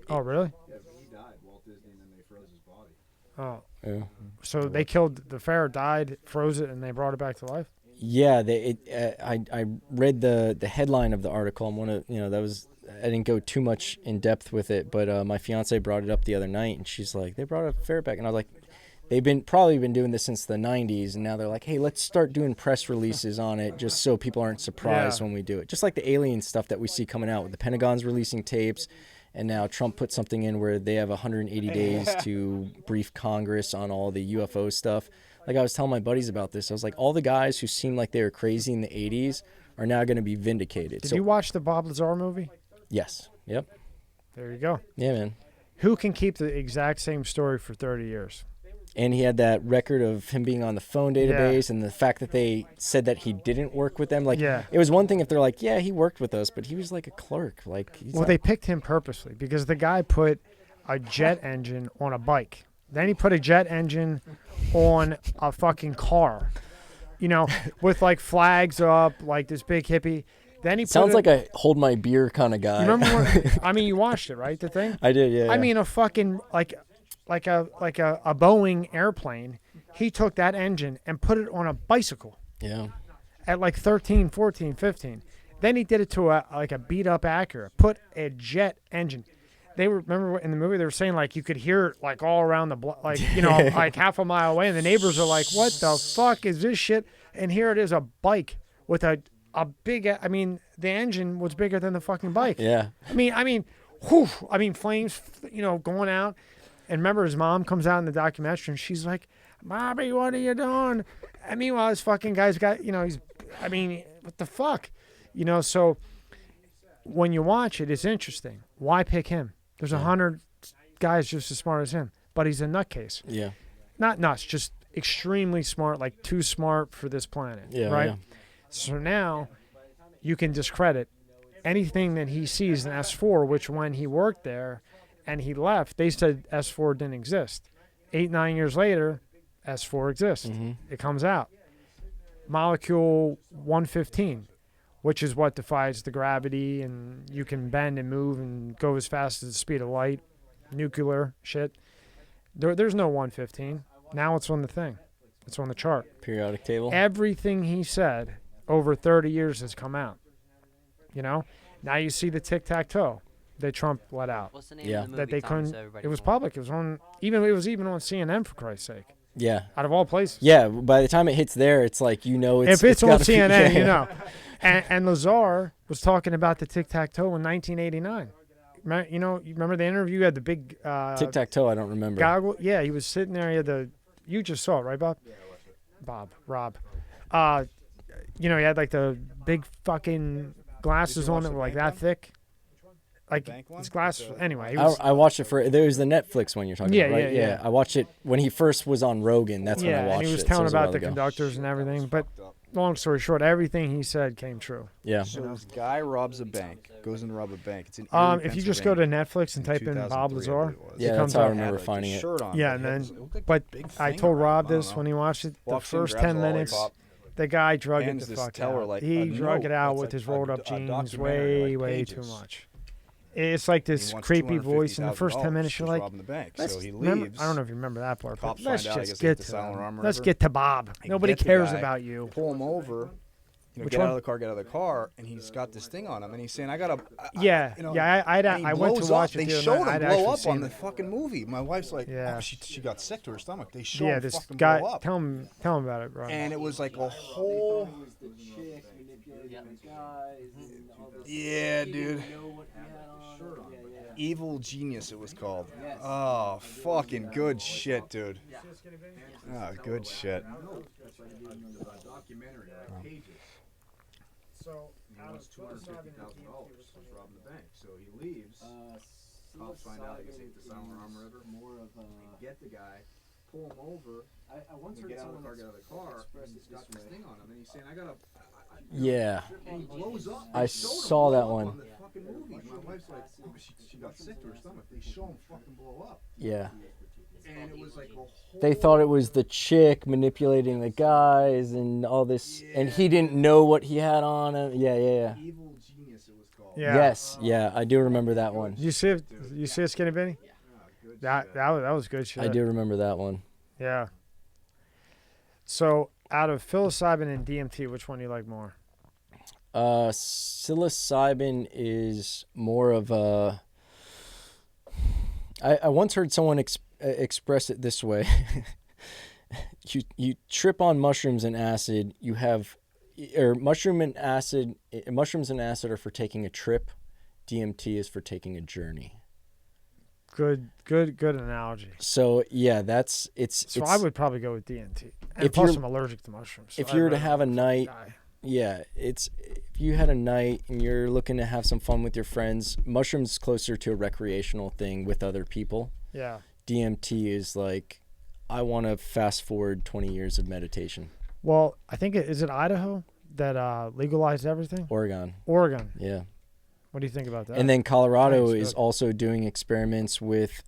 Oh, really? Yeah, he died, Walt Disney, and then they froze his body. Oh, Yeah. so they killed the ferret, died, froze it, and they brought it back to life. Yeah, I read the headline of the article. I didn't go too much in depth with it, but my fiance brought it up the other night, and she's like, they brought a ferret back, and I was like, they've probably been doing this since the 90s, and now they're like, hey, let's start doing press releases on it just so people aren't surprised Yeah. when we do it. Just like the alien stuff that we see coming out with the Pentagon's releasing tapes, and now Trump put something in where they have 180 days to brief Congress on all the UFO stuff. Like I was telling my buddies about this, I was like, all the guys who seemed like they were crazy in the 80s are now going to be vindicated. Did So you watch the Bob Lazar movie? yes, yep, There you go. yeah, man. Who can keep the exact same story for 30 years? And he had that record of him being on the phone database and the fact that they said that he didn't work with them. Like, Yeah. it was one thing if they're like, yeah, he worked with us, but he was like a clerk. Like, he's Well, not- they picked him purposely because the guy put a jet engine on a bike. Then he put a jet engine on a fucking car, with like flags up, like this big hippie. Then he sounds put like a hold my beer kind of guy. You remember when, you watched it, right? The thing? I did, yeah. I mean, a fucking, like a Boeing airplane. He took that engine and put it on a bicycle yeah. at like 13, 14, 15. Then he did it to a beat up Acura. Put a jet engine. They were, remember in the movie they were saying like you could hear it like all around the block, like like half a mile away, and the neighbors are like, "What the fuck is this shit?" And here it is, a bike with a big. I mean, the engine was bigger than the fucking bike. Yeah. Flames, going out. And remember, his mom comes out in the documentary, and she's like, "Bobby, what are you doing?" And meanwhile, this fucking guy's got, what the fuck, So when you watch it, it's interesting. Why pick him? There's 100 guys just as smart as him, but he's a nutcase. Yeah. Not nuts, just extremely smart, like too smart for this planet. Yeah. Right. Yeah. So now you can discredit anything that he sees in S4, which when he worked there and he left, they said S4 didn't exist. 8-9 years later, S4 exists. It comes out. Molecule 115, which is what defies the gravity, and you can bend and move and go as fast as the speed of light. Nuclear shit. There's no 115. Now it's on the thing. It's on the chart. Periodic table. Everything he said over 30 years has come out. You know? Now you see the tic-tac-toe that Trump let out. What's the name Yeah. of the movie, That they Tom, couldn't. so everybody It was will- public. It was on. It was even on CNN, for Christ's sake. Yeah. Out of all places. Yeah. By the time it hits there, it's like, you know, If it's on gotta be- CNN, yeah. you know. And Lazar was talking about the tic-tac-toe in 1989. You remember the interview? You had the big Tic-tac-toe, I don't remember. goggle. Yeah, he was sitting there. He had the. You just saw it, right, Bob? Yeah, I watched it. Rob. He had like the big fucking glasses on that were like that thick. Like bank one? his glasses. With the- Anyway, he was. I watched it there was the Netflix one you're talking Yeah, about, right? yeah. I watched it when he first was on Rogan. That's when I Yeah, watched and he was it. telling so it was a about while the ago. conductors and everything. But Fucked up. long story short, everything he said came true. Yeah. So this guy robs a bank, goes and rob a bank. It's in If you just go to Netflix and type in Bob 2003, I Lazar, believe it was. Yeah, it that's comes how I up. remember Had, like, finding the it. shirt on. Yeah, It and had then- this- it looked like a But big I thing told around Rob him, I this don't when know. he watched it. The Walks in, first grabs 10 a minutes, lollipop, the guy drug it hands the this fuck teller out. like He a drug note it out that's with like his rolled a up jeans documentary, like way too pages. much. It's like He this wants creepy voice in the first 10 $250,000 minutes. You're just like, robbing the bank. let's So he remember- leaves. I don't know if you remember that part, but Cops let's find out, I just guess, get the to silent him. arm or Let's whatever. get to Bob. They Nobody get the cares guy, about you. Pull him over. Which Get one? out of the car, and he's got this thing on him, and he's saying, "I got to." Yeah, and he I went to blows watch up. it. They the other showed night. him I'd blow actually up seen on the it. fucking movie. My wife's like, Yeah. "Oh, she got sick to her stomach." They show Yeah, him this fucking guy. blow up, Tell him about it, bro. and it was like a whole. Yeah, dude. Evil Genius, it was called. Oh, fucking good shit, dude. Oh, good shit. Documentary, like pages. So He wants $250,000 just robbing the bank. So he leaves. Cops find out. I guess it's the silent arm or whatever. They get the guy, pull him over. They get out of the car, and he's got this thing on him, and he's saying, "I gotta." Yeah. And he blows up. I They showed him saw that blow up one. on the fucking movie. My wife's like, "Oh, she got sick to her stomach." They show him fucking blow up, Yeah. and it was like a whole. They thought it was the chick manipulating the guys and all this, and he didn't know what he had on him. Yeah. Evil Genius, it was called. Yeah. Yes, yeah, I do remember that one. You see it? You see it, Skinny Benny? That was good shit. I do remember that one. Yeah. So out of psilocybin and DMT, which one do you like more? Psilocybin is more of a. I once heard someone express it this way. you trip on mushrooms and acid. You have, or mushrooms and acid are for taking a trip. DMT is for taking a journey. Good analogy. So yeah, it's. So I would probably go with DMT. And If plus, you're- I'm allergic to mushrooms. if so you were I'd to rather have a fucking night- die. Yeah, if you had a night and you're looking to have some fun with your friends, mushrooms is closer to a recreational thing with other people. Yeah. DMT is like, I want to fast forward 20 years of meditation. Well, I think is it Idaho that legalized everything? Oregon, Oregon. yeah. What do you think about that? And then Colorado Thanks, is good. also doing experiments with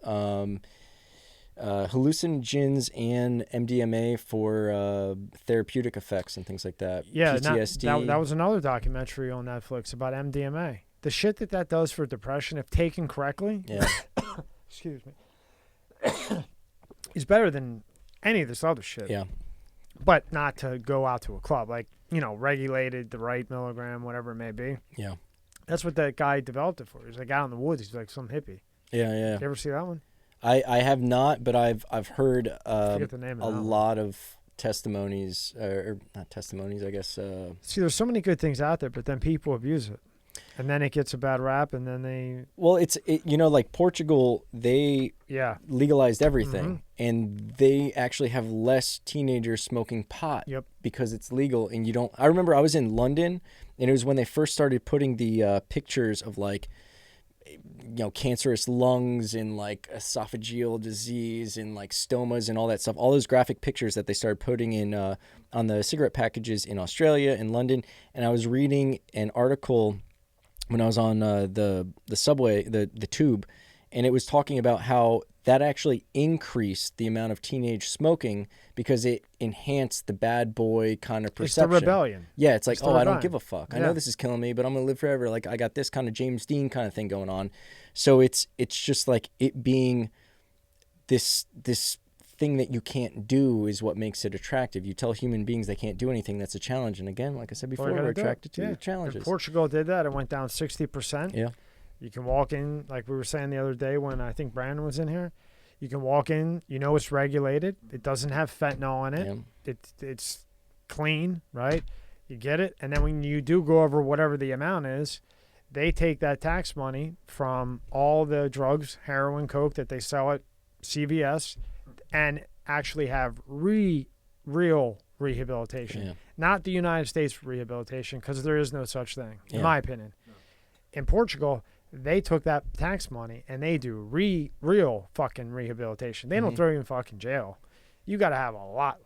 hallucinogens and MDMA for therapeutic effects and things like that. yeah, PTSD. that was another documentary on Netflix about MDMA. The shit that does for depression, if taken correctly, Yeah, excuse me, is better than any of this other shit. yeah. But not to go out to a club, like, regulated, the right milligram, whatever it may be. Yeah. That's what that guy developed it for. He's like out in the woods. He's like some hippie. Yeah. You ever see that one? I have not, but I've heard Forget the name a of that one. lot of testimonies, or not testimonies, I guess. See, there's so many good things out there, but then people abuse it. And then it gets a bad rap, and then they, Well, like Portugal, they yeah. legalized everything, Mhm. and they actually have less teenagers smoking pot. Yep. Because it's legal, and you don't. I remember I was in London, and it was when they first started putting the pictures of like cancerous lungs and like esophageal disease and like stomas and all that stuff. All those graphic pictures that they started putting in on the cigarette packages in Australia and London. And I was reading an article when I was on the subway, the tube, and it was talking about how that actually increased the amount of teenage smoking because it enhanced the bad boy kind of perception. It's the rebellion. Yeah, it's like, the I rebellion. don't give a fuck. I Yeah. know this is killing me, but I'm going to live forever. Like, I got this kind of James Dean kind of thing going on. So it's just like it being this thing that you can't do is what makes it attractive. You tell human beings they can't do anything, that's a challenge. And again, like I said before, we're attracted to challenges. And Portugal did that. It went down 60%. Yeah. You can walk in, like we were saying the other day when I think Brandon was in here. You can walk in, it's regulated. It doesn't have fentanyl in it. Yeah. It's clean, right? You get it. And then when you do go over whatever the amount is, they take that tax money from all the drugs, heroin, coke that they sell at CVS and actually have real rehabilitation. Yeah. Not the United States rehabilitation, because there is no such thing, in Yeah. my opinion. In Portugal, they took that tax money and they do real fucking rehabilitation. They don't throw you in fucking jail. You got to have a lot,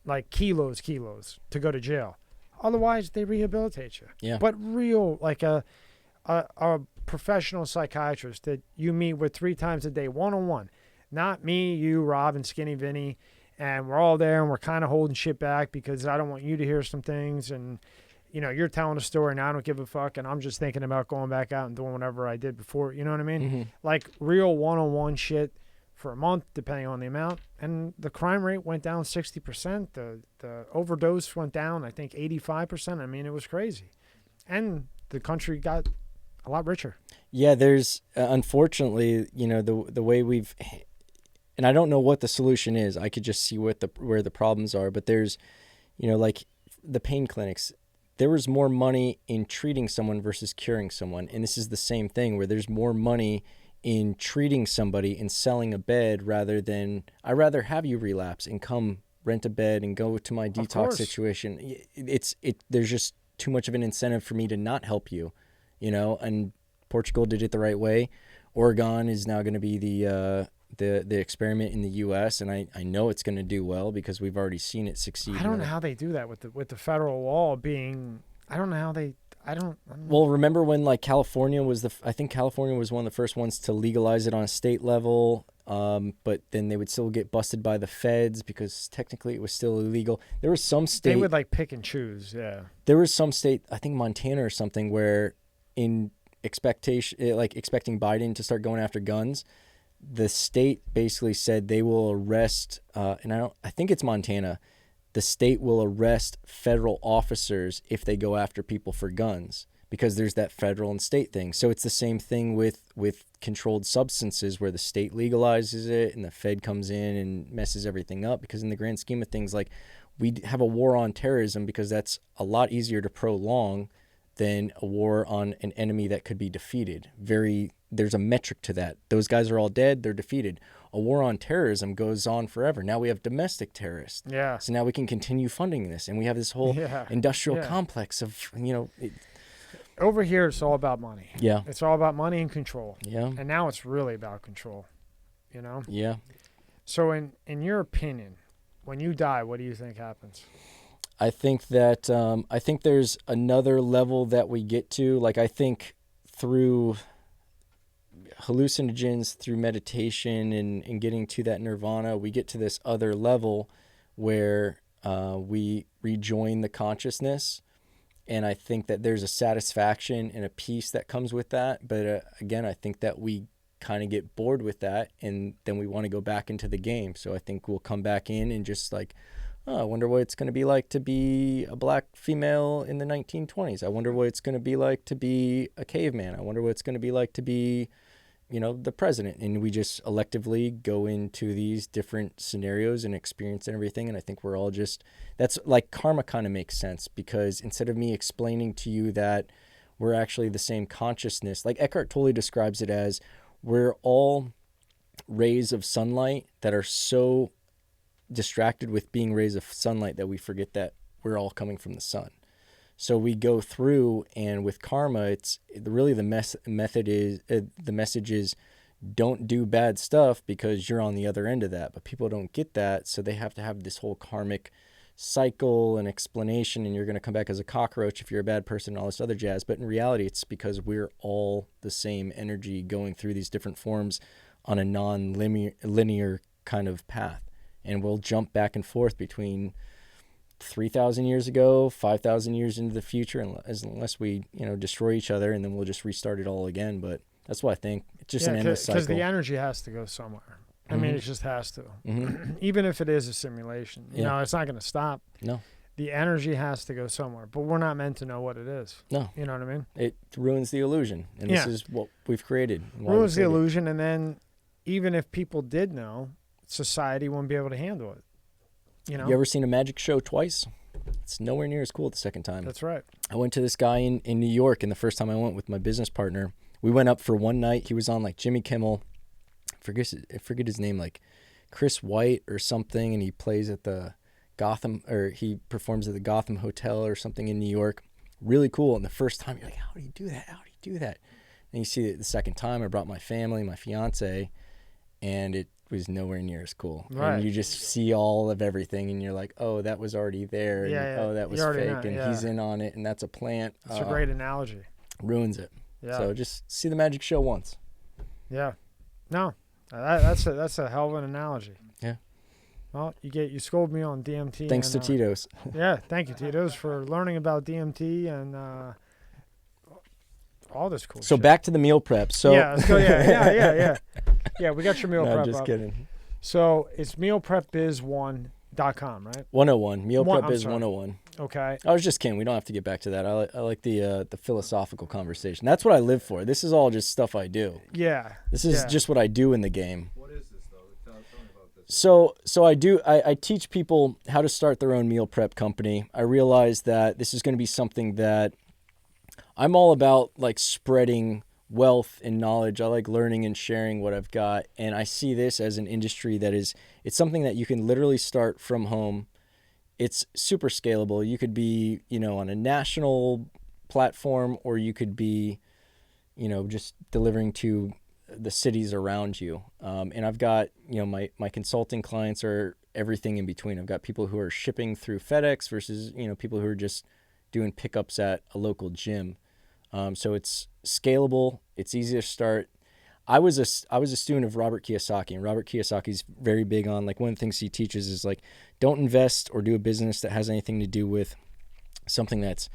like kilos to go to jail. Otherwise, they rehabilitate you. Yeah. But real, like a professional psychiatrist that you meet with 3 times a day, one-on-one. Not me, you, Rob, and Skinny Vinny. And we're all there and we're kind of holding shit back because I don't want you to hear some things. And you're telling a story and I don't give a fuck, and I'm just thinking about going back out and doing whatever I did before. You know what I mean? Mm-hmm. Like real one-on-one shit for a month, depending on the amount. And the crime rate went down 60%. The overdose went down, I think, 85%. I mean, it was crazy. And the country got a lot richer. Yeah, there's unfortunately, the way we've, and I don't know what the solution is. I could just see where the problems are. But there's, like the pain clinics. There was more money in treating someone versus curing someone. And this is the same thing where there's more money in treating somebody and selling a bed rather than, I'd rather have you relapse and come rent a bed and go to my detox situation. There's just too much of an incentive for me to not help you, and Portugal did it the right way. Oregon is now going to be the experiment in the U.S. and I know it's going to do well because we've already seen it succeed. I don't know how they do that with the federal law being. I don't know how they. I don't know. Well, remember when like California was I think California was one of the first ones to legalize it on a state level, but then they would still get busted by the feds because technically it was still illegal. There was some state They would like pick and choose. Yeah. There was some state, I think Montana or something, where in expecting Biden to start going after guns, the state basically said they will arrest, and I think it's Montana, the state will arrest federal officers if they go after people for guns because there's that federal and state thing. So it's the same thing with controlled substances where the state legalizes it and the Fed comes in and messes everything up because in the grand scheme of things, like we have a war on terrorism because that's a lot easier to prolong than a war on an enemy that could be defeated. There's a metric to that. Those guys are all dead, they're defeated. A war on terrorism goes on forever. Now we have domestic terrorists. Yeah. So now we can continue funding this. And we have this whole industrial complex of, Over here, it's all about money. Yeah. It's all about money and control. Yeah. And now it's really about control, Yeah. So in your opinion, when you die, what do you think happens? I think that, I think there's another level that we get to. Like, I think through hallucinogens, through meditation and getting to that nirvana, we get to this other level where we rejoin the consciousness. And I think that there's a satisfaction and a peace that comes with that. But again, I think that we kind of get bored with that and then we want to go back into the game. So I think we'll come back in and just like, I wonder what it's going to be like to be a black female in the 1920s. I wonder what it's going to be like to be a caveman. I wonder what it's going to be like to be, the president. And we just electively go into these different scenarios and experience everything. And I think we're all that's like karma kind of makes sense because instead of me explaining to you that we're actually the same consciousness, like Eckhart Tolle describes it as we're all rays of sunlight that are so distracted with being rays of sunlight that we forget that we're all coming from the sun. So we go through, and with karma, it's really the message is don't do bad stuff because you're on the other end of that. But people don't get that, so they have to have this whole karmic cycle and explanation, and you're going to come back as a cockroach if you're a bad person and all this other jazz. But in reality, it's because we're all the same energy going through these different forms on a non-linear kind of path. And we'll jump back and forth between 3,000 years ago, 5,000 years into the future, unless we, destroy each other, and then we'll just restart it all again. But that's what I think. It's just an endless cycle. Because the energy has to go somewhere. I mean, it just has to. Even if it is a simulation, you know, it's not going to stop. No. The energy has to go somewhere, but we're not meant to know what it is. No. You know what I mean? It ruins the illusion, and this is what we've created. Ruins the illusion, and then even if people did know, society wouldn't be able to handle it. You ever seen a magic show twice? It's nowhere near as cool the second time. That's right. I went to this guy in New York, and the first time I went with my business partner, we went up for one night. He was on like Jimmy Kimmel. I forget his name, like Chris White or something, and he plays at the Gotham, or he performs at the Gotham Hotel or something in New York. Really cool. And the first time, you're like, how do you do that? How do you do that? And you see it the second time, I brought my family, my fiance, and it was nowhere near as cool. Right. And you just see all of everything, and you're like, oh, that was already there. And, oh, that was fake, and he's in on it, and that's a plant. It's a great analogy. Ruins it. Yeah. So just see the magic show once. Yeah. No, that's a hell of an analogy. Yeah. Well, you scolded me on DMT. Thanks to Tito's. Yeah, thank you, Tito's, for learning about DMT and all this cool So shit. back to the meal prep. So yeah, let's go. Yeah. Yeah, we got your meal prep. Just up. kidding. So it's mealprepbiz1.com, right? 101. Mealprepbiz101. Okay. I was just kidding. We don't have to get back to that. I like the philosophical conversation. That's what I live for. This is all just stuff I do. Yeah. This is just what I do in the game. What is this, though? Tell me about this. So I teach people how to start their own meal prep company. I realize that this is going to be something that I'm all about, like spreading wealth and knowledge. I like learning and sharing what I've got. And I see this as an industry that it's something that you can literally start from home. It's super scalable. You could be, on a national platform, or you could be, just delivering to the cities around you. And I've got, my consulting clients are everything in between. I've got people who are shipping through FedEx versus, people who are just doing pickups at a local gym. So it's scalable. It's easy to start. I was a student of Robert Kiyosaki, and Robert Kiyosaki's very big on, like, one of the things he teaches is, like, don't invest or do a business that has anything to do with something that's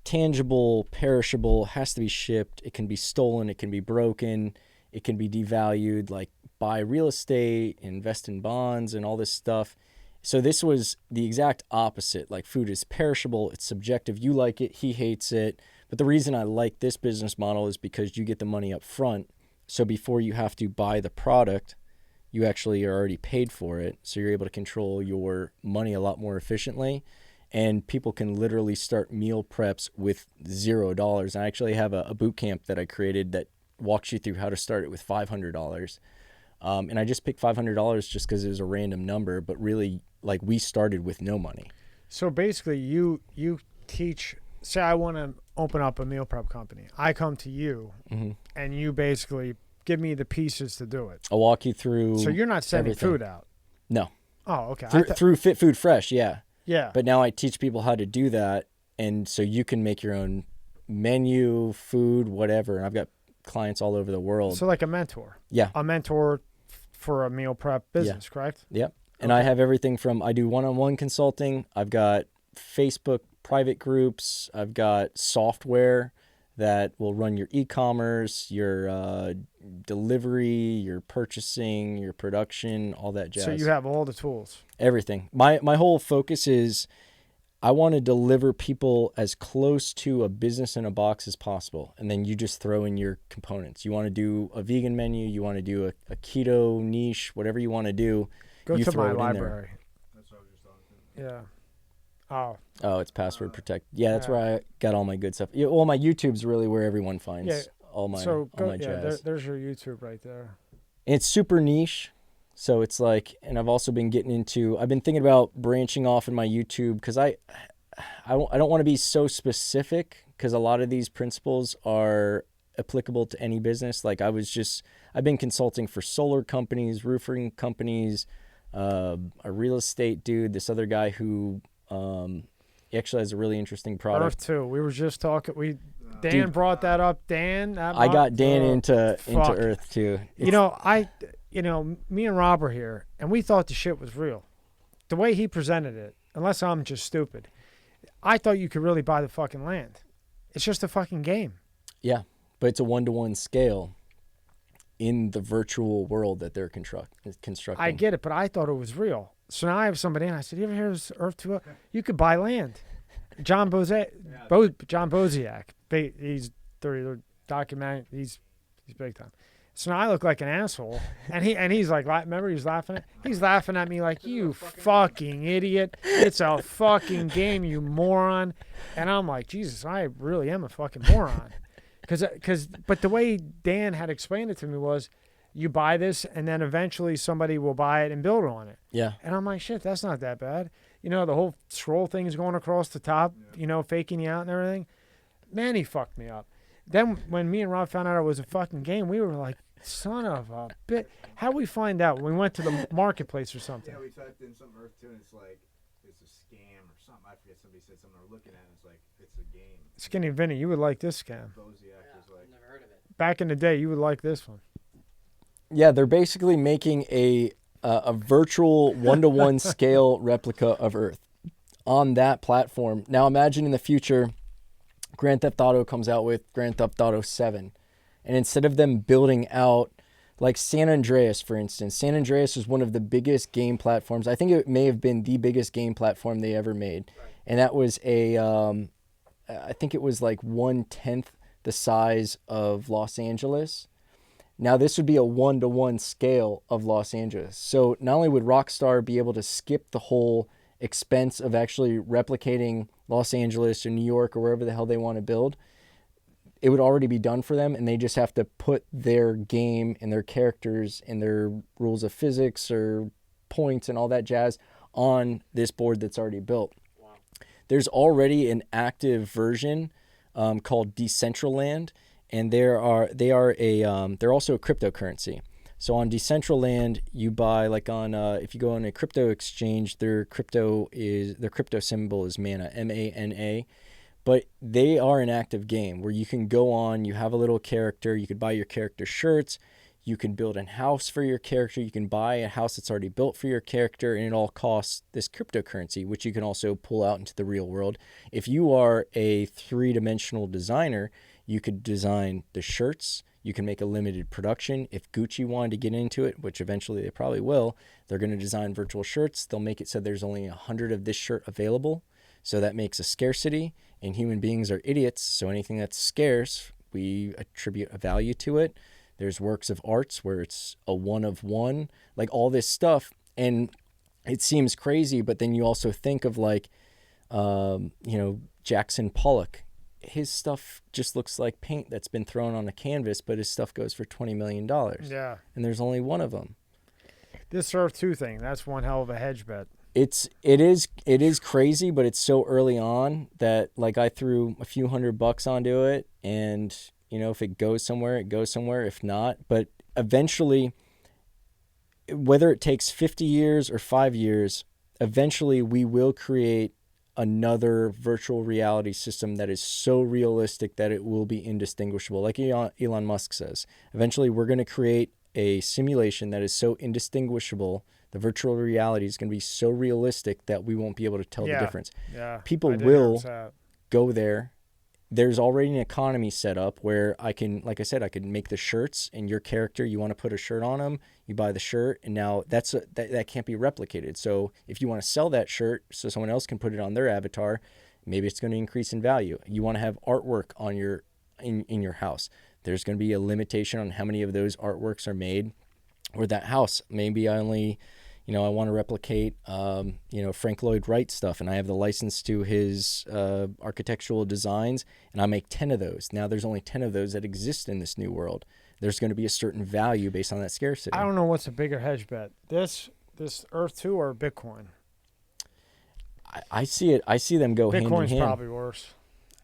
tangible, perishable, has to be shipped. It can be stolen. It can be broken. It can be devalued. Like, buy real estate, invest in bonds, and all this stuff. So this was the exact opposite. Like, food is perishable. It's subjective. You like it. He hates it. But the reason I like this business model is because you get the money up front. So before you have to buy the product, you actually are already paid for it. So you're able to control your money a lot more efficiently. And people can literally start meal preps with $0. I actually have a boot camp that I created that walks you through how to start it with $500. And I just picked $500 just because it was a random number, but really, like, we started with no money. So basically, you teach. Say I want to open up a meal prep company. I come to you, and you basically give me the pieces to do it. I'll walk you through. So you're not sending everything. food out? No. Oh, okay. Through Fit Food Fresh, yeah. Yeah. But now I teach people how to do that, and so you can make your own menu, food, whatever. And I've got clients all over the world. So like a mentor. Yeah. A mentor for a meal prep business, correct? Yep. And I have everything from, I do one-on-one consulting. I've got Facebook private groups. I've got software that will run your e-commerce, your delivery, your purchasing, your production, all that jazz. So you have all the tools. Everything. My whole focus is I want to deliver people as close to a business in a box as possible. And then you just throw in your components. You want to do a vegan menu, you want to do a keto niche, whatever you want to do. Go you to throw my it in there. That's library. what I was just talking. Yeah. Oh. Oh, it's password protect. Yeah, that's where I got all my good stuff. Yeah, well, my YouTube's really where everyone finds all my jazz. There's your YouTube right there. And it's super niche. So it's like, and I've also been I've been thinking about branching off in my YouTube because I I don't want to be so specific because a lot of these principles are applicable to any business. Like I've been consulting for solar companies, roofing companies, a real estate dude, this other guy who he actually has a really interesting product. Earth 2. We were just talking. Dan brought that up. Dan, I got Dan into Earth 2. Me and Rob are here, and we thought the shit was real. The way he presented it, unless I'm just stupid, I thought you could really buy the fucking land. It's just a fucking game. Yeah, but it's a 1-to-1 scale in the virtual world that they're constructing. I get it, but I thought it was real. So now I have somebody in. I said, "You ever hear of this Earth 2? You could buy land." John Bozak, he's 30 documentary. He's big time. So now I look like an asshole, and he's like, remember he's laughing at me like, "You fucking idiot! It's a fucking game, you moron!" And I'm like, Jesus, I really am a fucking moron, but the way Dan had explained it to me was, you buy this, and then eventually somebody will buy it and build on it. Yeah. And I'm like, shit, that's not that bad. The whole scroll thing is going across the top, faking you out and everything. Man, he fucked me up. Then when me and Rob found out it was a fucking game, we were like, son of a bitch. How'd we find out? We went to the marketplace or something. Yeah, we typed in something Earth 2, and it's like, it's a scam or something. I forget, somebody said something we're looking at, and it's like, it's a game. Skinny Vinny, you would like this scam. Bozak was like, Never heard of it. Back in the day, you would like this one. Yeah, they're basically making a virtual 1-to-1 scale replica of Earth on that platform. Now imagine in the future, Grand Theft Auto comes out with Grand Theft Auto 7. And instead of them building out, like San Andreas, for instance, San Andreas is one of the biggest game platforms. I think it may have been the biggest game platform they ever made. Right. And that was I think it was like 1/10 the size of Los Angeles. Now this would be a 1-to-1 scale of Los Angeles. So not only would Rockstar be able to skip the whole expense of actually replicating Los Angeles or New York or wherever the hell they want to build, it would already be done for them, and they just have to put their game and their characters and their rules of physics or points and all that jazz on this board that's already built. Wow. There's already an active version called Decentraland, and they're also a cryptocurrency. So on Decentraland, you buy if you go on a crypto exchange, their crypto symbol is Mana, MANA. But they are an active game where you can go on, you have a little character, you could buy your character shirts, you can build a house for your character, you can buy a house that's already built for your character, and it all costs this cryptocurrency, which you can also pull out into the real world. If you are a 3-dimensional designer, you could design the shirts, you can make a limited production. If Gucci wanted to get into it, which eventually they probably will, they're going to design virtual shirts. They'll make it so there's only 100 of this shirt available. So that makes a scarcity, and human beings are idiots. So anything that's scarce, we attribute a value to it. There's works of arts where it's a 1 of 1, like all this stuff. And it seems crazy, but then you also think of Jackson Pollock. His stuff just looks like paint that's been thrown on a canvas, but his stuff goes for $20 million. Yeah. And there's only one of them. This Earth 2 thing, that's one hell of a hedge bet. It is crazy, but it's so early on that I threw a few $100 onto it, and if it goes somewhere, it goes somewhere. If not, but eventually, whether it takes 50 years or 5 years, eventually we will create another virtual reality system that is so realistic that it will be indistinguishable. Like Elon Musk says, eventually we're going to create a simulation that is so indistinguishable. The virtual reality is going to be so realistic that we won't be able to tell the difference. Yeah, people will go there. There's already an economy set up where I can, like I said, I could make the shirts, and your character, you want to put a shirt on them, you buy the shirt, and now that can't be replicated. So if you want to sell that shirt so someone else can put it on their avatar, maybe it's going to increase in value. You want to have artwork on in your house. There's going to be a limitation on how many of those artworks are made. Or that house, maybe I only, I want to replicate, Frank Lloyd Wright stuff, and I have the license to his architectural designs, and I make 10 of those. Now there's only 10 of those that exist in this new world. There's going to be a certain value based on that scarcity. I don't know what's a bigger hedge bet, this Earth 2 or Bitcoin. I see it. I see them go hand in Bitcoin's hand. probably worse,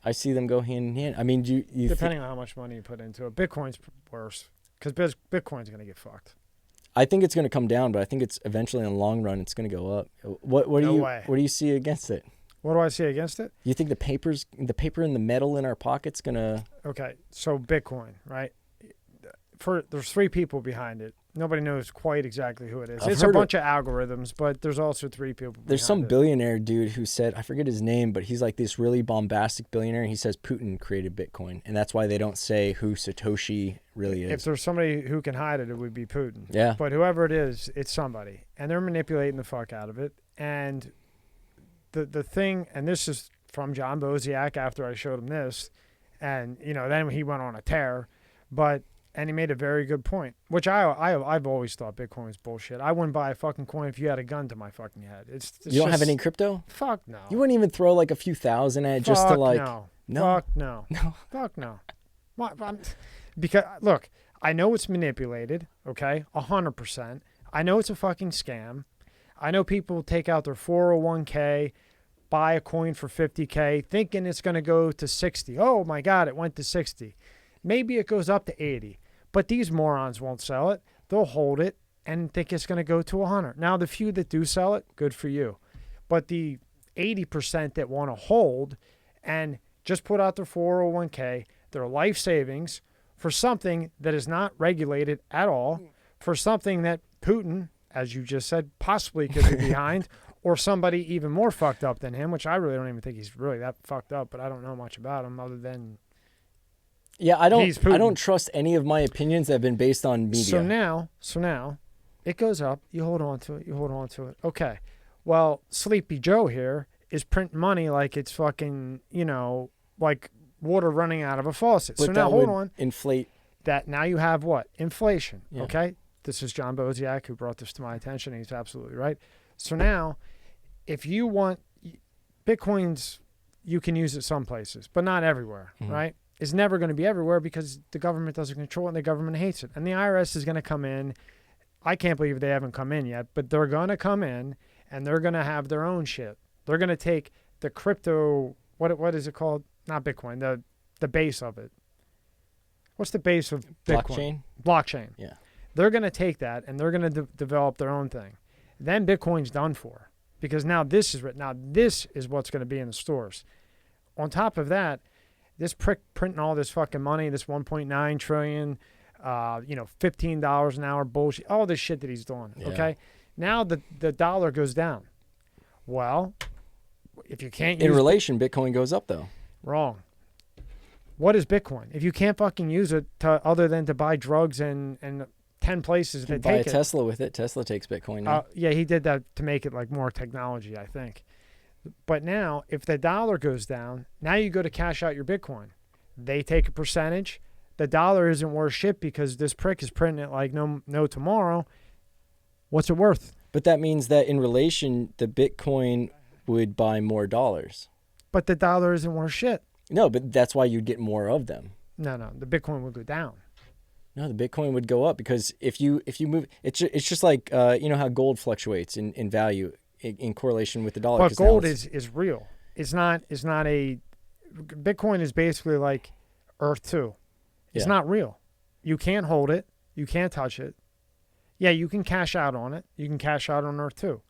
I see them go hand in hand. I mean, you depending on how much money you put into it. Bitcoin's worse because Bitcoin's going to get fucked. I think it's going to come down, but I think it's eventually in the long run it's going to go up. What No do you way. what do you see against it? What do I see against it? You think the paper and the metal in our pockets gonna? Okay, so Bitcoin, right? There's 3 people behind it. Nobody knows quite exactly who it is. I've It's a heard bunch of algorithms, but there's also 3 people behind There's some it. billionaire dude who said, I forget his name, but he's like this really bombastic billionaire. And he says Putin created Bitcoin, and that's why they don't say who Satoshi really is. If there's somebody who can hide it, it would be Putin. Yeah. But whoever it is, it's somebody. And they're manipulating the fuck out of it. And the thing, and this is from John Boziak after I showed him this, and, then he went on a tear. And he made a very good point, which I've always thought Bitcoin was bullshit. I wouldn't buy a fucking coin if you had a gun to my fucking head. It's You don't have any crypto? Fuck no. You wouldn't even throw like a few thousand at it just to like. No. No. Fuck no. No. Fuck no. Because look, I know it's manipulated. Okay, 100%. I know it's a fucking scam. I know people take out their 401k, buy a coin for 50k, thinking it's going to go to 60. Oh my God, it went to 60. Maybe it goes up to 80. But these morons won't sell it. They'll hold it and think it's going to go to 100. Now, the few that do sell it, good for you. But the 80% that want to hold and just put out their 401k, their life savings for something that is not regulated at all, for something that Putin, as you just said, possibly could be behind, or somebody even more fucked up than him, which I really don't even think he's really that fucked up, but I don't know much about him other than... Yeah, I don't trust any of my opinions that have been based on media. So now, it goes up. You hold on to it. Okay. Well, Sleepy Joe here is printing money like it's fucking, like water running out of a faucet. But so now hold would on. Inflate. That now you have what? Inflation. Yeah. Okay. This is John Boziak who brought this to my attention. He's absolutely right. So now, if you want Bitcoins, you can use it some places, but not everywhere, right? It's never going to be everywhere because the government doesn't control it and the government hates it. And the IRS is going to come in. I can't believe they haven't come in yet, but they're going to come in and they're going to have their own shit. They're going to take the crypto, what is it called? Not Bitcoin, the base of it. What's the base of Bitcoin? Blockchain. Yeah. They're going to take that and they're going to develop their own thing. Then Bitcoin's done for because now this is what's going to be in the stores. On top of that, this prick printing all this fucking money, this 1.9 trillion, $15 an hour bullshit, all this shit that he's doing. Yeah. Okay. Now the dollar goes down. Well, if you can't use In relation, Bitcoin goes up though. Wrong. What is Bitcoin? If you can't fucking use it other than to buy drugs and 10 places that Buy a take it. Tesla with it. Tesla takes Bitcoin now. Yeah, he did that to make it like more technology, I think. But now, if the dollar goes down, now you go to cash out your Bitcoin. They take a percentage. The dollar isn't worth shit because this prick is printing it like no tomorrow. What's it worth? But that means that in relation, the Bitcoin would buy more dollars. But the dollar isn't worth shit. No, but that's why you'd get more of them. No, the Bitcoin would go down. No, the Bitcoin would go up because if you move, it's just like how gold fluctuates in value in correlation with the dollar. But gold is real. It's not a Bitcoin is basically like Earth 2. It's not real. You can't hold it. You can't touch it. Yeah, you can cash out on it. You can cash out on Earth 2.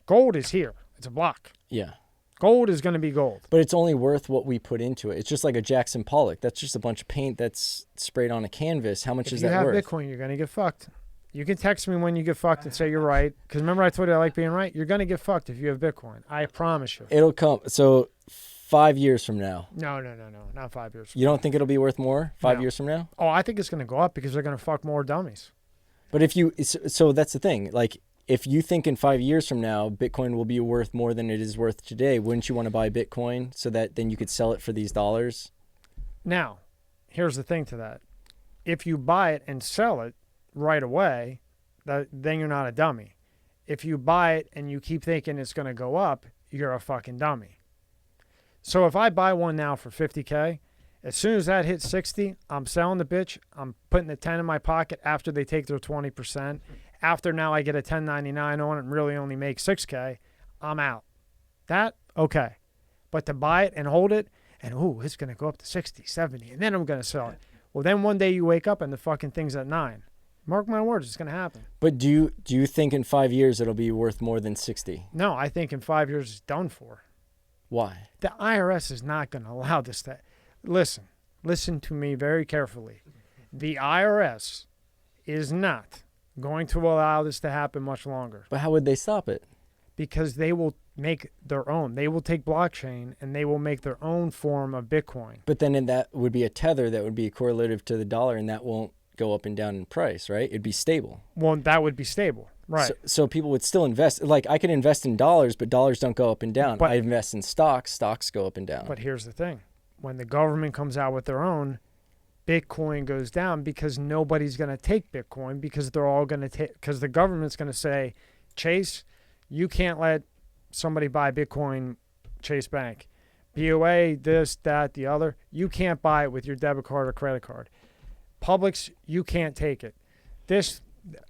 Gold is here. It's a block. Yeah. Gold is going to be gold. But it's only worth what we put into it. It's just like a Jackson Pollock. That's just a bunch of paint that's sprayed on a canvas. How much is that worth? If you have Bitcoin, you're going to get fucked. You can text me when you get fucked and say you're right. Because remember I told you I like being right? You're going to get fucked if you have Bitcoin. I promise you. It'll come. So 5 years from now. No. Not 5 years from You don't think it'll be worth more 5 years from now? Oh, I think it's going to go up because they're going to fuck more dummies. But so that's the thing. Like, if you think in 5 years from now, Bitcoin will be worth more than it is worth today, wouldn't you want to buy Bitcoin so that then you could sell it for these dollars? Now, here's the thing to that. If you buy it and sell it right away, then you're not a dummy. If you buy it and you keep thinking it's going to go up, you're a fucking dummy. So if I buy one now for $50K, as soon as that hits 60, I'm selling the bitch. I'm putting the 10 in my pocket after they take their 20%. After now I get a 1099 on it and really only make $6K, I'm out. That okay. But to buy it and hold it, and it's going to go up to 60, 70, and then I'm going to sell it. Well, then one day you wake up and the fucking thing's at 9. Mark my words, it's going to happen. But do you think in 5 years it'll be worth more than 60? No, I think in 5 years it's done for. Why? The IRS is not going to allow this to. Listen to me very carefully. The IRS is not going to allow this to happen much longer. But how would they stop it? Because they will make their own. They will take blockchain and they will make their own form of Bitcoin. But then that would be a tether that would be correlative to the dollar, and that won't go up and down in price, right? It'd be stable. Well, that would be stable, right? So people would still invest. Like, I could invest in dollars, but dollars don't go up and down. But I invest in stocks. Stocks go up and down. But here's the thing. When the government comes out with their own, Bitcoin goes down because nobody's going to take Bitcoin because they're all going to take, because the government's going to say, Chase, you can't let somebody buy Bitcoin, Chase Bank. BOA, this, that, the other. You can't buy it with your debit card or credit card. Publix, you can't take it.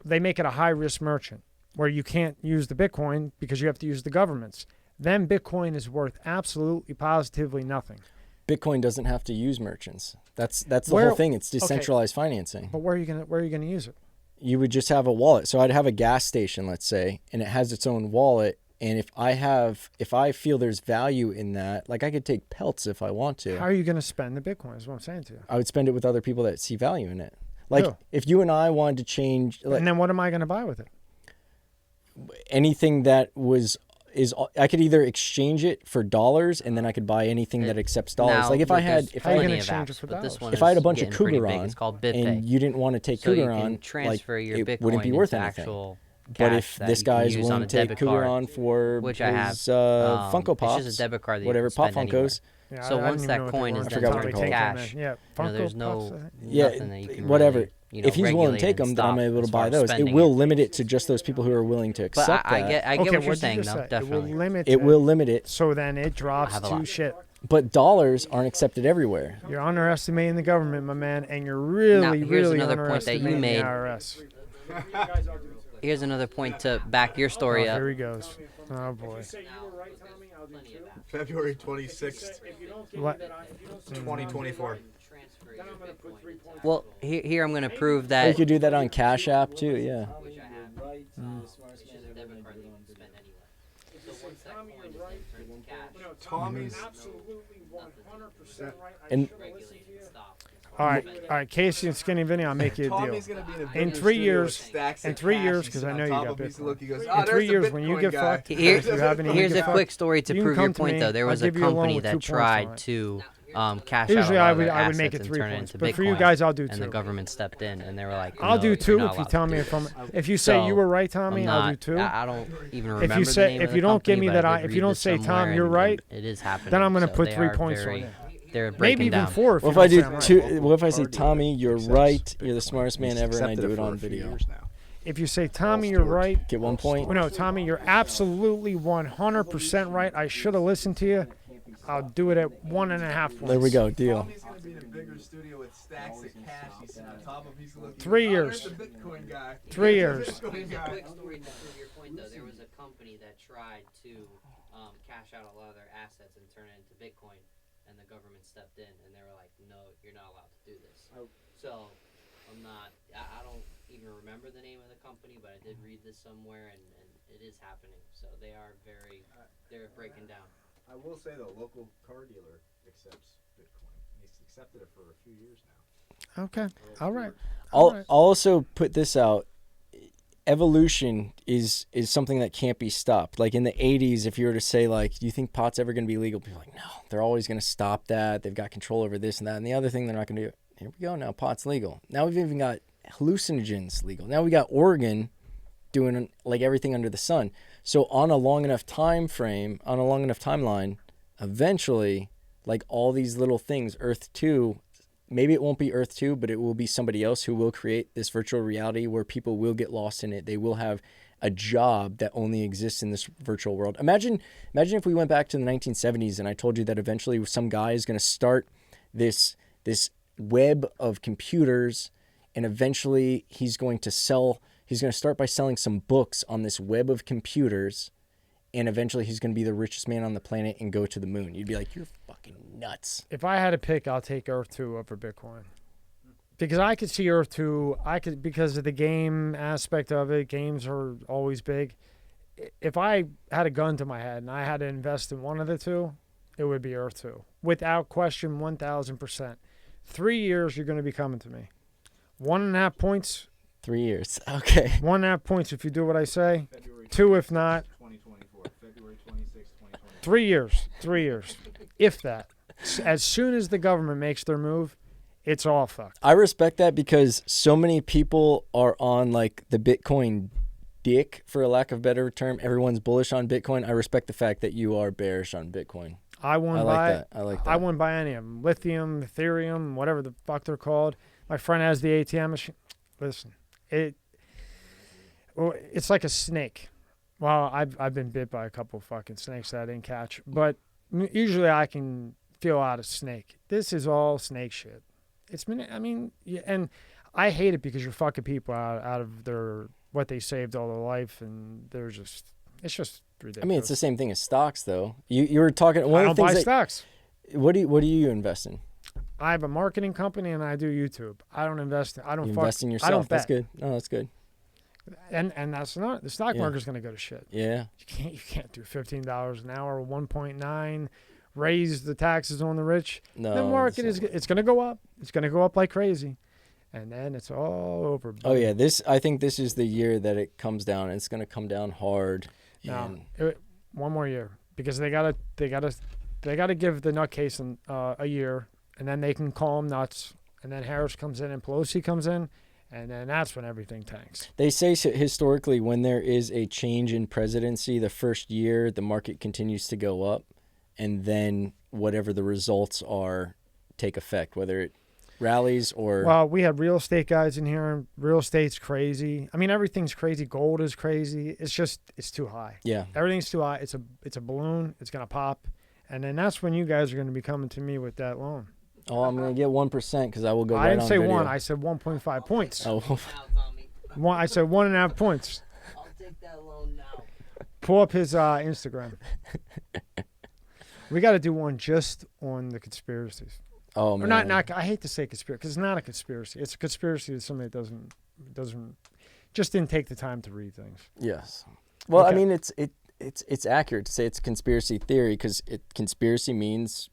They make it a high-risk merchant where you can't use the Bitcoin because you have to use the government's. Then Bitcoin is worth absolutely, positively nothing. Bitcoin doesn't have to use merchants. That's the whole thing. It's decentralized financing. But where are you gonna use it? You would just have a wallet. So I'd have a gas station, let's say, and it has its own wallet. And if I feel there's value in that, like I could take pelts if I want to. How are you going to spend the Bitcoin is what I'm saying to you. I would spend it with other people that see value in it. Like Who? if you and I wanted to change. Like, and then what am I going to buy with it? Anything that I could either exchange it for dollars and then I could buy anything that accepts dollars. Now, Like if I had, How are you plenty gonna of exchange it apps, for but this dollars? one if I had a is bunch of getting pretty big. Cougar on It's called and BitPay. you didn't want to take So you Cougar can on, transfer like your it Bitcoin wouldn't be worth into anything. actual But cash if that this you can guy is use willing on to a take debit Cougar card, on for which I have, his Funko Pops, it's just a debit card that you whatever can spend Pop anywhere. Funkos. Yeah, So I once don't even that know what they coin were. is I then forgot what turned they're into called. cash, Yeah, there's Funko no Pops, I think. nothing that you can whatever. really, If he's willing to regulate take and them, then I'm stop able as to far buy as those. It spending will limit it to just those people who are willing to But accept I that. get what what'd you're you saying, just though. say? Definitely. It will limit It will limit it, So then it drops have a to lot. shit. but dollars aren't accepted everywhere. You're underestimating the government, my man, and you're really, here's really another point that you underestimating made. the IRS. Here's another point to back your story up. Here he goes. Oh, boy. February 26th, What? 2024. Well, here I'm going to prove You that. could do that on Cash App too, yeah. Tommy's And All right, Casey and Skinny Vinny, I'll make you a deal. Tommy's gonna be in a In bigger 3 studio years, with stacks in of 3 cash. years, He's 'cause sitting I know on you top got of a piece of Bitcoin. look, he goes, In "Ah, 3 there's the years, when you Bitcoin get guy." fucked, Here- if you have any, Here's you a get fucked, quick story to you can prove come your to point, me, though. There I'll was a give you a loan company with 2 that points tried on it. to cash Usually out I all would their I would make assets it and 3 turn it points, into but for you Bitcoin, guys, I'll do and the 2. government stepped in, and they were like, I'll "No, do you're 2 not if you allowed tell to me do if I'm. this." If you say So, you were right, Tommy, I'm I'll do not- 2. I don't even remember If you the say name if of you the don't give company, me but that I did if you read don't this say Tom, somewhere, you're and right, it is happening. then I'm gonna So put they 3 are points very- on it. They're Maybe breaking even down. 4 if what you if I don't say do I'm right. two? What if I say, Tommy, you're Accepts right, you're the Bitcoin. smartest man He's ever, and I accepted do it for on a few video? years now. If you say Tommy, you're right. Get 1 point. Well, no, Tommy, you're absolutely 100% right. I should have listened to you. I'll do it at 1.5 points. There we go, deal. Tommy's gonna be in a bigger studio with stacks of cash. He's sitting on top of a piece of look, he 3 goes, "Ah, years. there's the Bitcoin guy." 3 There's years. the Bitcoin guy. Quick story to prove your point, though. There was a company that tried to cash out a lot of their assets and turn it into Bitcoin, and the government stepped in, and they were like, "No, you're not allowed to do this." So I'm not. I don't even remember the name of the company, but I did read this somewhere, and it is happening. So they are they're breaking down. I will say the local car dealer accepts Bitcoin. He's accepted it for a few years now. Okay. All right. I'll also put this out. Evolution is something that can't be stopped. Like in the 80s, if you were to say, like, do you think pot's ever going to be legal? People are like, no, they're always going to stop that. They've got control over this and that. And the other thing they're not going to do, here we go, now pot's legal. Now we've even got hallucinogens legal. Now we got Oregon doing like everything under the sun. So on a long enough time frame, on a long enough timeline, eventually, like all these little things, Earth 2, maybe it won't be Earth 2, but it will be somebody else who will create this virtual reality where people will get lost in it. They will have a job that only exists in this virtual world. Imagine if we went back to the 1970s and I told you that eventually some guy is going to start this web of computers, and eventually he's going to start by selling some books on this web of computers, and eventually he's going to be the richest man on the planet and go to the moon. You'd be like, you're fucking nuts. If I had to pick, I'll take Earth 2 over Bitcoin. Because I could see Earth 2, because of the game aspect of it. Games are always big. If I had a gun to my head and I had to invest in one of the two, it would be Earth 2. Without question, 1,000%. 3 years, you're going to be coming to me. 1.5 points. 3 years. Okay. 1.5 points if you do what I say. 2 if not. 2024, February 26, 2024. 3 years. 3 years. If that. As soon as the government makes their move, it's all fucked. I respect that because so many people are on like the Bitcoin dick, for a lack of a better term. Everyone's bullish on Bitcoin. I respect the fact that you are bearish on Bitcoin. I wouldn't like buy that. I like that. I wouldn't buy any of them. Lithium, Ethereum, whatever the fuck they're called. My friend has the ATM machine. Listen, it's like a snake. Well, I've been bit by a couple of fucking snakes that I didn't catch, but usually I can feel out a snake. This is all snake shit. And I hate it because you're fucking people out of their what they saved all their life, and it's just ridiculous. I mean, it's the same thing as stocks, though. You were talking. I don't buy stocks. What do you invest in? I have a marketing company and I do YouTube. I don't invest. I don't invest in yourself. I don't bet. That's good. No, that's good. And that's not the stock market's going to go to shit. Yeah. You can't do $15 an hour, 1.9, raise the taxes on the rich. No. The market it's going to go up. It's going to go up like crazy, and then it's all over. Oh yeah, I think this is the year that it comes down. It's going to come down hard. No, one more year because they gotta give the nutcase a year, and then they can call them nuts, and then Harris comes in and Pelosi comes in. And then that's when everything tanks. They say historically when there is a change in presidency, the first year the market continues to go up, and then whatever the results are take effect, whether it rallies or... Well, we have real estate guys in here. Real estate's crazy. I mean, everything's crazy. Gold is crazy. It's too high. Yeah. Everything's too high. It's a balloon. It's going to pop. And then that's when you guys are going to be coming to me with that loan. Oh, I'm going to get 1% because I will go I right didn't on say video. 1. I said 1.5 points. Oh. I said 1.5 points. I'll take that loan now. Pull up his Instagram. We got to do one just on the conspiracies. Oh, man. Or not. I hate to say conspiracy because it's not a conspiracy. It's a conspiracy to somebody that just didn't take the time to read things. Yes. Well, Okay. I mean, it's accurate to say it's a conspiracy theory because conspiracy means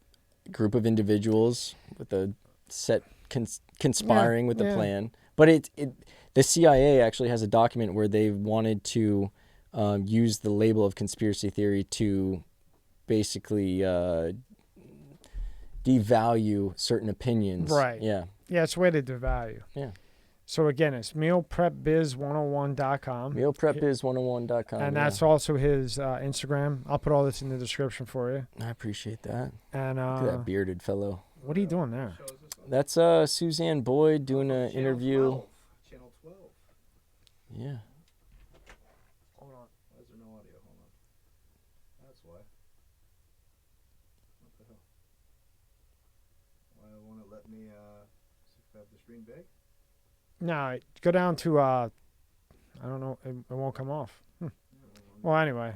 a group of individuals with a set conspiring with a plan. But the CIA actually has a document where they wanted to use the label of conspiracy theory to basically devalue certain opinions. Right. Yeah. Yeah, it's a way to devalue. Yeah. So again, it's mealprepbiz101.com. Mealprepbiz101.com. And that's also his Instagram. I'll put all this in the description for you. I appreciate that. And Look at that bearded fellow. what are you doing there? That's Suzanne Boyd doing an interview. Channel 12. Yeah. Hold on. Why is there no audio? Hold on. That's why. What the hell? Why won't it let me have the screen big? No, go down to I don't know. It won't come off. Well, anyway.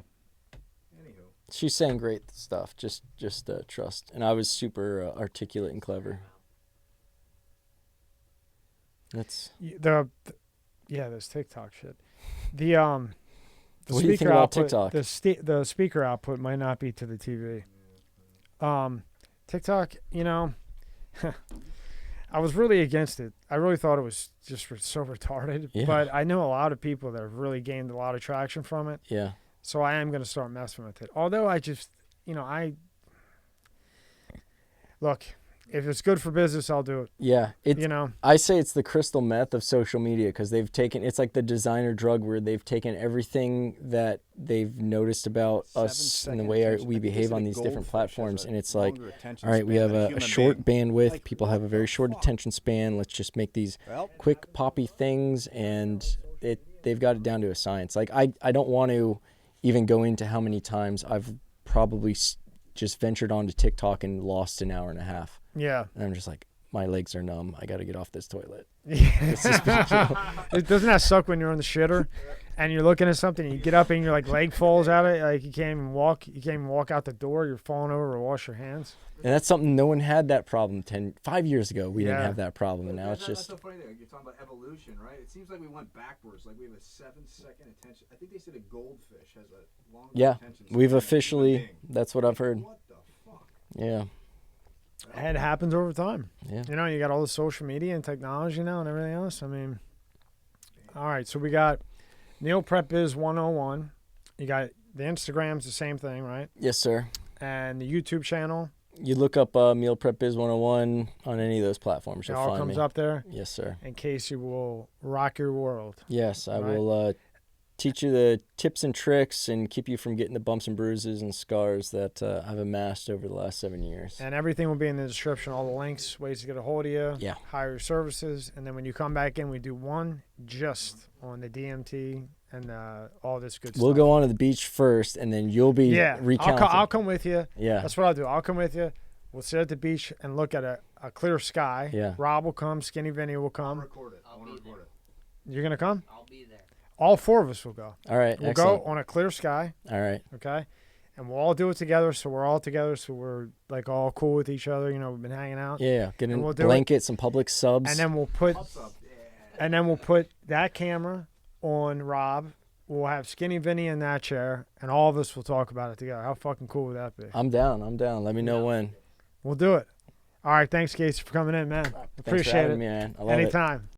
Anywho. She's saying great stuff. Just trust. And I was super articulate and clever. That's This TikTok shit. The What do you think speaker about output. TikTok? The speaker output might not be to the TV. TikTok, I was really against it. I really thought it was just so retarded. Yeah. But I know a lot of people that have really gained a lot of traction from it. yeah. So I am going to start messing with it. Although I just, look, if it's good for business, I'll do it. Yeah. I say it's the crystal meth of social media because it's like the designer drug where they've taken everything that they've noticed about us and the way we behave on these different platforms. And it's like, all right, we have a short bandwidth. People have a very short attention span. Let's just make these quick poppy things. And they've got it down to a science. Like I don't want to even go into how many times I've probably just ventured onto TikTok and lost an hour and a half. Yeah. And I'm just like, my legs are numb. I got to get off this toilet. It doesn't that suck when you're on the shitter and you're looking at something, and you get up and your like leg falls out of it, like you can't even walk. You can't even walk out the door. You're falling over to wash your hands. And that's something no one had that problem 5 years ago. We didn't Yeah. have that problem, and now it's That's just the funny thing. You're talking about evolution, right? It seems like we went backwards. Like we have a 7-second attention. I think they said a goldfish has a longer attention span we've than a officially. human being. That's what I've heard. What the fuck? Yeah, And it happens over time. yeah. You know, you got all the social media and technology now and everything else. I mean, all right. So we got Mealprepbiz101. You got the Instagram's the same thing, right? Yes, sir. And the YouTube channel. You look up Meal Prep Biz 101 on any of those platforms. It You'll all find comes me. up there. Yes, sir. In case you will rock your world. Yes, I Right. will teach you the tips and tricks and keep you from getting the bumps and bruises and scars that I've amassed over the last 7 years. And everything will be in the description. All the links, ways to get a hold of you. Yeah. Hire your services. And then when you come back in, we do one just on the DMT and all this good stuff. We'll go on to the beach first, and then you'll be recounting. I'll come with you. Yeah. That's what I'll do. I'll come with you. We'll sit at the beach and look at a clear sky. Yeah. Rob will come. Skinny Vinny will I'll come. record it. I I'll want to be record it. You're going to come? I'll be there. All four of us will go. All right. We'll Excellent. go on a clear sky. All right. Okay. And we'll all do it together. So we're all together. So we're like all cool with each other. You know, we've been hanging out. Yeah. Get a And we'll do it. blanket, some public subs. And then we'll put What's up? Yeah. and then we'll put that camera on Rob. We'll have Skinny Vinny in that chair, and all of us will talk about it together. How fucking cool would that be? I'm down. Let me know when. We'll do it. All right. Thanks, Cayce, for coming in, man. Thanks for Appreciate having it. me, man. I love it. Anytime.